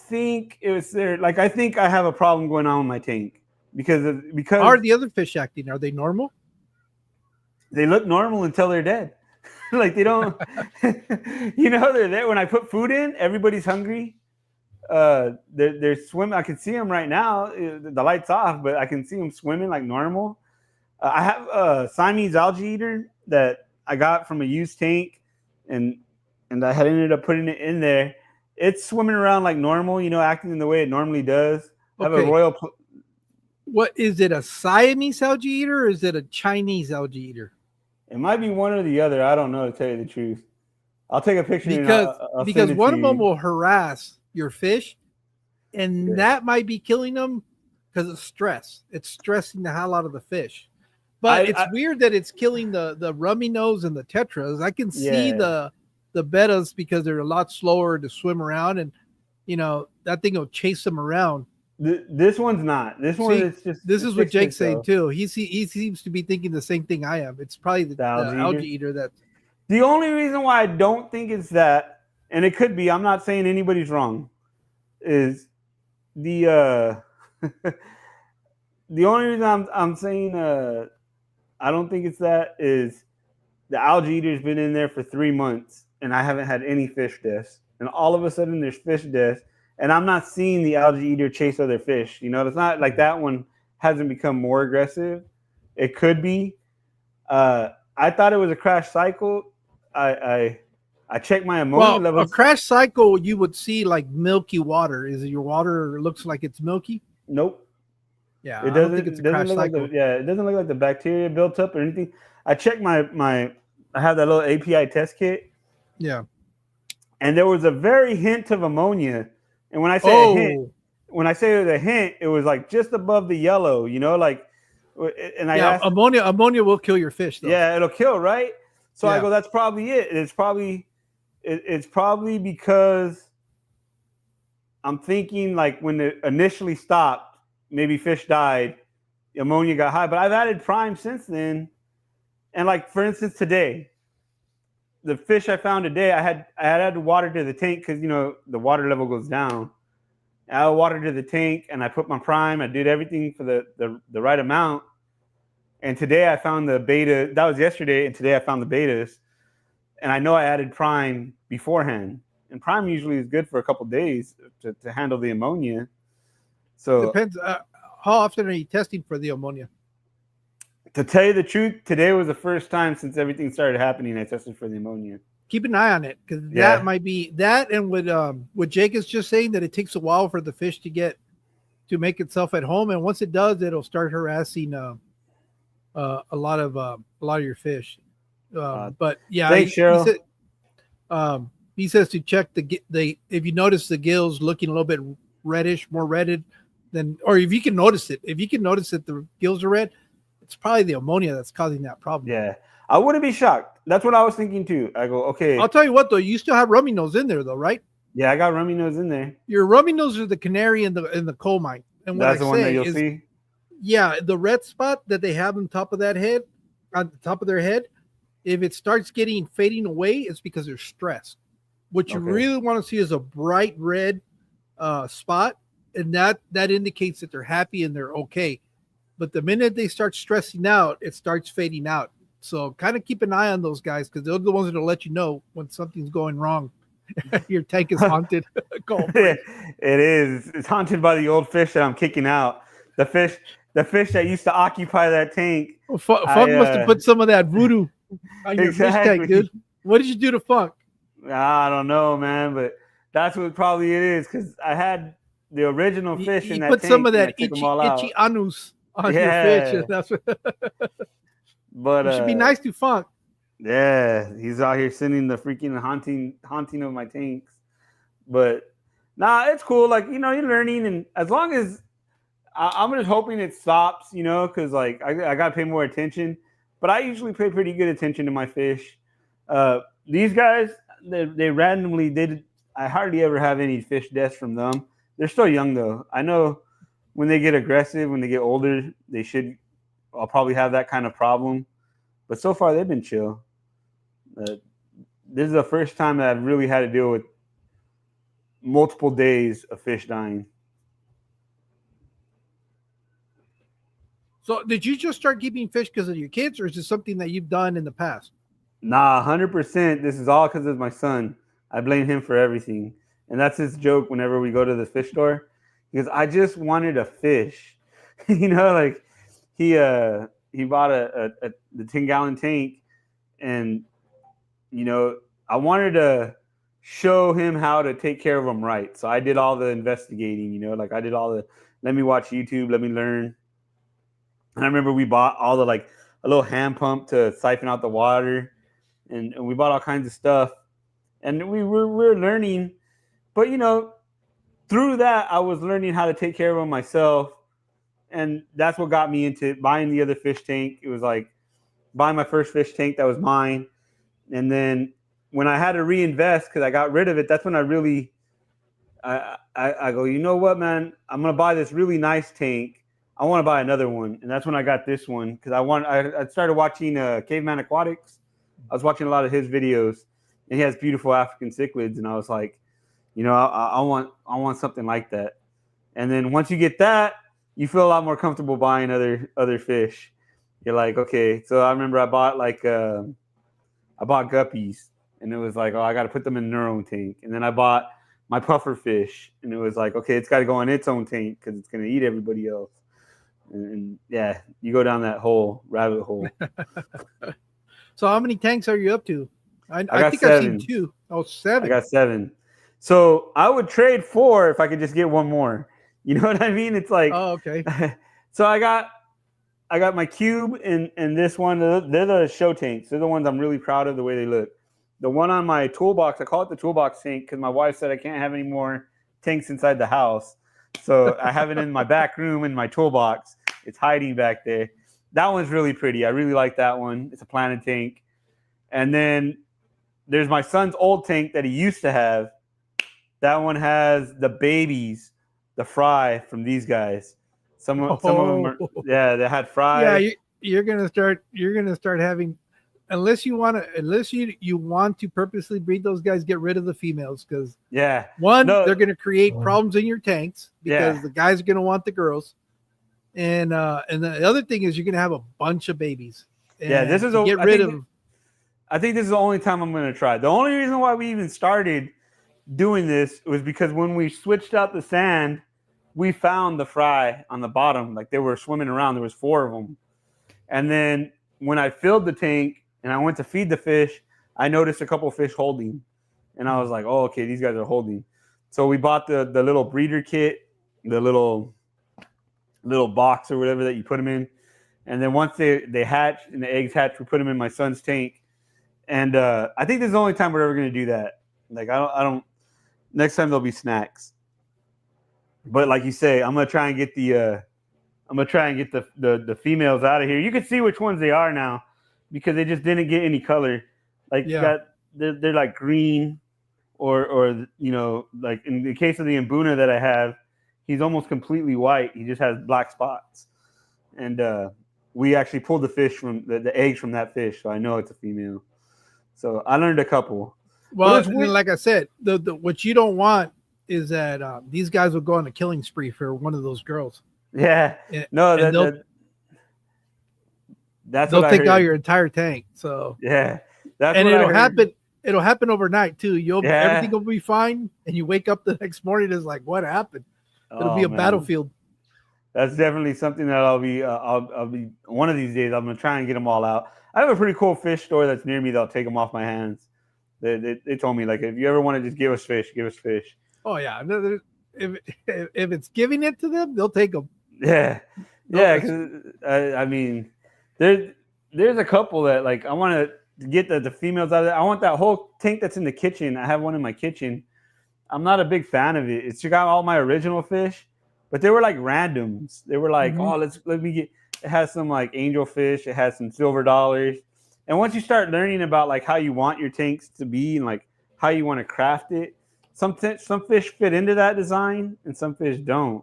think it was there. Like I think I have a problem going on with my tank because How are the other fish acting? Are they normal? they look normal until they're dead. Like they don't, they're there. When I put food in, everybody's hungry. They're swimming. I can see them right now. The light's off, but I can see them swimming like normal. I have a Siamese algae eater that I got from a used tank, and I had ended up putting it in there. It's swimming around like normal, acting in the way it normally does. I have a Okay. royal. What is it? A Siamese algae eater, or is it a Chinese algae eater? It might be one or the other. I don't know, to tell you the truth. I'll take a picture and Because I'll send it to one of them you. will harass your fish, and Yeah. that might be killing them because of stress. It's stressing the hell out of the fish. But I, it's I weird that it's killing the rummy nose and the tetras. I can see yeah. the bettas because they're a lot slower to swim around, and that thing will chase them around. This one's not. This one See, is just this it's is what fixing Jake's saying itself. too. He seems to be thinking the same thing I am. It's probably The the algae algae eater. eater that. The only reason why I don't think it's that, and it could be, I'm not saying anybody's wrong, is the the only reason I'm saying I don't think it's that is the algae eater's been in there for 3 months and I haven't had any fish deaths, and all of a sudden there's fish deaths, and I'm not seeing the algae eater chase other fish. It's not like that one hasn't become more aggressive. It could be. I thought it was a crash cycle. I checked my ammonia Well, a levels. crash cycle, you would see like milky water. Is it your water looks like it's milky? Nope. Yeah, It I don't doesn't. think it's a It doesn't crash look like cycle. it doesn't look like the bacteria built up or anything. I checked my. I have that little API test kit, Yeah. and there was a very hint of ammonia. And when I say a hint, Oh, when I say it was a hint, it was like just above the yellow. Like, and I yeah. asked, Ammonia will kill your fish, though. yeah, it'll kill, right? So I Yeah. go, that's probably it. It's probably because I'm thinking like when it initially stopped, maybe fish died, ammonia got high. But I've added prime since then, and like for instance today, the fish I found today, I had added water to the tank because the water level goes down. I added water to the tank and I put my prime. I did everything for the right amount. And today I found the beta. That was yesterday, and today I found the betas. And I know I added prime beforehand. And prime usually is good for a couple days to handle the ammonia. So Depends. How often are you testing for the ammonia? to tell you the truth, today was the first time since everything started happening I tested for the ammonia. Keep an eye on it, because Yeah. that might be that, and what Jake is just saying, that it takes a while for the fish to make itself at home, and once it does, it'll start harassing a lot of your fish. But yeah, Thanks, Cheryl. he says to check the if you notice the gills looking a little bit reddish, more redded than, or if you can notice that the gills are red, it's probably the ammonia that's causing that problem. Yeah, I wouldn't be shocked. That's what I was thinking too. I go, okay. I'll tell you what though, you still have rummy nose in there though, right? Yeah, I got rummy nose in there. Your rummy nose are the canary in the coal mine. And what That's I the one that say you'll is, see. yeah, the red spot that they have on top of that head, on the top of their head, if it starts getting fading away, it's because they're stressed. What you Okay. really want to see is a bright red spot, and that indicates that they're happy and they're okay. But the minute they start stressing out, it starts fading out. So kind of keep an eye on those guys, because they're the ones that'll let you know when something's going wrong. Your tank is haunted. It is. It's haunted by the old fish that I'm kicking out. The fish that used to occupy that tank. Well, Funk must have put some of that voodoo on your fish tank, dude. What did you do to Funk? I don't know, man, but that's what probably it is, because I had the original fish in that put tank. some of that and I took them all out. itchy anus on your Yeah. fish. That's what. But You should be nice to Funk. yeah, he's out here sending the freaking haunting of my tanks. But nah, it's cool. Like, you're learning, and as long as I'm just hoping it stops, because like I gotta pay more attention. But I usually pay pretty good attention to my fish. These guys, they randomly did. I hardly ever have any fish deaths from them. They're still young though. I know when they get aggressive, when they get older, I'll probably have that kind of problem. But so far they've been chill. This is the first time that I've really had to deal with multiple days of fish dying. So did you just start keeping fish because of your kids, or is this something that you've done in the past? Nah, 100%. This is all because of my son. I blame him for everything. And that's his joke whenever we go to the fish store. Because I just wanted a fish. Like he he bought the 10-gallon tank, and I wanted to show him how to take care of them right. So I did all the investigating. Like I did all the let me watch YouTube, let me learn. And I remember we bought all the like a little hand pump to siphon out the water, and we bought all kinds of stuff, and we were learning. But through that, I was learning how to take care of them myself, and that's what got me into buying the other fish tank. It was like buying my first fish tank that was mine, and then when I had to reinvest because I got rid of it, that's when I really I go, you know what, man, I'm gonna buy this really nice tank. I want to buy another one, and that's when I got this one because I started watching Caveman Aquatics. I was watching a lot of his videos, and he has beautiful African cichlids, and I was like, I want something like that. And then once you get that, you feel a lot more comfortable buying other fish. You're like, okay. So I remember I bought guppies, and it was like, oh, I got to put them in their own tank. And then I bought my puffer fish, and it was like, okay, it's got to go in its own tank because it's going to eat everybody else. And yeah, you go down that whole rabbit hole. So how many tanks are you up to? I think 7. I've seen 2. Oh, 7. I got 7. So I would trade 4 if I could just get one more. You know what I mean? It's like, oh, okay. So I got my cube and this one. They're the show tanks. They're the ones I'm really proud of the way they look. The one on my toolbox, I call it the toolbox tank because my wife said I can't have any more tanks inside the house. So I have it in my back room in my toolbox. It's hiding back there. That one's really pretty. I really like that one. It's a planted tank. And then there's my son's old tank that he used to have. That one has the babies, the fry from these guys. Some of them they had fry. Yeah, you're gonna start having, unless you want to purposely breed those guys, get rid of the females because they're gonna create problems in your tanks because the guys are gonna want the girls. And the other thing is you're gonna have a bunch of babies. And this is I think this is the only time I'm gonna try. The only reason why we even started doing this was because when we switched out the sand, we found the fry on the bottom. Like they were swimming around. There was 4 of them. And then when I filled the tank and I went to feed the fish, I noticed a couple of fish holding. And I was like, oh, okay, these guys are holding. So we bought the little breeder kit, the little box or whatever that you put them in. And then once they hatch and the eggs hatch, we put them in my son's tank. And I think this is the only time we're ever going to do that. Like I don't. Next time there'll be snacks. But like you say, I'm gonna try and get the females out of here. You can see which ones they are now because they just didn't get any color. Like they're like green or like in the case of the Mbuna that I have, he's almost completely white. He just has black spots. And we actually pulled the fish from the eggs from that fish, so I know it's a female. So I learned a couple. Well, like I said, the what you don't want is that these guys will go on a killing spree for one of those girls. Yeah, they'll take out your entire tank. So it'll happen. It'll happen overnight too. Everything will be fine, and you wake up the next morning it's like, what happened? It'll be a battlefield. That's definitely something that I'll be one of these days. I'm gonna try and get them all out. I have a pretty cool fish store that's near me. They'll take them off my hands. They told me, like, if you ever want to just give us fish, give us fish. Oh yeah, if it's giving it to them, they'll take them. Yeah, because I mean, there's a couple that like I want to get the females out of there. I want that whole tank that's in the kitchen. I have one in my kitchen. I'm not a big fan of it. It's got all my original fish, but they were like randoms. They were like, let me get. It has some like angelfish. It has some silver dollars. And once you start learning about like how you want your tanks to be and like how you want to craft it, some fish fit into that design and some fish don't.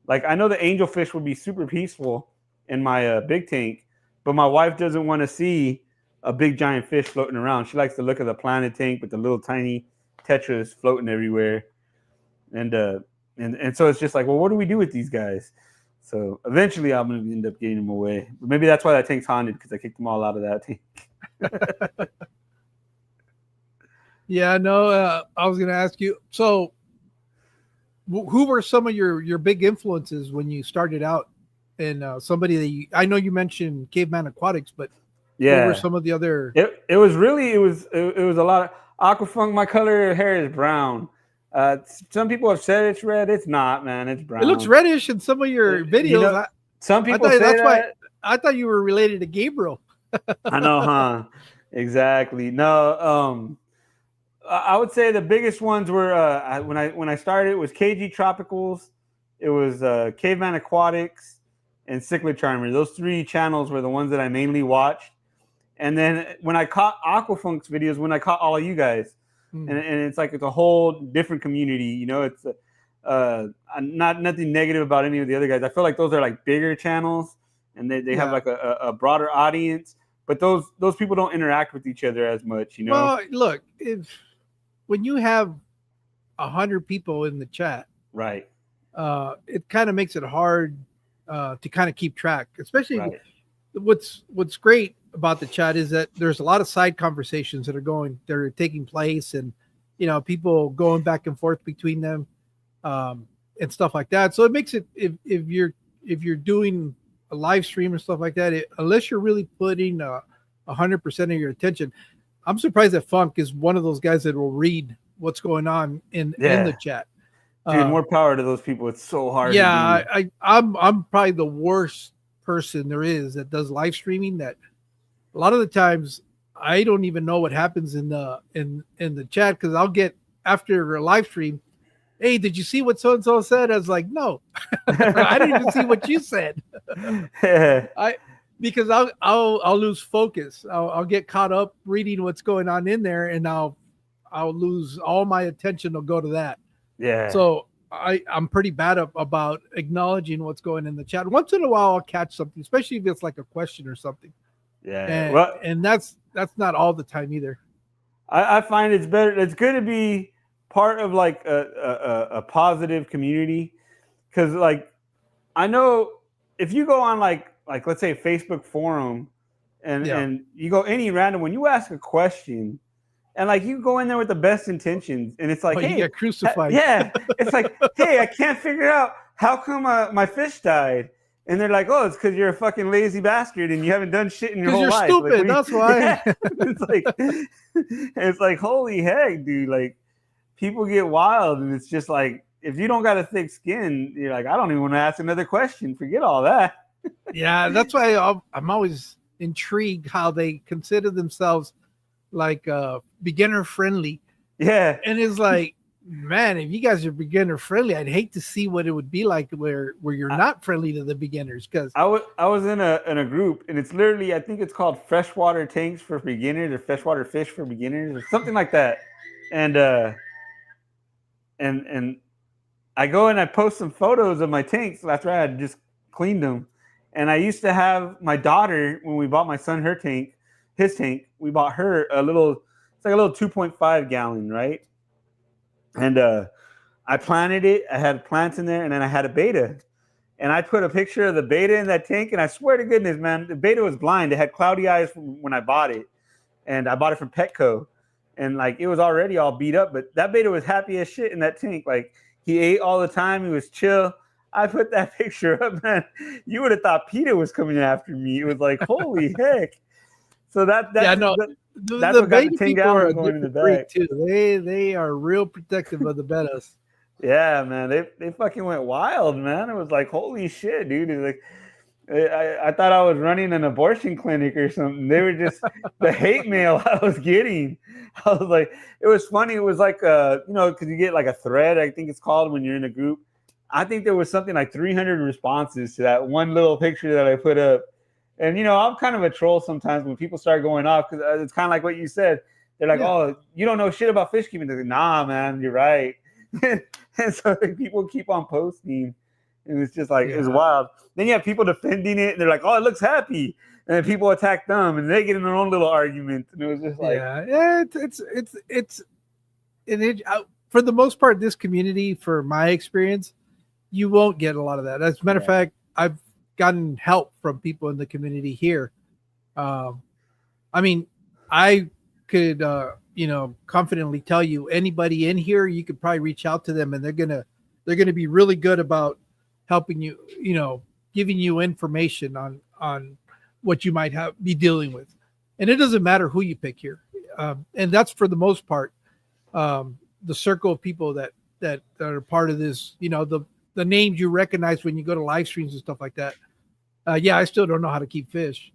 Like I know the angelfish would be super peaceful in my big tank, but my wife doesn't want to see a big giant fish floating around. She likes to look at the planted tank with the little tiny tetras floating everywhere. And so it's just like, well, what do we do with these guys? So eventually I'm going to end up getting them away. But maybe that's why that tank's haunted, because I kicked them all out of that tank. Yeah, no, I was going to ask you. So who were some of your big influences when you started out and somebody that I know you mentioned Caveman Aquatics, but what were Yeah. some of the other? It was really it was a lot of Aquafunk. My color of hair is brown. Some people have said it's red. It's not, man. It's It looks brown. reddish in some of your You videos. know, some I people thought say that's why that. I thought you were related to Gabriel. I know, huh? Exactly. No, I would say the biggest ones were when I started it was KG Tropicals, it was Caveman Aquatics, and Cichlid Charmer. Those three channels were the ones that I mainly watched. And then when I caught Aquafunk's videos, when I caught all of you guys, and it's like it's a whole different community. You know, it's not nothing negative about any of the other guys. I feel like those are like bigger channels, and they have like a broader audience. But those people don't interact with each other as much. You know. Well, look, if when you have 100 people in the chat, Right. it kind of makes it hard to kind of keep track. Especially Right. what's great about the chat is that there's a lot of side conversations that are taking place, and people going back and forth between them, and stuff like that. So it makes it if you're doing a live stream or stuff like that, unless you're really putting 100% of your attention. I'm surprised that Funk is one of those guys that will read what's going on in the chat. Dude, more power to those people. It's so hard. Yeah, to do. I'm probably the worst person there is that does live streaming. That a lot of the times I don't even know what happens in the chat, because I'll get after a live stream, hey, did you see what so and so said? I was like, no, I didn't even see what you said. Because I'll lose focus. I'll get caught up reading what's going on in there, and I'll lose all my attention. Will go to that. Yeah. So I'm pretty bad about acknowledging what's going in the chat. Once in a while, I'll catch something, especially if it's like a question or something. Yeah. And that's not all the time either. I find it's better. It's good to be part of like a positive community, because like I know if you go on like let's say Facebook forum and you go any random, when you ask a question and like you go in there with the best intentions and it's like, hey, you get crucified. It's like, hey, I can't figure out how come my fish died. And they're like, oh, it's because you're a fucking lazy bastard and you haven't done shit in your whole life. Because you're stupid. Like, that's why. Yeah. It's like, holy heck, dude. Like, people get wild, and it's just like, if you don't got a thick skin, you're like, I don't even want to ask another question. Forget all that. Yeah, that's why I'm always intrigued how they consider themselves like beginner friendly. Yeah. And it's like, man, if you guys are beginner friendly, I'd hate to see what it would be like where you're not friendly to the beginners. Because I was in a group, and it's literally, I think it's called freshwater tanks for beginners or freshwater fish for beginners or something like that. And I go and I post some photos of my tanks after I had just cleaned them. And I used to have my daughter, when we bought my son his tank, we bought her it's like a little 2.5 gallon, right? And I planted it. I had plants in there, and then I had a beta. And I put a picture of the beta in that tank, and I swear to goodness, man, the beta was blind. It had cloudy eyes when I bought it. And I bought it from Petco. And like it was already all beat up, but that beta was happy as shit in that tank. Like he ate all the time, he was chill. I put that picture up, man. You would have thought PETA was coming after me. It was like, holy heck. So that's the what got the 10 gallons going in the back too. They are real protective of the betas. Yeah, man, they fucking went wild, man. It was like, holy shit, dude. It's like I thought I was running an abortion clinic or something. They were just the hate mail I was getting. I was like, it was funny. It was like because you get like a thread, I think it's called, when you're in a group. I think there was something like 300 responses to that one little picture that I put up. And I'm kind of a troll sometimes when people start going off, because it's kind of like what you said. They're like, oh, you don't know shit about fish keeping. They're like, nah, man, you're right. And so people keep on posting, and it's just like it's wild. Then you have people defending it, and they're like, "Oh, it looks happy," and then people attack them, and they get in their own little argument, and it was just like, for the most part, this community, for my experience, you won't get a lot of that. As a matter of fact, I've gotten help from people in the community here. I mean, I could confidently tell you, anybody in here, you could probably reach out to them, and they're gonna be really good about helping you giving you information on what you might be dealing with, and it doesn't matter who you pick here, and that's for the most part the circle of people that are part of this. The names you recognize when you go to live streams and stuff like that. Yeah, I still don't know how to keep fish,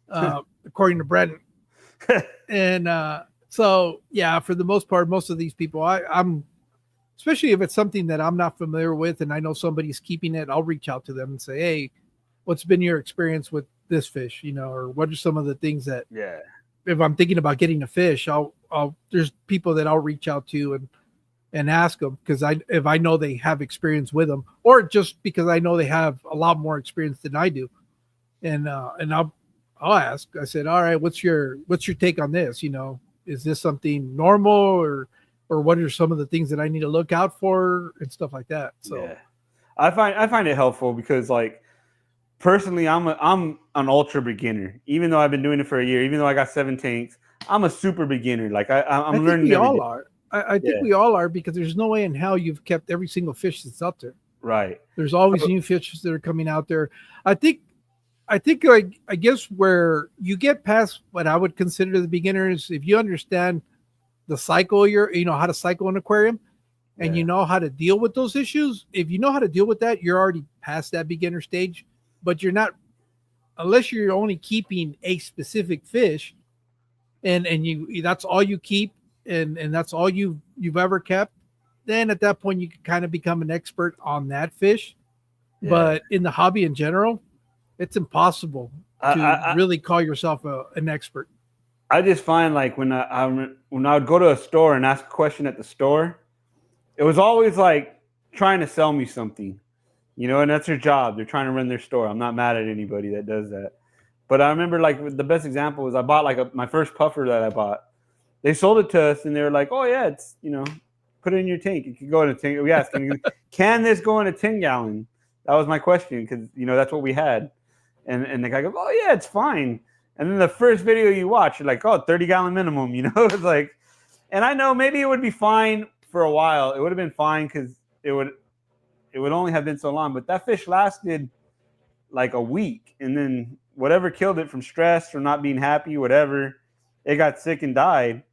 according to Brendan. And so, yeah, for the most part, most of these people, I'm, especially if it's something that I'm not familiar with and I know somebody's keeping it, I'll reach out to them and say, hey, what's been your experience with this fish, or what are some of the things that, if I'm thinking about getting a fish, there's people that I'll reach out to and ask them, because if I know they have experience with them, or just because I know they have a lot more experience than I do, and I'll ask. I said, all right, what's your take on this? Is this something normal, or what are some of the things that I need to look out for and stuff like that? So yeah. I find it helpful because, like, personally, I'm an ultra beginner. Even though I've been doing it for a year, even though I got 7 tanks, I'm a super beginner. Like I'm learning. We all are. I think we all are, because there's no way in hell you've kept every single fish that's out there. Right. There's always new fishes that are coming out there. I guess where you get past what I would consider the beginners, if you understand the cycle, how to cycle an aquarium, and you know how to deal with those issues. If you know how to deal with that, you're already past that beginner stage. But you're not, unless you're only keeping a specific fish, and that's all you keep, and that's all you've ever kept. Then at that point you can kind of become an expert on that fish. Yeah. But in the hobby in general, it's impossible to really call yourself an expert. I just find, like, when I would go to a store and ask a question at the store, it was always like trying to sell me something, and that's their job. They're trying to run their store. I'm not mad at anybody that does that. But I remember, like, the best example was I bought my first puffer that I bought. They sold it to us and they were like, oh yeah, it's, put it in your tank. It could go in a tank. We asked, can this go in a 10-gallon? That was my question, because, that's what we had. And the guy goes, oh yeah, it's fine. And then the first video you watch, you're like, oh, 30-gallon minimum, It's like, and I know maybe it would be fine for a while. It would have been fine because it would only have been so long. But that fish lasted like a week. And then whatever killed it, from stress or not being happy, whatever, it got sick and died.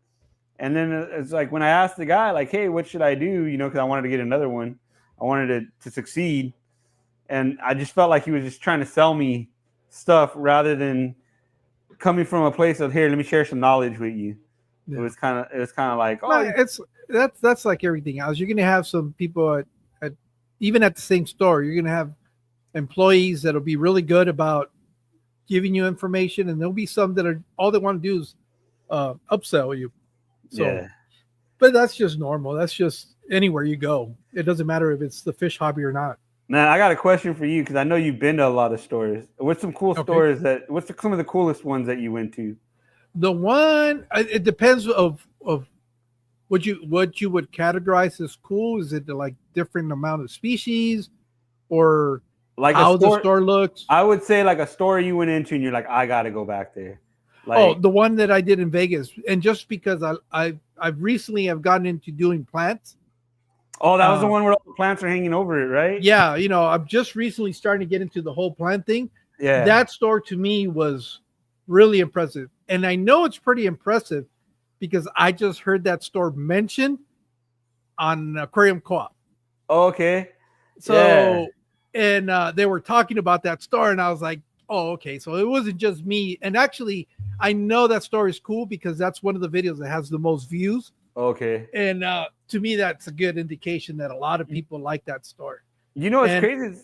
And then it's like, when I asked the guy, like, hey, what should I do? Because I wanted to get another one. I wanted it to succeed. And I just felt like he was just trying to sell me stuff rather than coming from a place of, here, let me share some knowledge with you. Yeah. It was kind of like, oh, that's like everything else. You're going to have some people at even at the same store, you're going to have employees that'll be really good about giving you information, and there'll be some that are, all they want to do is upsell you. So, yeah. But that's just normal. That's just anywhere you go. It doesn't matter if it's the fish hobby or not. Man, I got a question for you, because I know you've been to a lot of stores. What's some cool stores what's some of the coolest ones that you went to? The one, it depends of what you would categorize as cool. Is it like different amount of species, or like how the store looks? I would say like a store you went into and you're like, I got to go back there. Like, the one that I did in Vegas. And just because I've recently have gotten into doing plants. Oh, that was the one where all the plants are hanging over it, right? Yeah, I'm just recently starting to get into the whole plant thing. Yeah. That store to me was really impressive. And I know it's pretty impressive because I just heard that store mentioned on Aquarium Co-op. Oh, okay. So, and they were talking about that store, and I was like, oh, okay. So it wasn't just me. And actually, I know that store is cool because that's one of the videos that has the most views. Okay. And to me, that's a good indication that a lot of people like that store. What's crazy?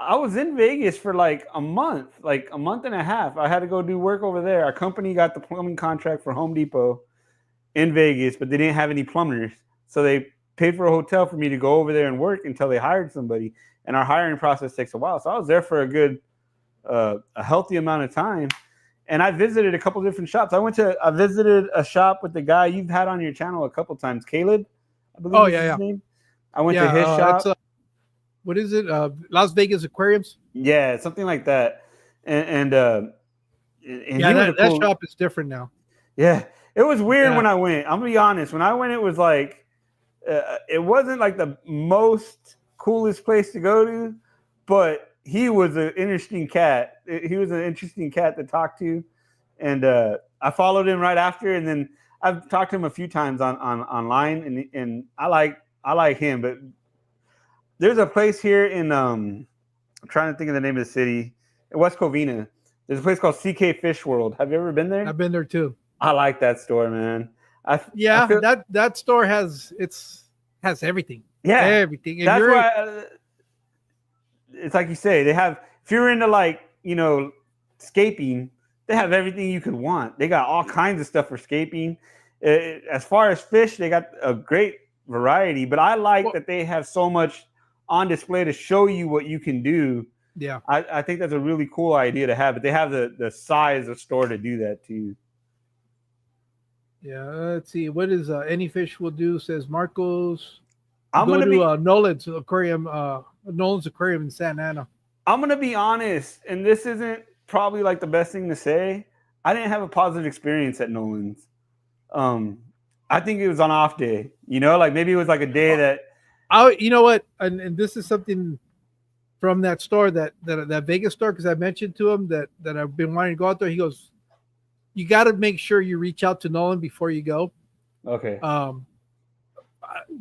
I was in Vegas for like a month and a half. I had to go do work over there. Our company got the plumbing contract for Home Depot in Vegas, but they didn't have any plumbers. So they paid for a hotel for me to go over there and work until they hired somebody. And our hiring process takes a while. So I was there for a good, a healthy amount of time. And I visited a couple different shops. I visited a shop with the guy you've had on your channel a couple times, Caleb. I believe his name. I went to his shop. What is it? Las Vegas Aquariums? Yeah, something like that. And yeah, that shop is different now. Yeah, it was weird when I went. I'm gonna be honest. When I went, it was like it wasn't like the most coolest place to go to, but he was an interesting cat. He was an interesting cat to talk to, and I followed him right after, and then I've talked to him a few times on online, and I like him. But there's a place here in I'm trying to think of the name of the city, in West Covina. There's a place called CK Fish World. Have you ever been there? I've been there too. I like that store, man. I Yeah, feel, that store has everything. yeah, Everything. If that's you're why it's like you say, they have, if you're into like, scaping, they have everything you could want. They got all kinds of stuff for scaping. As far as fish, they got a great variety, but I like that they have so much on display to show you what you can do. Yeah. I think that's a really cool idea to have, but they have the size of store to do that too. Yeah, let's see. What is any fish will do? Says Marcos. I'm Go gonna to be Nolan's Aquarium in Santa Ana. I'm gonna be honest, and this isn't probably like the best thing to say. I didn't have a positive experience at Nolan's. I think it was on off day. Like maybe it was like a day that You know what? And this is something from that store that Vegas store, because I mentioned to him that I've been wanting to go out there. He goes, "You got to make sure you reach out to Nolan before you go." Okay.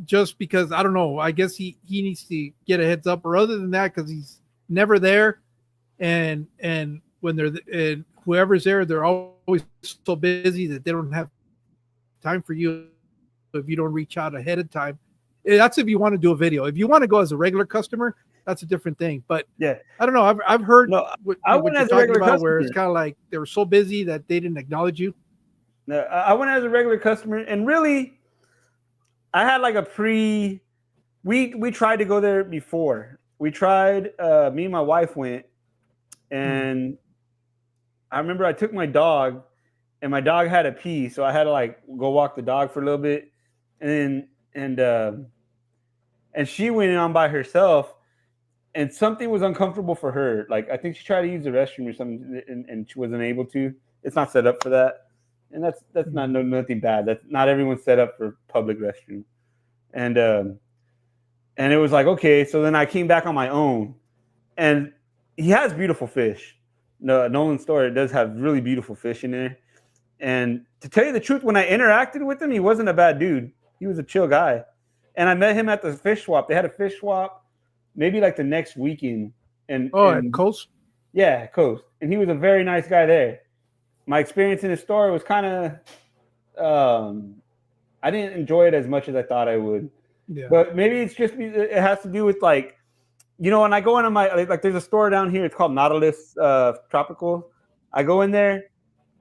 Just because I don't know, I guess he needs to get a heads up, or other than that, because he's never there, and when they're and whoever's there, they're always so busy that they don't have time for you if you don't reach out ahead of time. That's if you want to do a video. If you want to go as a regular customer, that's a different thing. But yeah, I don't know. I've heard what you're talking about, where it's kind of like they were so busy that they didn't acknowledge you. No, I went as a regular customer, and really, I had like we tried to go there before. We tried, me and my wife went, and I remember I took my dog, and my dog had a pee, so I had to like go walk the dog for a little bit, and she went on by herself, and something was uncomfortable for her. Like I think she tried to use the restroom or something, and she wasn't able to. It's not set up for that, and that's not nothing bad. That's not everyone's set up for public restroom, and it was like, okay. So then I came back on my own, and he has beautiful fish. Nolan's store does have really beautiful fish in there. And to tell you the truth, when I interacted with him, he wasn't a bad dude. He was a chill guy. And I met him at the fish swap. They had a fish swap maybe like the next weekend. And at Coast? Yeah, Coast. And he was a very nice guy there. My experience in his store was kind of, I didn't enjoy it as much as I thought I would. Yeah. But maybe it has to do with like, when I go into like there's a store down here, it's called Nautilus Tropical. I go in there,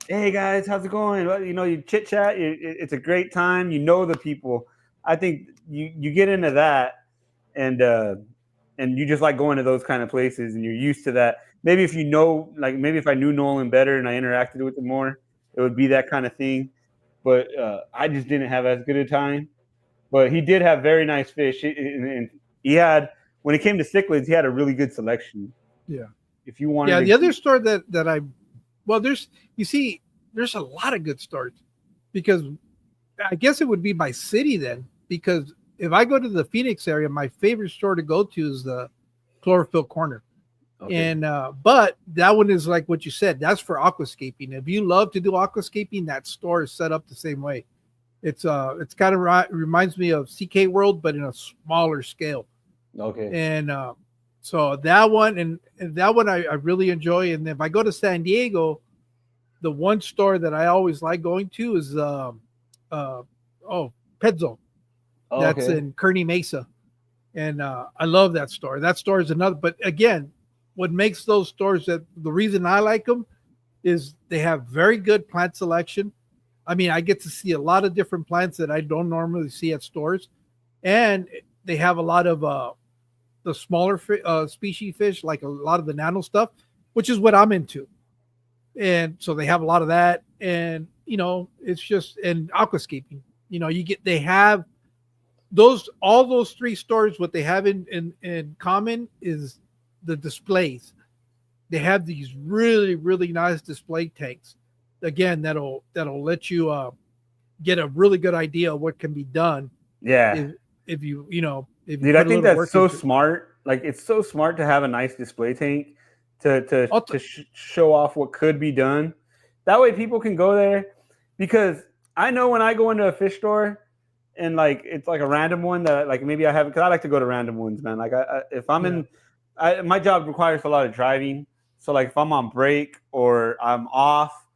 hey guys, how's it going? Well, you chit chat. It's a great time. The people. I think you get into that, and you just like going to those kind of places, and you're used to that. Maybe if maybe if I knew Nolan better and I interacted with him more, it would be that kind of thing. But I just didn't have as good a time. But he did have very nice fish, and he had, when it came to cichlids, he had a really good selection. Yeah. If you wanted, the other store there's a lot of good stores, because I guess it would be my city then, because if I go to the Phoenix area, my favorite store to go to is the Chlorophyll Corner. Okay. And but that one is like what you said, that's for aquascaping. If you love to do aquascaping, that store is set up the same way. It's kind of reminds me of CK World, but in a smaller scale. Okay. And so that one and that one I really enjoy. And if I go to San Diego, the one store that I always like going to is Pezzo. That's in Kearney Mesa. And I love that store. That store is another, but again, what makes those stores, that the reason I like them is they have very good plant selection. I mean, I get to see a lot of different plants that I don't normally see at stores. And they have a lot of the smaller species fish, like a lot of the nano stuff, which is what I'm into. And so they have a lot of that. And, it's just, and aquascaping, they have all those three stores. What they have in common is the displays. They have these really, really nice display tanks. Again, that'll let you get a really good idea of what can be done. Yeah. If you, if you Dude, I think that's so smart. like it's so smart to have a nice display tank to I'll to show off what could be done. That way, people can go there because I know when I go into a fish store and like it's like a random one that like maybe I haven't because I like to go to random ones, man. Like if I'm in, my job requires a lot of driving, so like if I'm on break or I'm off,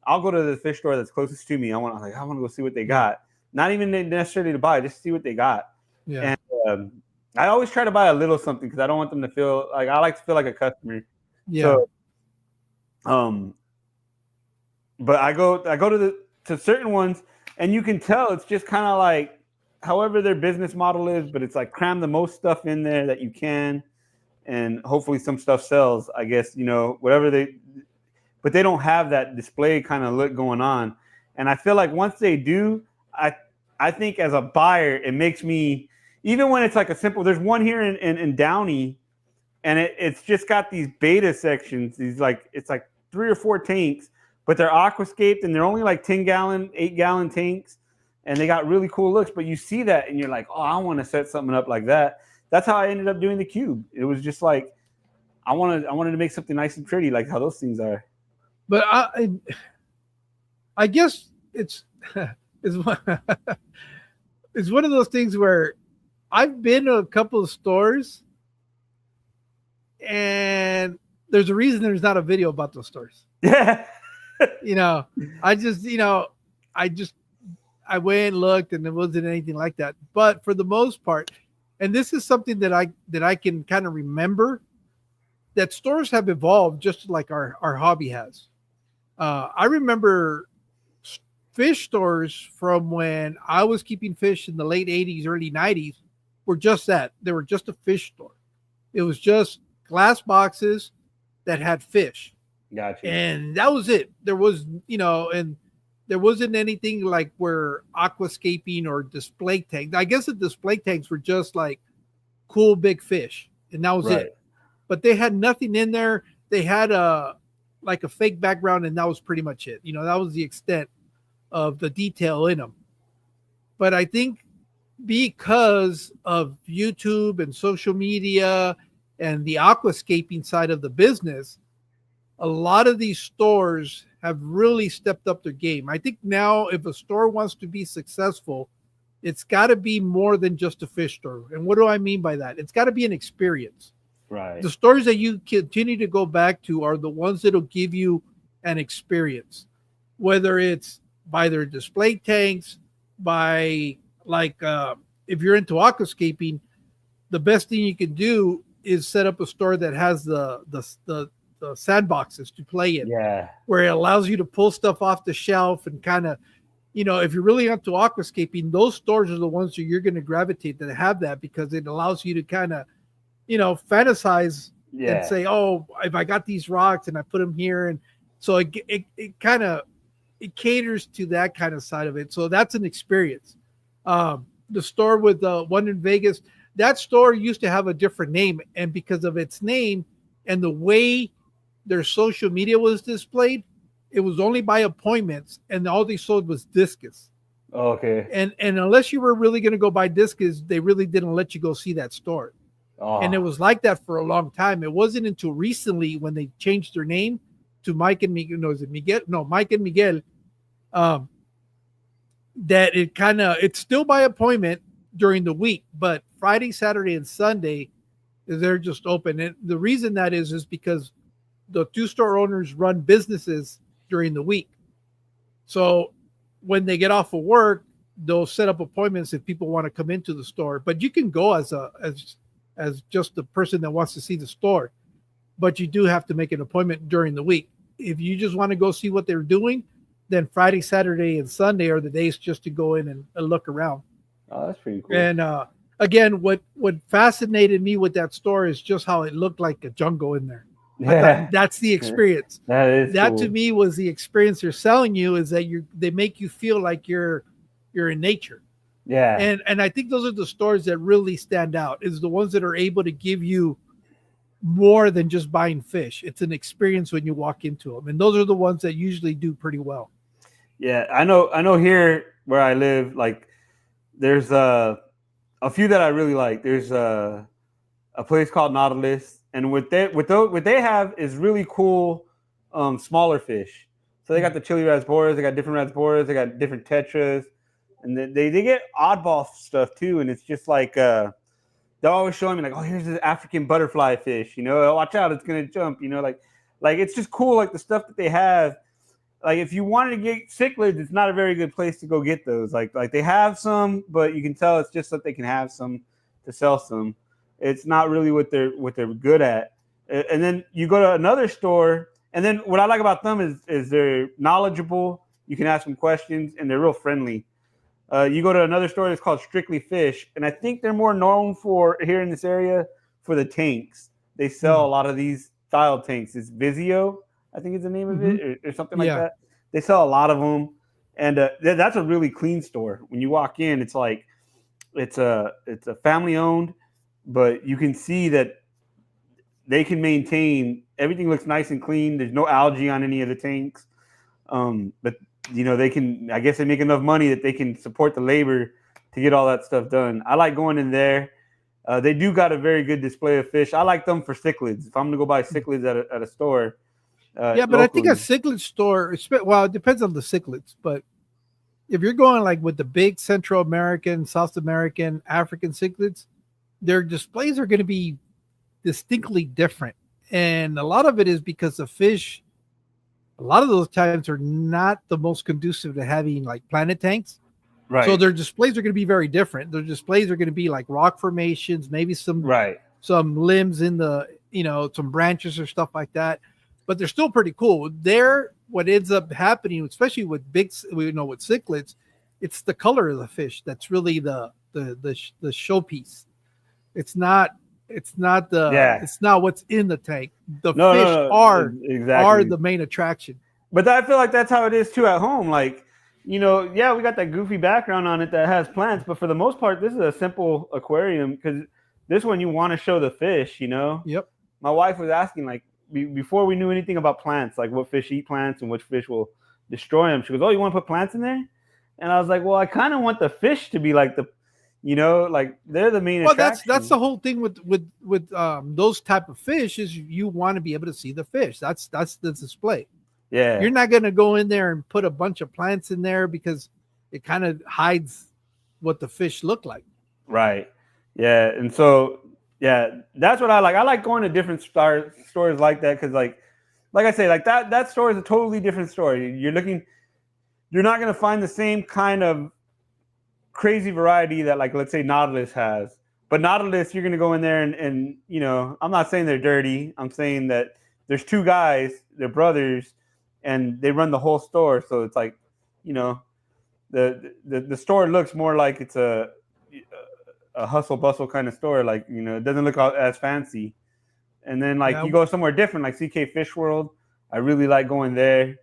I'll go to the fish store that's closest to me. I want to go see what they got. Not even necessarily to buy, just see what they got. yeah. And I always try to buy a little something because I don't want them to feel like I like to feel like a customer. Yeah. So, but I go to certain ones, and you can tell it's just kind of like however their business model is, but it's like cram the most stuff in there that you can, and hopefully some stuff sells. I guess whatever they, but they don't have that display kind of look going on, and I feel like once they do, I think as a buyer it makes me even when it's like a simple. There's one here in Downey, and it's just got these beta sections. These like it's like 3 or 4 tanks, but they're aquascaped and they're only like 10-gallon, 8-gallon tanks, and they got really cool looks. But you see that and you're like, oh, I want to set something up like that. That's how I ended up doing the cube. It was just like I wanted to make something nice and pretty, like how those things are. But I guess it's it's one, it's one of those things where I've been to a couple of stores, and there's a reason there's not a video about those stores. Yeah. I just I went and looked, and there wasn't anything like that. But for the most part, and this is something that I can kind of remember, that stores have evolved just like our hobby has. I remember fish stores from when I was keeping fish in the late 80s, early 90s were just that. They were just a fish store. It was just glass boxes that had fish. Gotcha. And that was it. There was, and there wasn't anything like where aquascaping or display tanks. I guess the display tanks were just like cool big fish, and that was it. But they had nothing in there. They had a fake background, and that was pretty much it. That was the extent of the detail in them. But I think because of YouTube and social media and the aquascaping side of the business, a lot of these stores have really stepped up their game. I think now if a store wants to be successful, it's got to be more than just a fish store. And what do I mean by that? It's got to be an experience. Right. The stores that you continue to go back to are the ones that'll give you an experience, whether it's by their display tanks, by if you're into aquascaping, the best thing you can do is set up a store that has the sandboxes to play in. Yeah. Where it allows you to pull stuff off the shelf and kind of, if you're really into aquascaping, those stores are the ones that you're going to gravitate that have that, because it allows you to kind of, fantasize and say, oh, if I got these rocks and I put them here. And so it kind of, it caters to that kind of side of it. So that's an experience. The store with the one in Vegas, that store used to have a different name. And because of its name and the way their social media was displayed, it was only by appointments, and all they sold was discus. Okay. And unless you were really going to go buy discus, they really didn't let you go see that store. Oh. And it was like that for a long time. It wasn't until recently when they changed their name to Mike and Miguel. No, is it Miguel? No, Mike and Miguel. That it's still by appointment during the week, but Friday, Saturday, and Sunday, they're just open. And the reason that is because the two store owners run businesses during the week. So when they get off of work, they'll set up appointments if people want to come into the store. But you can go as just the person that wants to see the store, but you do have to make an appointment during the week. If you just want to go see what they're doing, then Friday, Saturday, and Sunday are the days just to go in and look around. Oh, that's pretty cool. And again, what fascinated me with that store is just how it looked like a jungle in there. Yeah. That's the experience. That cool. To me was the experience they're selling you, is that they make you feel like you're in nature. Yeah. And I think those are the stores that really stand out, is the ones that are able to give you more than just buying fish. It's an experience when you walk into them. And those are the ones that usually do pretty well. Yeah, I know here where I live, like there's a few that I really like. There's a place called Nautilus, and what they have is really cool, smaller fish. So they got the chili rasboras, they got different rasboras, they got different tetras, and they get oddball stuff too. And it's just like they're always showing me like, oh, here's this African butterfly fish, you know, watch out, it's gonna jump, you know, like it's just cool, like the stuff that they have. Like if you wanted to get cichlids, it's not a very good place to go get those. Like they have some, but you can tell it's just that they can have some to sell some. It's not really what they're good at. And then you go to another store, and then what I like about them is they're knowledgeable. You can ask them questions, and they're real friendly. You go to another store that's called Strictly Fish, and I think they're more known for here in this area for the tanks. They sell a lot of these style tanks. It's Vizio, I think is the name of it, or something like that. They sell a lot of them, and that's a really clean store. When you walk in, it's like it's a family owned, but you can see that they can maintain everything. Looks nice and clean. There's no algae on any of the tanks, but you know, they can, I guess they make enough money that they can support the labor to get all that stuff done. I like going in there. They do got a very good display of fish. I like them for cichlids. If I'm going to go buy cichlids at a store. But locally. I think a cichlid store, well, it depends on the cichlids, but if you're going like with the big Central American, South American, African cichlids, their displays are going to be distinctly different. And a lot of it is because the fish, a lot of those times are not the most conducive to having like planet tanks. Right. So their displays are going to be very different. Their displays are going to be like rock formations, maybe some limbs in the, you know, some branches or stuff like that. But they're still pretty cool. What ends up happening, especially with with cichlids, it's the color of the fish that's really the showpiece. It's not what's in the tank. The fish are the main attraction. But I feel like that's how it is too at home. Like, you know, yeah, we got that goofy background on it that has plants, but for the most part, this is a simple aquarium because this one you want to show the fish, you know? Yep. My wife was asking, like, before we knew anything about plants, like what fish eat plants and which fish will destroy them. She goes, oh, you want to put plants in there? And I was like, well, I kind of want the fish to be like like they're the main attraction. That's the whole thing with those type of fish is you want to be able to see the fish. That's the display. Yeah. You're not going to go in there and put a bunch of plants in there because it kind of hides what the fish look like. Right. Yeah. And so, yeah, that's what I like. I like going to different stores like that because, like I say, like that store is a totally different story. You're not going to find the same kind of crazy variety that, like, let's say Nautilus has. But Nautilus, you're going to go in there and, you know, I'm not saying they're dirty. I'm saying that there's two guys, they're brothers, and they run the whole store. So it's like, you know, the store looks more like it's a hustle bustle kind of store. Like, you know, it doesn't look as fancy. And then like you go somewhere different, like CK Fish World. I really like going there.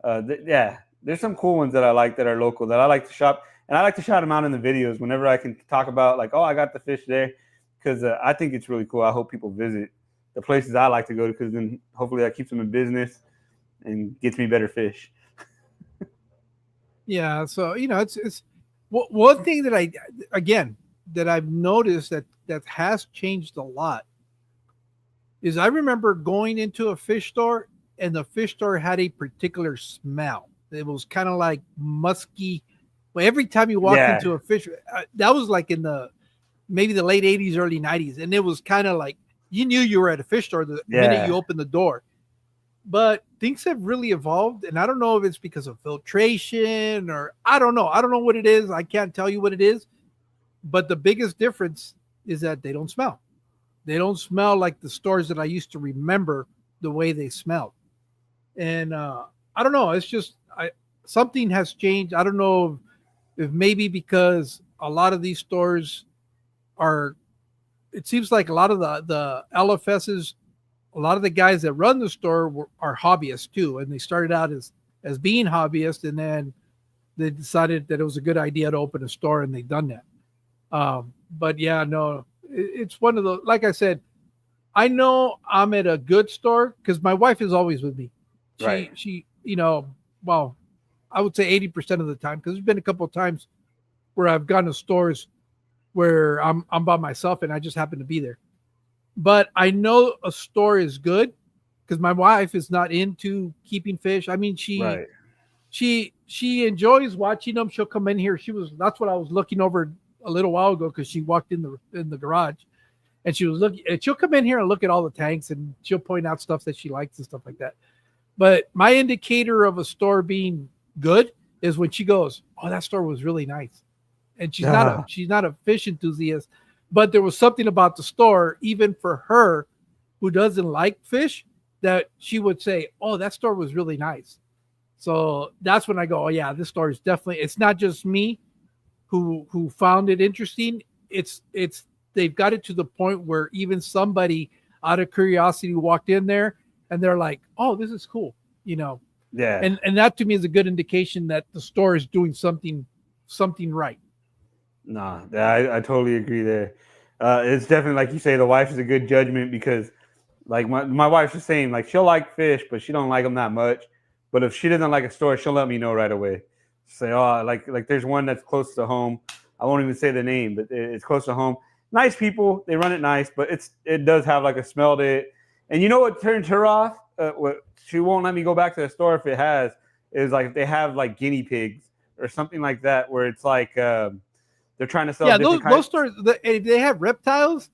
There's some cool ones that I like that are local that I like to shop. And I like to shout them out in the videos whenever I can talk about like, oh, I got the fish there. Because I think it's really cool. I hope people visit the places I like to go to because then hopefully that keeps them in business and gets me better fish. Yeah. So, you know, it's one thing that I've noticed that has changed a lot is I remember going into a fish store and the fish store had a particular smell. It was kind of like musky. Well, every time you walk into a fish, that was like in maybe the late 80s, early 90s. And it was kind of like, you knew you were at a fish store the minute you opened the door. But things have really evolved. And I don't know if it's because of filtration or I don't know. I don't know what it is. I can't tell you what it is. But the biggest difference is that they don't smell. They don't smell like the stores that I used to remember the way they smelled. And I don't know. It's just something has changed. I don't know if maybe because a lot of these stores it seems like a lot of the LFSs, a lot of the guys that run the store are hobbyists too. And they started out as being hobbyists, and then they decided that it was a good idea to open a store, and they've done that. But yeah, no, it's one of the, like I said, I know I'm at a good store because my wife is always with me. She, you know, well, I would say 80% of the time, because there's been a couple of times where I've gone to stores where I'm by myself and I just happen to be there. but I know a store is good because my wife is not into keeping fish. I mean, Right. she enjoys watching them. She'll come in here. That's what I was looking over a little while ago because she walked in the garage and she was looking. And she'll come in here and look at all the tanks and she'll point out stuff that she likes and stuff like that. But my indicator of a store being good is when she goes, "Oh, that store was really nice," and she's not a fish enthusiast, but there was something about the store, even for her, who doesn't like fish, that she would say, "Oh, that store was really nice." So that's when I go, "Oh yeah, this store is definitely." It's not just me who found it interesting. It's they've got it to the point where even somebody out of curiosity walked in there and they're like, "Oh, this is cool," you know. Yeah. And that to me is a good indication that the store is doing something right. Nah, I totally agree there. It's definitely like you say, the wife is a good judgment because like my wife's the same. Like she'll like fish, but she don't like them that much. But if she doesn't like a store, she'll let me know right away. Say, oh, like there's one that's close to home. I won't even say the name, but it's close to home. Nice people, they run it nice, but it does have like a smell to it. And you know what turns her off? What she won't let me go back to the store if it has is like if they have like guinea pigs or something like that, where it's like they're trying to sell Yeah, different those kinds. stores they have reptiles.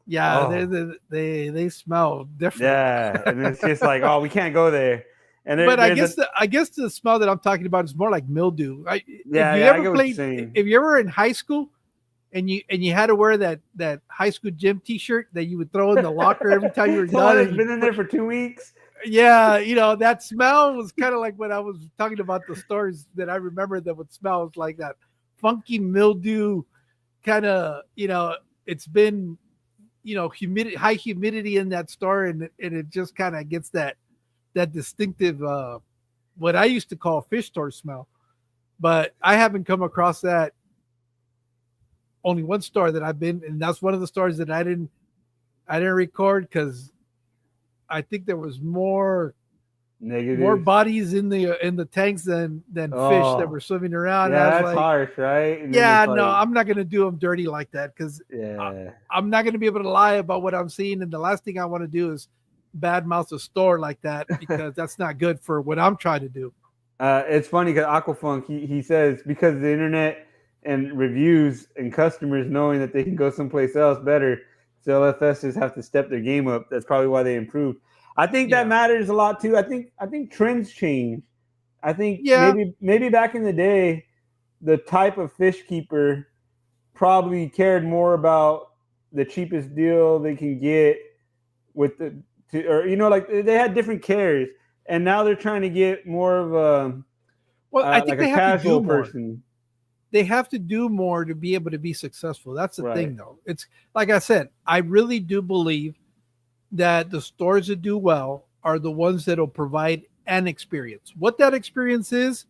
Yeah, Oh, they smell different. yeah, and it's just like, oh, we can't go there. And But there's a I guess the smell that I'm talking about is more like mildew. yeah, yeah, I get what you're saying. If you ever in high school and you had to wear that high school gym T-shirt that you would throw in the locker every time you were The one done, that's and been in there for 2 weeks. yeah, that smell was kind of like when I was talking about the stores that I remember that would smell. It's like that funky mildew kind of, it's been, humidity, high humidity in that store, and it just kind of gets that distinctive, what I used to call fish store smell. But I haven't come across that. Only one store that I've been, and that's one of the stores that I didn't record because I think there was more Negative. bodies in the tanks than fish that Oh, were swimming around. And I yeah, was that's like, harsh, right? And then yeah, it's no, like, I'm not gonna do them dirty like that because yeah. I'm not gonna be able to lie about what I'm seeing. And the last thing I want to do is badmouth a store like that because that's not good for what I'm trying to do. It's funny because Aquafunk he says because of the internet and reviews and customers knowing that they can go someplace else better, so LFSs have to step their game up. That's probably why they improved. I think that Yeah, matters a lot too. I think trends change. I think yeah. maybe back in the day, the type of fish keeper probably cared more about the cheapest deal they can get with or like they had different cares, and now they're trying to get more of a Well, I like think a they have to do casual more. person. They have to do more to be able to be successful. That's the Right. thing, though. It's like I said, I really do believe that the stores that do well are the ones that'll provide an experience. What that experience is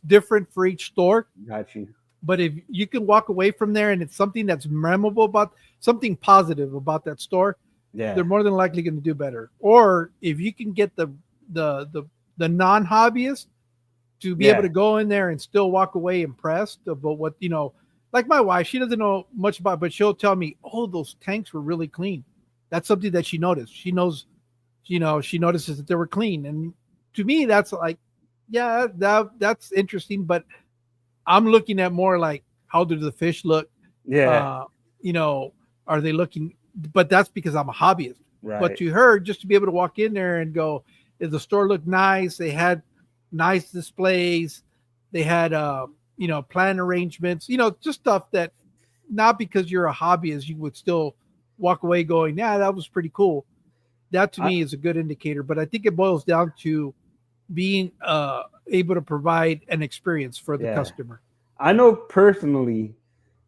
different for each store. Got you. But if you can walk away from there and it's something that's memorable about something positive about that store, Yeah. they're more than likely going to do better. Or if you can get the the the non hobbyist to be able Yeah. to go in there and still walk away impressed about what like my wife, she doesn't know much about, but she'll tell me, "Oh, those tanks were really clean." That's something that she noticed. She knows, she notices that they were clean, and to me, that's like, yeah, that's interesting. But I'm looking at more like how do the fish look? Yeah. Uh, you know, are they looking? But that's because I'm a hobbyist. But Right. to her, just to be able to walk in there and go, "Did the store look nice? They had nice displays. They had plan arrangements. Just stuff that not because you're a hobbyist, you would still walk away going, yeah, that was pretty cool. That to I, me is a good indicator. But I think it boils down to being able to provide an experience for the yeah. customer. I know personally,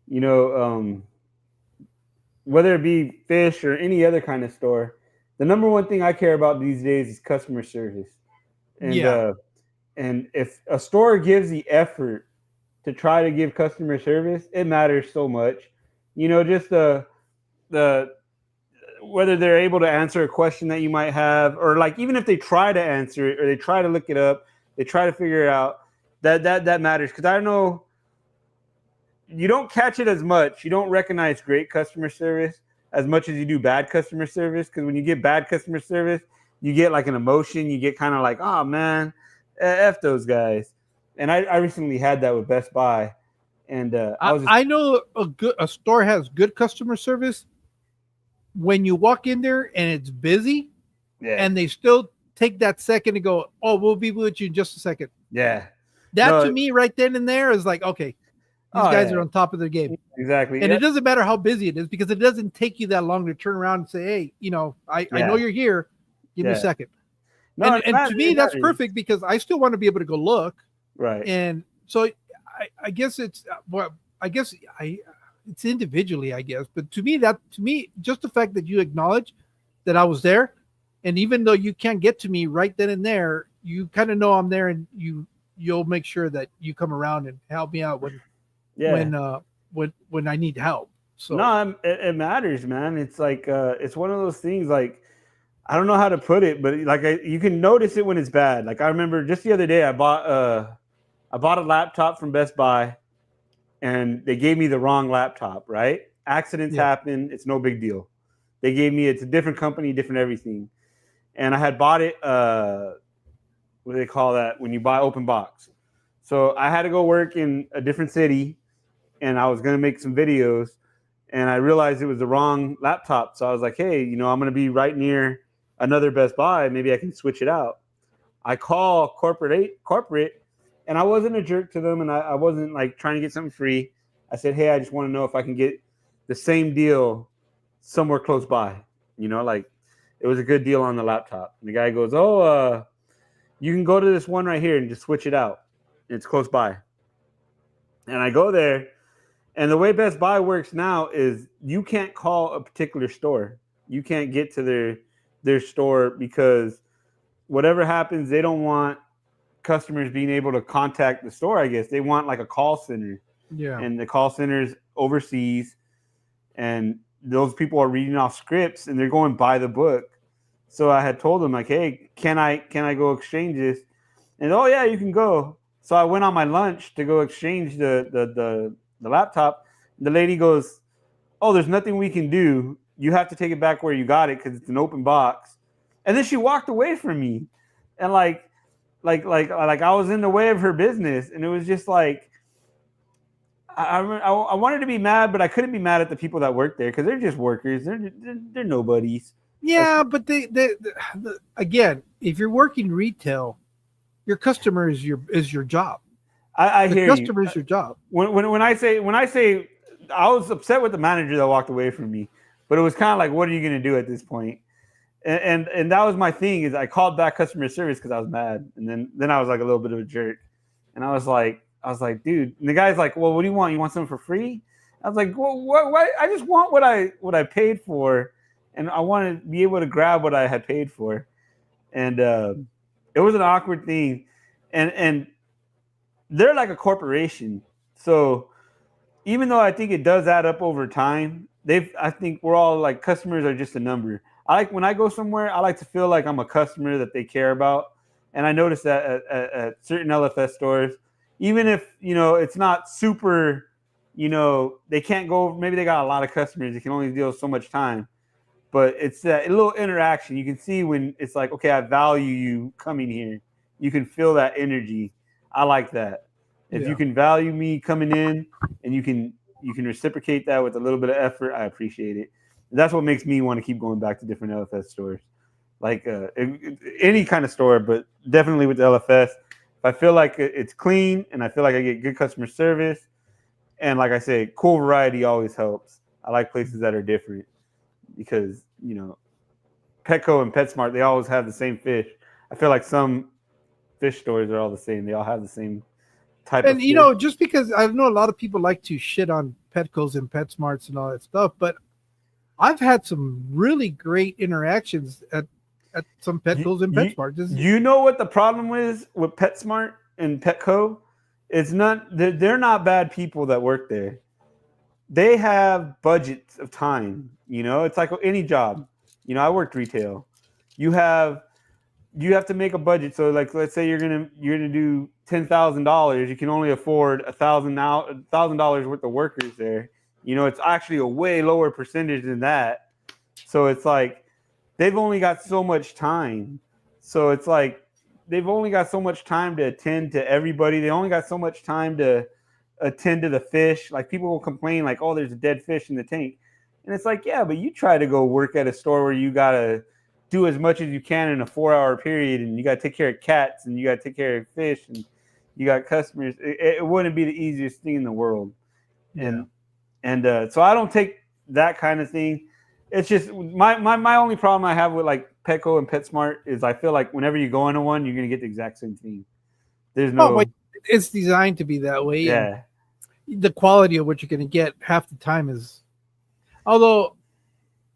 you know, whether it be fish or any other kind of store, the number one thing I care about these days is customer service. And Yeah. and if a store gives the effort to try to give customer service, it matters so much. Just the whether they're able to answer a question that you might have, or like even if they try to answer it or they try to look it up, they try to figure it out. That matters because I know you don't catch it as much. You don't recognize great customer service as much as you do bad customer service. Because when you get bad customer service, you get like an emotion. You get kind of like, oh man, F those guys. And I recently had that with Best Buy. And I was just, I know a store has good customer service when you walk in there and it's busy, yeah, and they still take that second to go, oh, we'll be with you in just a second. yeah. That to No, me right then and there is like, okay, these oh guys yeah, are on top of their game. exactly. And Yeah, it doesn't matter how busy it is, because it doesn't take you that long to turn around and say, hey, I know yeah, you're here. Give me a yeah. second. No, it And to matters. me, It that's matters. perfect, because I still want to be able to go look. Right. And so I guess it's, well, I guess it's individually, I guess. But to me, just the fact that you acknowledge that I was there, and even though you can't get to me right then and there, you kind of know I'm there, and you'll make sure that you come around and help me out Yeah. when I need help. So No, it matters, man. It's like it's one of those things. Like I don't know how to put it, but like you can notice it when it's bad. Like I remember just the other day, I bought a laptop from Best Buy, and they gave me the wrong laptop. Right? Accidents yeah, happen. It's no big deal. They gave me it's a different company, different everything, and I had bought it. What do they call that when you buy open box? So I had to go work in a different city, and I was going to make some videos, and I realized it was the wrong laptop. So I was like, hey, I'm going to be right near another Best Buy. Maybe I can switch it out. I call corporate, and I wasn't a jerk to them, and I wasn't like trying to get something free. I said, hey, I just want to know if I can get the same deal somewhere close by. Like it was a good deal on the laptop. And the guy goes, oh, you can go to this one right here and just switch it out. It's close by. And I go there, and the way Best Buy works now is you can't call a particular store. You can't get to their store, because whatever happens, they don't want customers being able to contact the store, I guess. They want like a call center. yeah. And the call center's overseas, and those people are reading off scripts, and they're going by the book. So I had told them like, hey, can I go exchange this? And oh yeah, you can go. So I went on my lunch to go exchange the laptop. The lady goes, oh, there's nothing we can do. You have to take it back where you got it, because it's an open box. And then she walked away from me, and like I was in the way of her business, and it was just like I wanted to be mad, but I couldn't be mad at the people that work there, because they're just workers. They're nobodies. Yeah, but again, if you're working retail, your customer is your job. I The hear customer you. is your job. When I say I was upset with the manager that walked away from me, but it was kind of like, what are you going to do at this point? And that was my thing, is I called back customer service because I was mad, and then I was like a little bit of a jerk, and I was like, dude. And the guy's like, well, what do you want? You want something for free? I was like, well, what? I just want what I paid for, and I want to be able to grab what I had paid for, and it was an awkward thing, and they're like a corporation, so even though I think it does add up over time, I think we're all like, customers are just a number. I like when I go somewhere, I like to feel like I'm a customer that they care about. And I noticed that at certain LFS stores, even if, it's not super, they can't go, maybe they got a lot of customers, they can only deal so much time. But it's that little interaction. You can see when it's like, okay, I value you coming here. You can feel that energy. I like that. If you can value me coming in, and you can reciprocate that with a little bit of effort, I appreciate it. And that's what makes me want to keep going back to different LFS stores, like any kind of store, but definitely with the LFS. If I feel like it's clean, and I feel like I get good customer service, and like I say, cool variety always helps. I like places that are different, because Petco and PetSmart, they always have the same fish. I feel like some fish stores are all the same. They all have the same type of And fish. just because I know a lot of people like to shit on Petco's and PetSmarts and all that stuff, but I've had some really great interactions at some Petco's and PetSmarts. You know what the problem is with PetSmart and Petco? It's not, they're not bad people that work there. They have budgets of time. It's like any job. I worked retail. You have to make a budget. So like, let's say you're gonna do $10,000. You can only afford $1,000 worth of workers there. It's actually a way lower percentage than that. So it's like they've only got so much time. So it's like they've only got so much time to attend to everybody. They only got so much time to attend to the fish. Like people will complain, like, "Oh, there's a dead fish in the tank," and it's like, yeah, but you try to go work at a store where you gotta do as much as you can in a 4 hour period, and you gotta take care of cats, and you gotta take care of fish, and you got customers. It wouldn't be the easiest thing in the world, Yeah. and so I don't take that kind of thing. It's just my only problem I have with like Petco and PetSmart is I feel like whenever you go into one, you're gonna get the exact same thing. There's Oh, well, no, it's designed to be that way, and yeah, the quality of what you're going to get half the time is. Although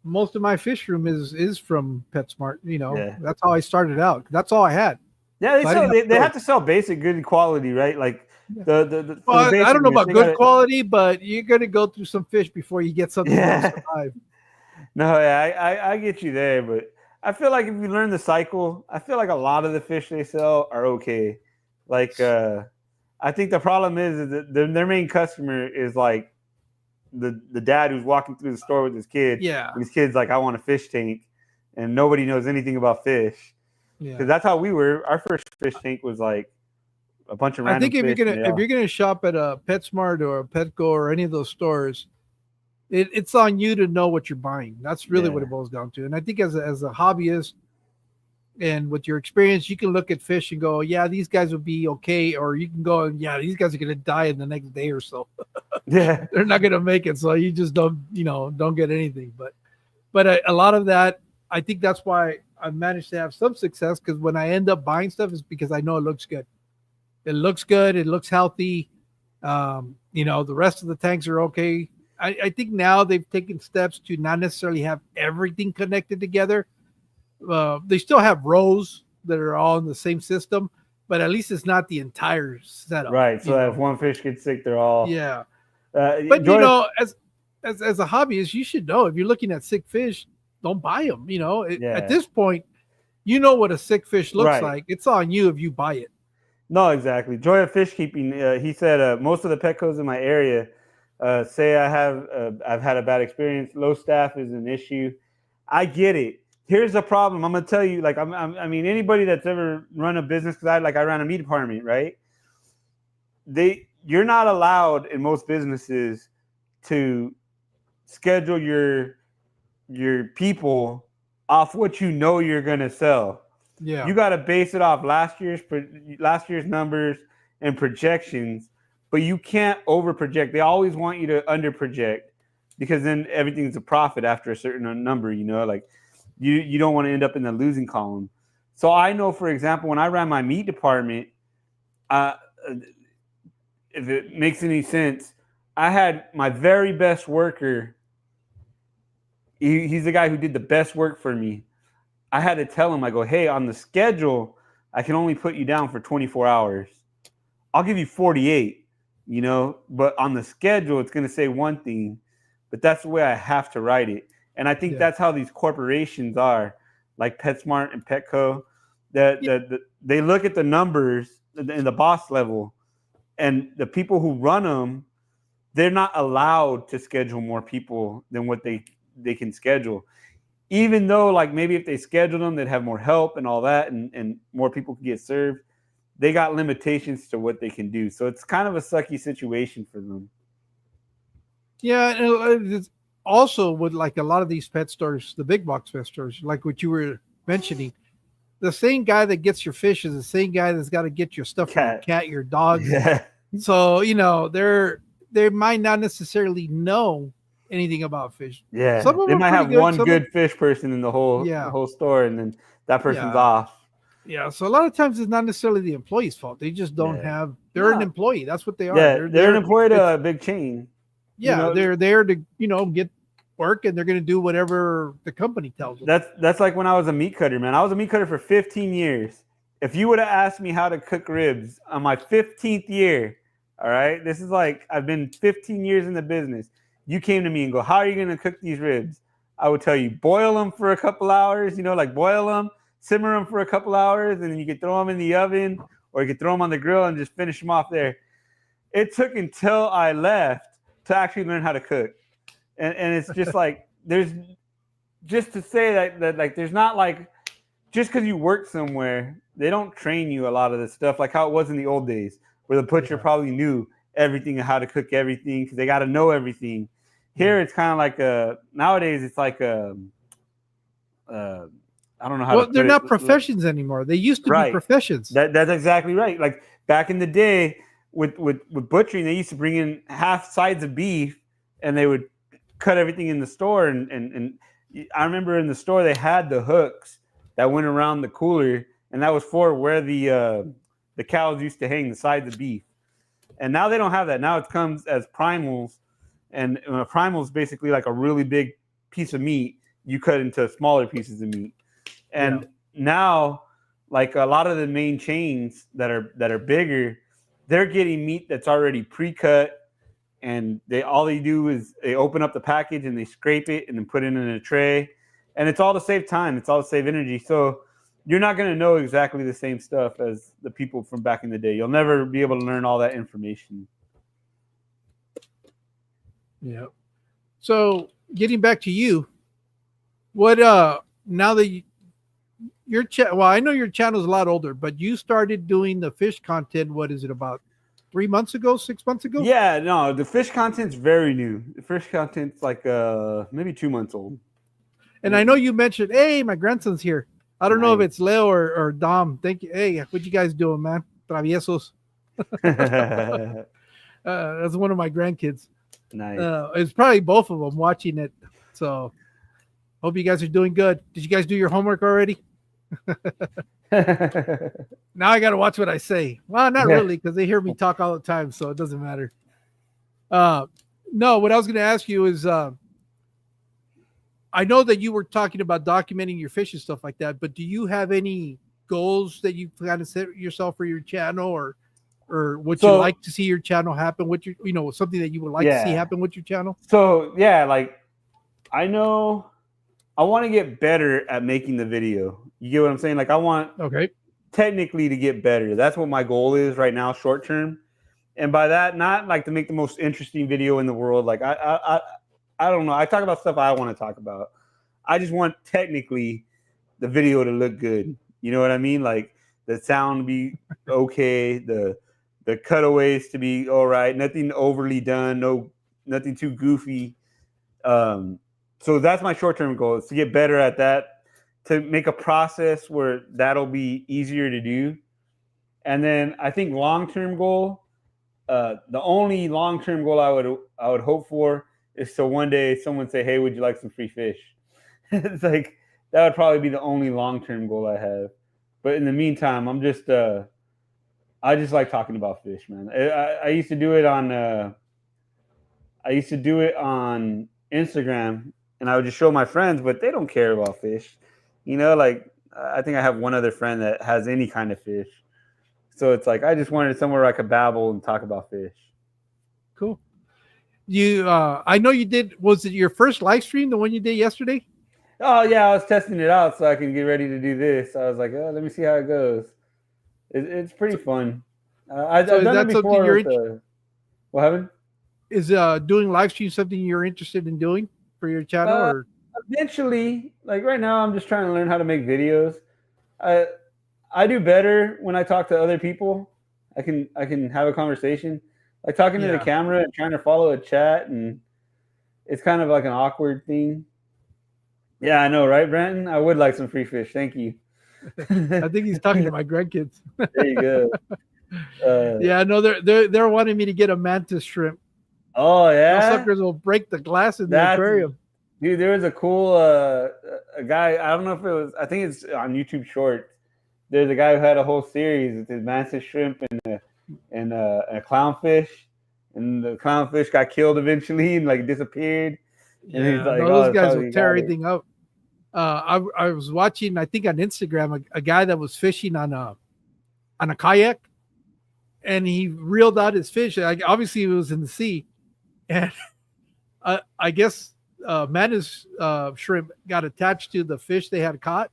most of my fish room is from PetSmart, yeah. that's how I started out. That's all I had. Yeah, they So I sell. didn't have They to have go. to sell basic good quality, right? Like Yeah. the for the Well, I basic don't know units, about they got good it. quality, but you're going to go through some fish before you get something that'll Yeah, survive. no, yeah, I get you there, but I feel like if you learn the cycle, I feel like a lot of the fish they sell are okay. Like, I think the problem is that their main customer is like the dad who's walking through the store with his kid, Yeah, and his kid's like, "I want a fish tank," and nobody knows anything about fish because yeah. that's how we were. Our first fish tank was like a bunch of I random think if you're fish, and gonna they if you're all gonna shop at a PetSmart or a Petco or any of those stores, it's on you to know what you're buying. That's really what yeah. it boils down to. And I think as a hobbyist and with your experience, you can look at fish and go, yeah, these guys will be okay, or you can go, yeah, these guys are gonna die in the next day or so. Yeah, They're not gonna make it, so you just don't get anything. But a lot of that, I think that's why I managed to have some success because when I end up buying stuff, is because I know it looks good. It looks good. It looks healthy. The rest of the tanks are okay. I think now they've taken steps to not necessarily have everything connected together. They still have rows that are all in the same system, but at least it's not the entire setup. right. So that if one fish gets sick, they're all Yeah. But enjoy. as a hobbyist, you should know if you're looking at sick fish, don't buy them. At Yeah, this point, you know what a sick fish looks right. like. It's on you if you buy it. No, exactly. Joy of fish keeping. He said most of the Petcos in my area say I've had a bad experience. Low staff is an issue. I get it. Here's the problem. I'm gonna tell you. Like I mean, anybody that's ever run a business, because I ran a meat department, right? You're not allowed in most businesses to schedule your people off what you know you're gonna sell. Yeah. You got to base it off last year's numbers and projections, but you can't over project. They always want you to under project because then everything's a profit after a certain number. Like you don't want to end up in the losing column. So I know, for example, when I ran my meat department, uh, if it makes any sense, I had my very best worker. He's the guy who did the best work for me. I had to tell him, I go, hey, on the schedule, I can only put you down for 24 hours. I'll give you 48, but on the schedule, it's going to say one thing, but that's the way I have to write it. And I think Yeah. that's how these corporations are, like PetSmart and Petco, that they look at the numbers in the boss level, and the people who run them, they're not allowed to schedule more people than what they can schedule. Even though, like, maybe if they scheduled them, they'd have more help and all that, and more people could get served. They got limitations to what they can do. So it's kind of a sucky situation for them. Yeah, and it's also with like a lot of these pet stores, the big box pet stores, like what you were mentioning, the same guy that gets your fish is the same guy that's got to get your stuff for your Cat. cat, your dogs. Yeah. So they might not necessarily know anything about fish. Yeah. Some of They them are might pretty have good. one good fish person in the Yeah, whole store, and then that person's yeah, off. yeah. So a lot of times it's not necessarily the employee's fault. They just don't Yeah. have. They're an No. employee. That's what they are. Yeah. They're They're an there. employee It's to a big chain. Yeah, they're there to get work, and they're going to do whatever the company tells them. That's like when I was a meat cutter, man. I was a meat cutter for 15 years. If you would have asked me how to cook ribs on my 15th year, all right, this is like I've been 15 years in the business. You came to me and go, how are you going to cook these ribs? I would tell you, boil them for a couple hours, like boil them, simmer them for a couple hours, and then you could throw them in the oven or you could throw them on the grill and just finish them off there. It took until I left to actually learn how to cook. And it's just like just to say that like there's not like just because you work somewhere, they don't train you a lot of this stuff like how it was in the old days, where the butcher probably knew everything and how to cook everything because they got to know everything. Here, it's kind of like nowadays it's like uh, I don't know how to Well, they're put it. not professions anymore. They used to be Right. professions. That's exactly right. Like back in the day with butchering, they used to bring in half sides of beef and they would cut everything in the store. And I remember in the store they had the hooks that went around the cooler, and that was for where the cows used to hang the sides of beef. And now they don't have that. Now it comes as primals, and a primal is basically like a really big piece of meat you cut into smaller pieces of meat. And now, like a lot of the main chains that are bigger, they're getting meat that's already pre-cut, and all they do is they open up the package and they scrape it and then put it in a tray, and it's all to save time, it's all to save energy. So you're not going to know exactly the same stuff as the people from back in the day. You'll never be able to learn all that information. Yeah. So getting back to you, what now that your well, I know your channel is a lot older, but you started doing the fish content. What is it, about 3 months ago, 6 months ago? Yeah, no, the fish content's very new. The fish content's like maybe 2 months old. And I know you mentioned, hey, my grandson's here. I don't know if Nice. it's Leo or Dom. Thank you. Hey, what you guys doing, man? Traviesos. That's one of my grandkids. Nice. It's probably both of them watching it. So hope you guys are doing good. Did you guys do your homework already? Now I got to watch what I say. Well, not really, because they hear me talk all the time, so it doesn't matter. No, what I was going to ask you is, I know that you were talking about documenting your fish and stuff like that, but do you have any goals that you kind of set yourself for your channel, or what you like to see your channel happen? What something that you would like to see happen with your channel? So yeah, like I know I want to get better at making the video. You get what I'm saying? Like I want technically to get better. That's what my goal is right now, short term. And by that, not like to make the most interesting video in the world. Like I don't know. I talk about stuff I want to talk about. I just want technically the video to look good. You know what I mean? Like the sound to be okay, the cutaways to be all right, nothing overly done, nothing too goofy. So that's my short-term goal, is to get better at that, to make a process where that'll be easier to do. And then I think long-term goal, the only long-term goal I would hope for is to one day someone say, hey, would you like some free fish? It's like that would probably be the only long-term goal I have. But in the meantime, I'm just I just like talking about fish, man. I used to do it on Instagram, and I would just show my friends, but they don't care about fish. You know, like I think I have one other friend that has any kind of fish. So it's like I just wanted somewhere I could babble and talk about fish. Cool. You I know you did, was it your first live stream, the one you did yesterday? Oh yeah, I was testing it out so I can get ready to do this. I was like, oh, let me see how it goes. It's pretty fun. I've done it before. What happened? Is doing live stream something you're interested in doing for your channel? Or eventually, like right now, I'm just trying to learn how to make videos. I do better when I talk to other people. I can have a conversation, like talking to the camera and trying to follow a chat, and it's kind of like an awkward thing. Yeah, I know, right, Brandon? I would like some free fish. Thank you. I think he's talking to my grandkids. There you go. Yeah, no, they're wanting me to get a mantis shrimp. Oh yeah, those suckers will break the glass in the aquarium. Dude, there was a cool a guy. I don't know if it was. I think it's on YouTube Shorts. There's a guy who had a whole series with his mantis shrimp and a clownfish, and the clownfish got killed eventually and like disappeared. And he's like, no, those guys will tear everything up. I was watching, I think on Instagram, a guy that was fishing on a kayak, and he reeled out his fish. Like, obviously, it was in the sea, and I guess mantis shrimp got attached to the fish they had caught.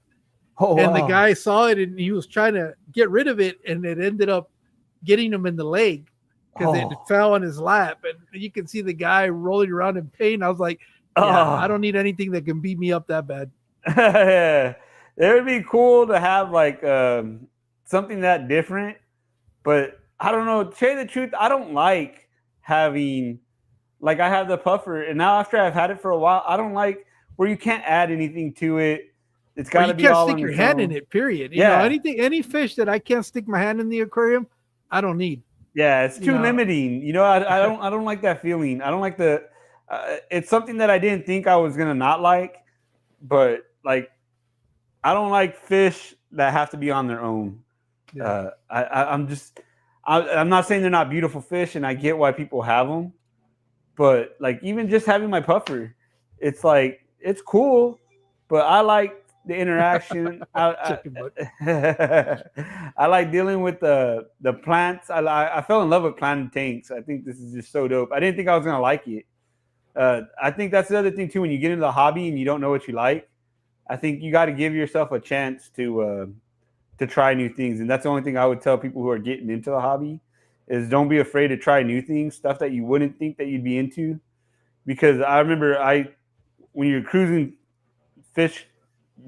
Oh, and the guy saw it, and he was trying to get rid of it, and it ended up getting him in the leg because it fell on his lap, and you can see the guy rolling around in pain. I was like, Yeah, I Oh, don't need anything that can beat me up that bad. it would be cool to have like something that different, but I don't know. To tell you the truth, I don't like having like I have the puffer, and now after I've had it for a while, I don't like where you can't add anything to it. It's Or got you to be can't all stick on your its hand in own. it, period. Yeah, Any fish that I can't stick my hand in the aquarium, I don't need. yeah, it's You too know, limiting. I don't like that feeling. I don't like the. It's something that I didn't think I was gonna not like, but like I don't like fish that have to be on their own. yeah. I'm just. I'm not saying they're not beautiful fish, and I get why people have them, but like even just having my puffer, it's like it's cool, but I like the interaction. Chicken butt. I like dealing with the plants. I fell in love with planted tanks. I think this is just so dope. I didn't think I was gonna like it. I think that's the other thing too. When you get into the hobby and you don't know what you like, I think you got to give yourself a chance to try new things. And that's the only thing I would tell people who are getting into the hobby is don't be afraid to try new things, stuff that you wouldn't think that you'd be into. Because I remember when you're cruising fish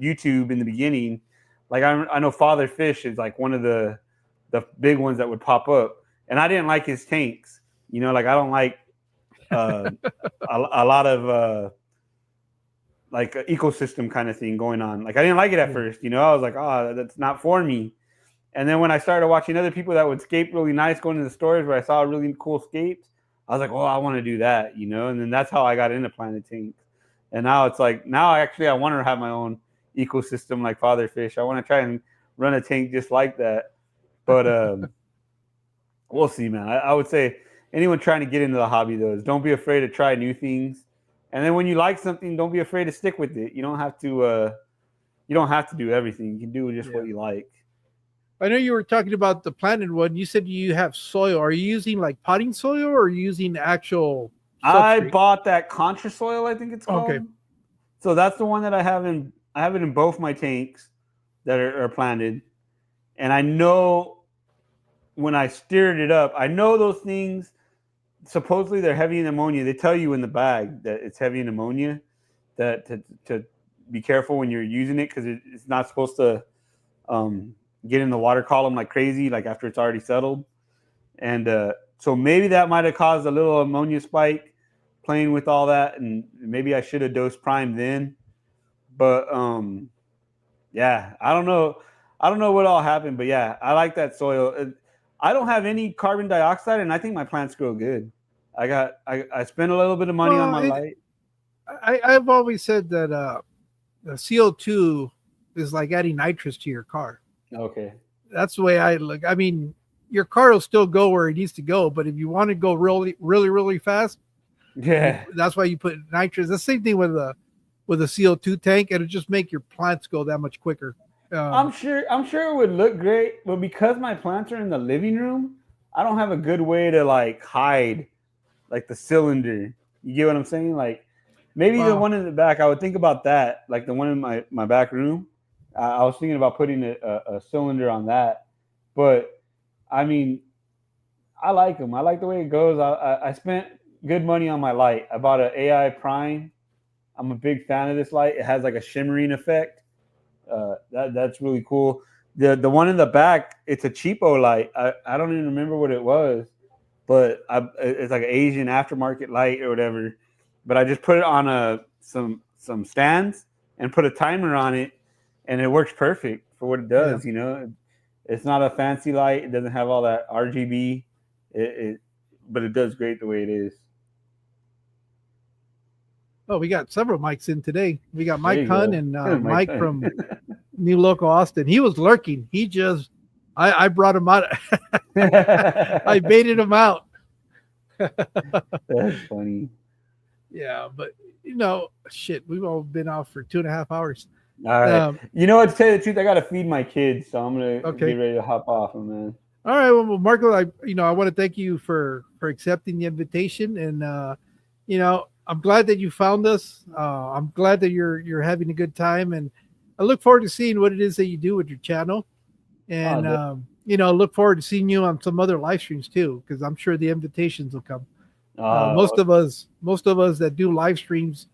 YouTube in the beginning, like I know Father Fish is like one of the big ones that would pop up, and I didn't like his tanks. Like I don't like uh, a lot of like ecosystem kind of thing going on. Like I didn't like it at Yeah. first. I was like, oh, that's not for me. And then when I started watching other people that would scape really nice, going to the stores where I saw really cool scapes, I was like, oh, I want to do that, And then that's how I got into Planet Tanks. And now it's like, I want to have my own ecosystem like Father Fish. I want to try and run a tank just like that. But we'll see, man. I would say anyone trying to get into the hobby, though, is don't be afraid to try new things. And then when you like something, don't be afraid to stick with it. You don't have to. You don't have to do everything. You can do just Yeah. what you like. I know you were talking about the planted one. You said you have soil. Are you using like potting soil or are you using actual I substrate? bought that Contra Soil, I think it's Okay. called. So that's the one that I have in. I have it in both my tanks that are planted, and I know when I stirred it up, I know those things. Supposedly they're heavy in ammonia. They tell you in the bag that it's heavy in ammonia. That to be careful when you're using it because it's not supposed to get in the water column like crazy, like after it's already settled. And so maybe that might have caused a little ammonia spike playing with all that, and maybe I should have dosed prime then. But yeah, I don't know. I don't know what all happened, but yeah, I like that soil. I don't have any carbon dioxide, and I think my plants grow good. I spent a little bit of money on Well, my light. I've always said that the CO2 is like adding nitrous to your car. Okay. That's the way I look. I mean, your car will still go where it needs to go, but if you want to go really, really, really fast, Yeah. that's why you put nitrous. The same thing with a CO2 tank. It'll just make your plants go that much quicker. I'm sure. I'm sure it would look great, but because my plants are in the living room, I don't have a good way to like hide like the cylinder. You get what I'm saying? Like maybe the Wow. one in the back. I would think about that. Like the one in my back room. I was thinking about putting a cylinder on that, but I mean, I like them. I like the way it goes. I spent good money on my light. I bought an AI Prime. I'm a big fan of this light. It has like a shimmering effect. That's really cool. The one in the back, it's a cheapo light. I don't even remember what it was, but it's like an Asian aftermarket light or whatever. But I just put it on some stands and put a timer on it, and it works perfect for what it Yeah. does. It's not a fancy light. It doesn't have all that RGB. But it does great the way it is. Oh, we got several mics in today. We got There Mike you Hunt go. and My Mike turn. from New Local Austin. He was lurking. I brought him out. I baited him out. That's funny. Yeah, but shit, we've all been out for 2.5 hours. All right. You know what? To tell you the truth, I gotta feed my kids, so I'm gonna Okay. get ready to hop off, man. All right, well, Marco, I want to thank you for accepting the invitation, and I'm glad that you found us. I'm glad that you're having a good time, and I look forward to seeing what it is that you do with your channel, and look forward to seeing you on some other live streams too, because I'm sure the invitations will come. Most of us that do live streams,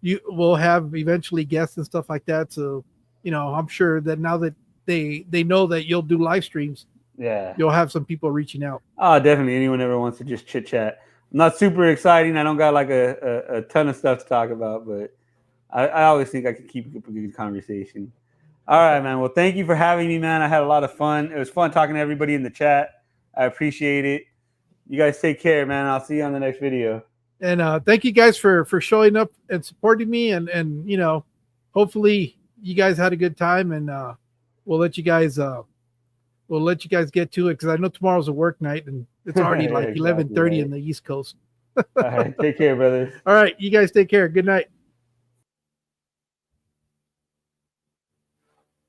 you will have eventually guests and stuff like that. So, I'm sure that now that they know that you'll do live streams, Yeah. you'll have some people reaching out. Oh, definitely. Anyone ever wants to just chit chat. I'm not super exciting. I don't got like a ton of stuff to talk about, but I always think I can keep up a good conversation. All right, man. Well, thank you for having me, man. I had a lot of fun. It was fun talking to everybody in the chat. I appreciate it. You guys take care, man. I'll see you on the next video. And thank you guys for showing up and supporting me. And hopefully you guys had a good time. And we'll let you guys get to it because I know tomorrow's a work night and it's already like Exactly 11:30 right. in the East Coast. All right, take care, brothers. All right, you guys take care. Good night.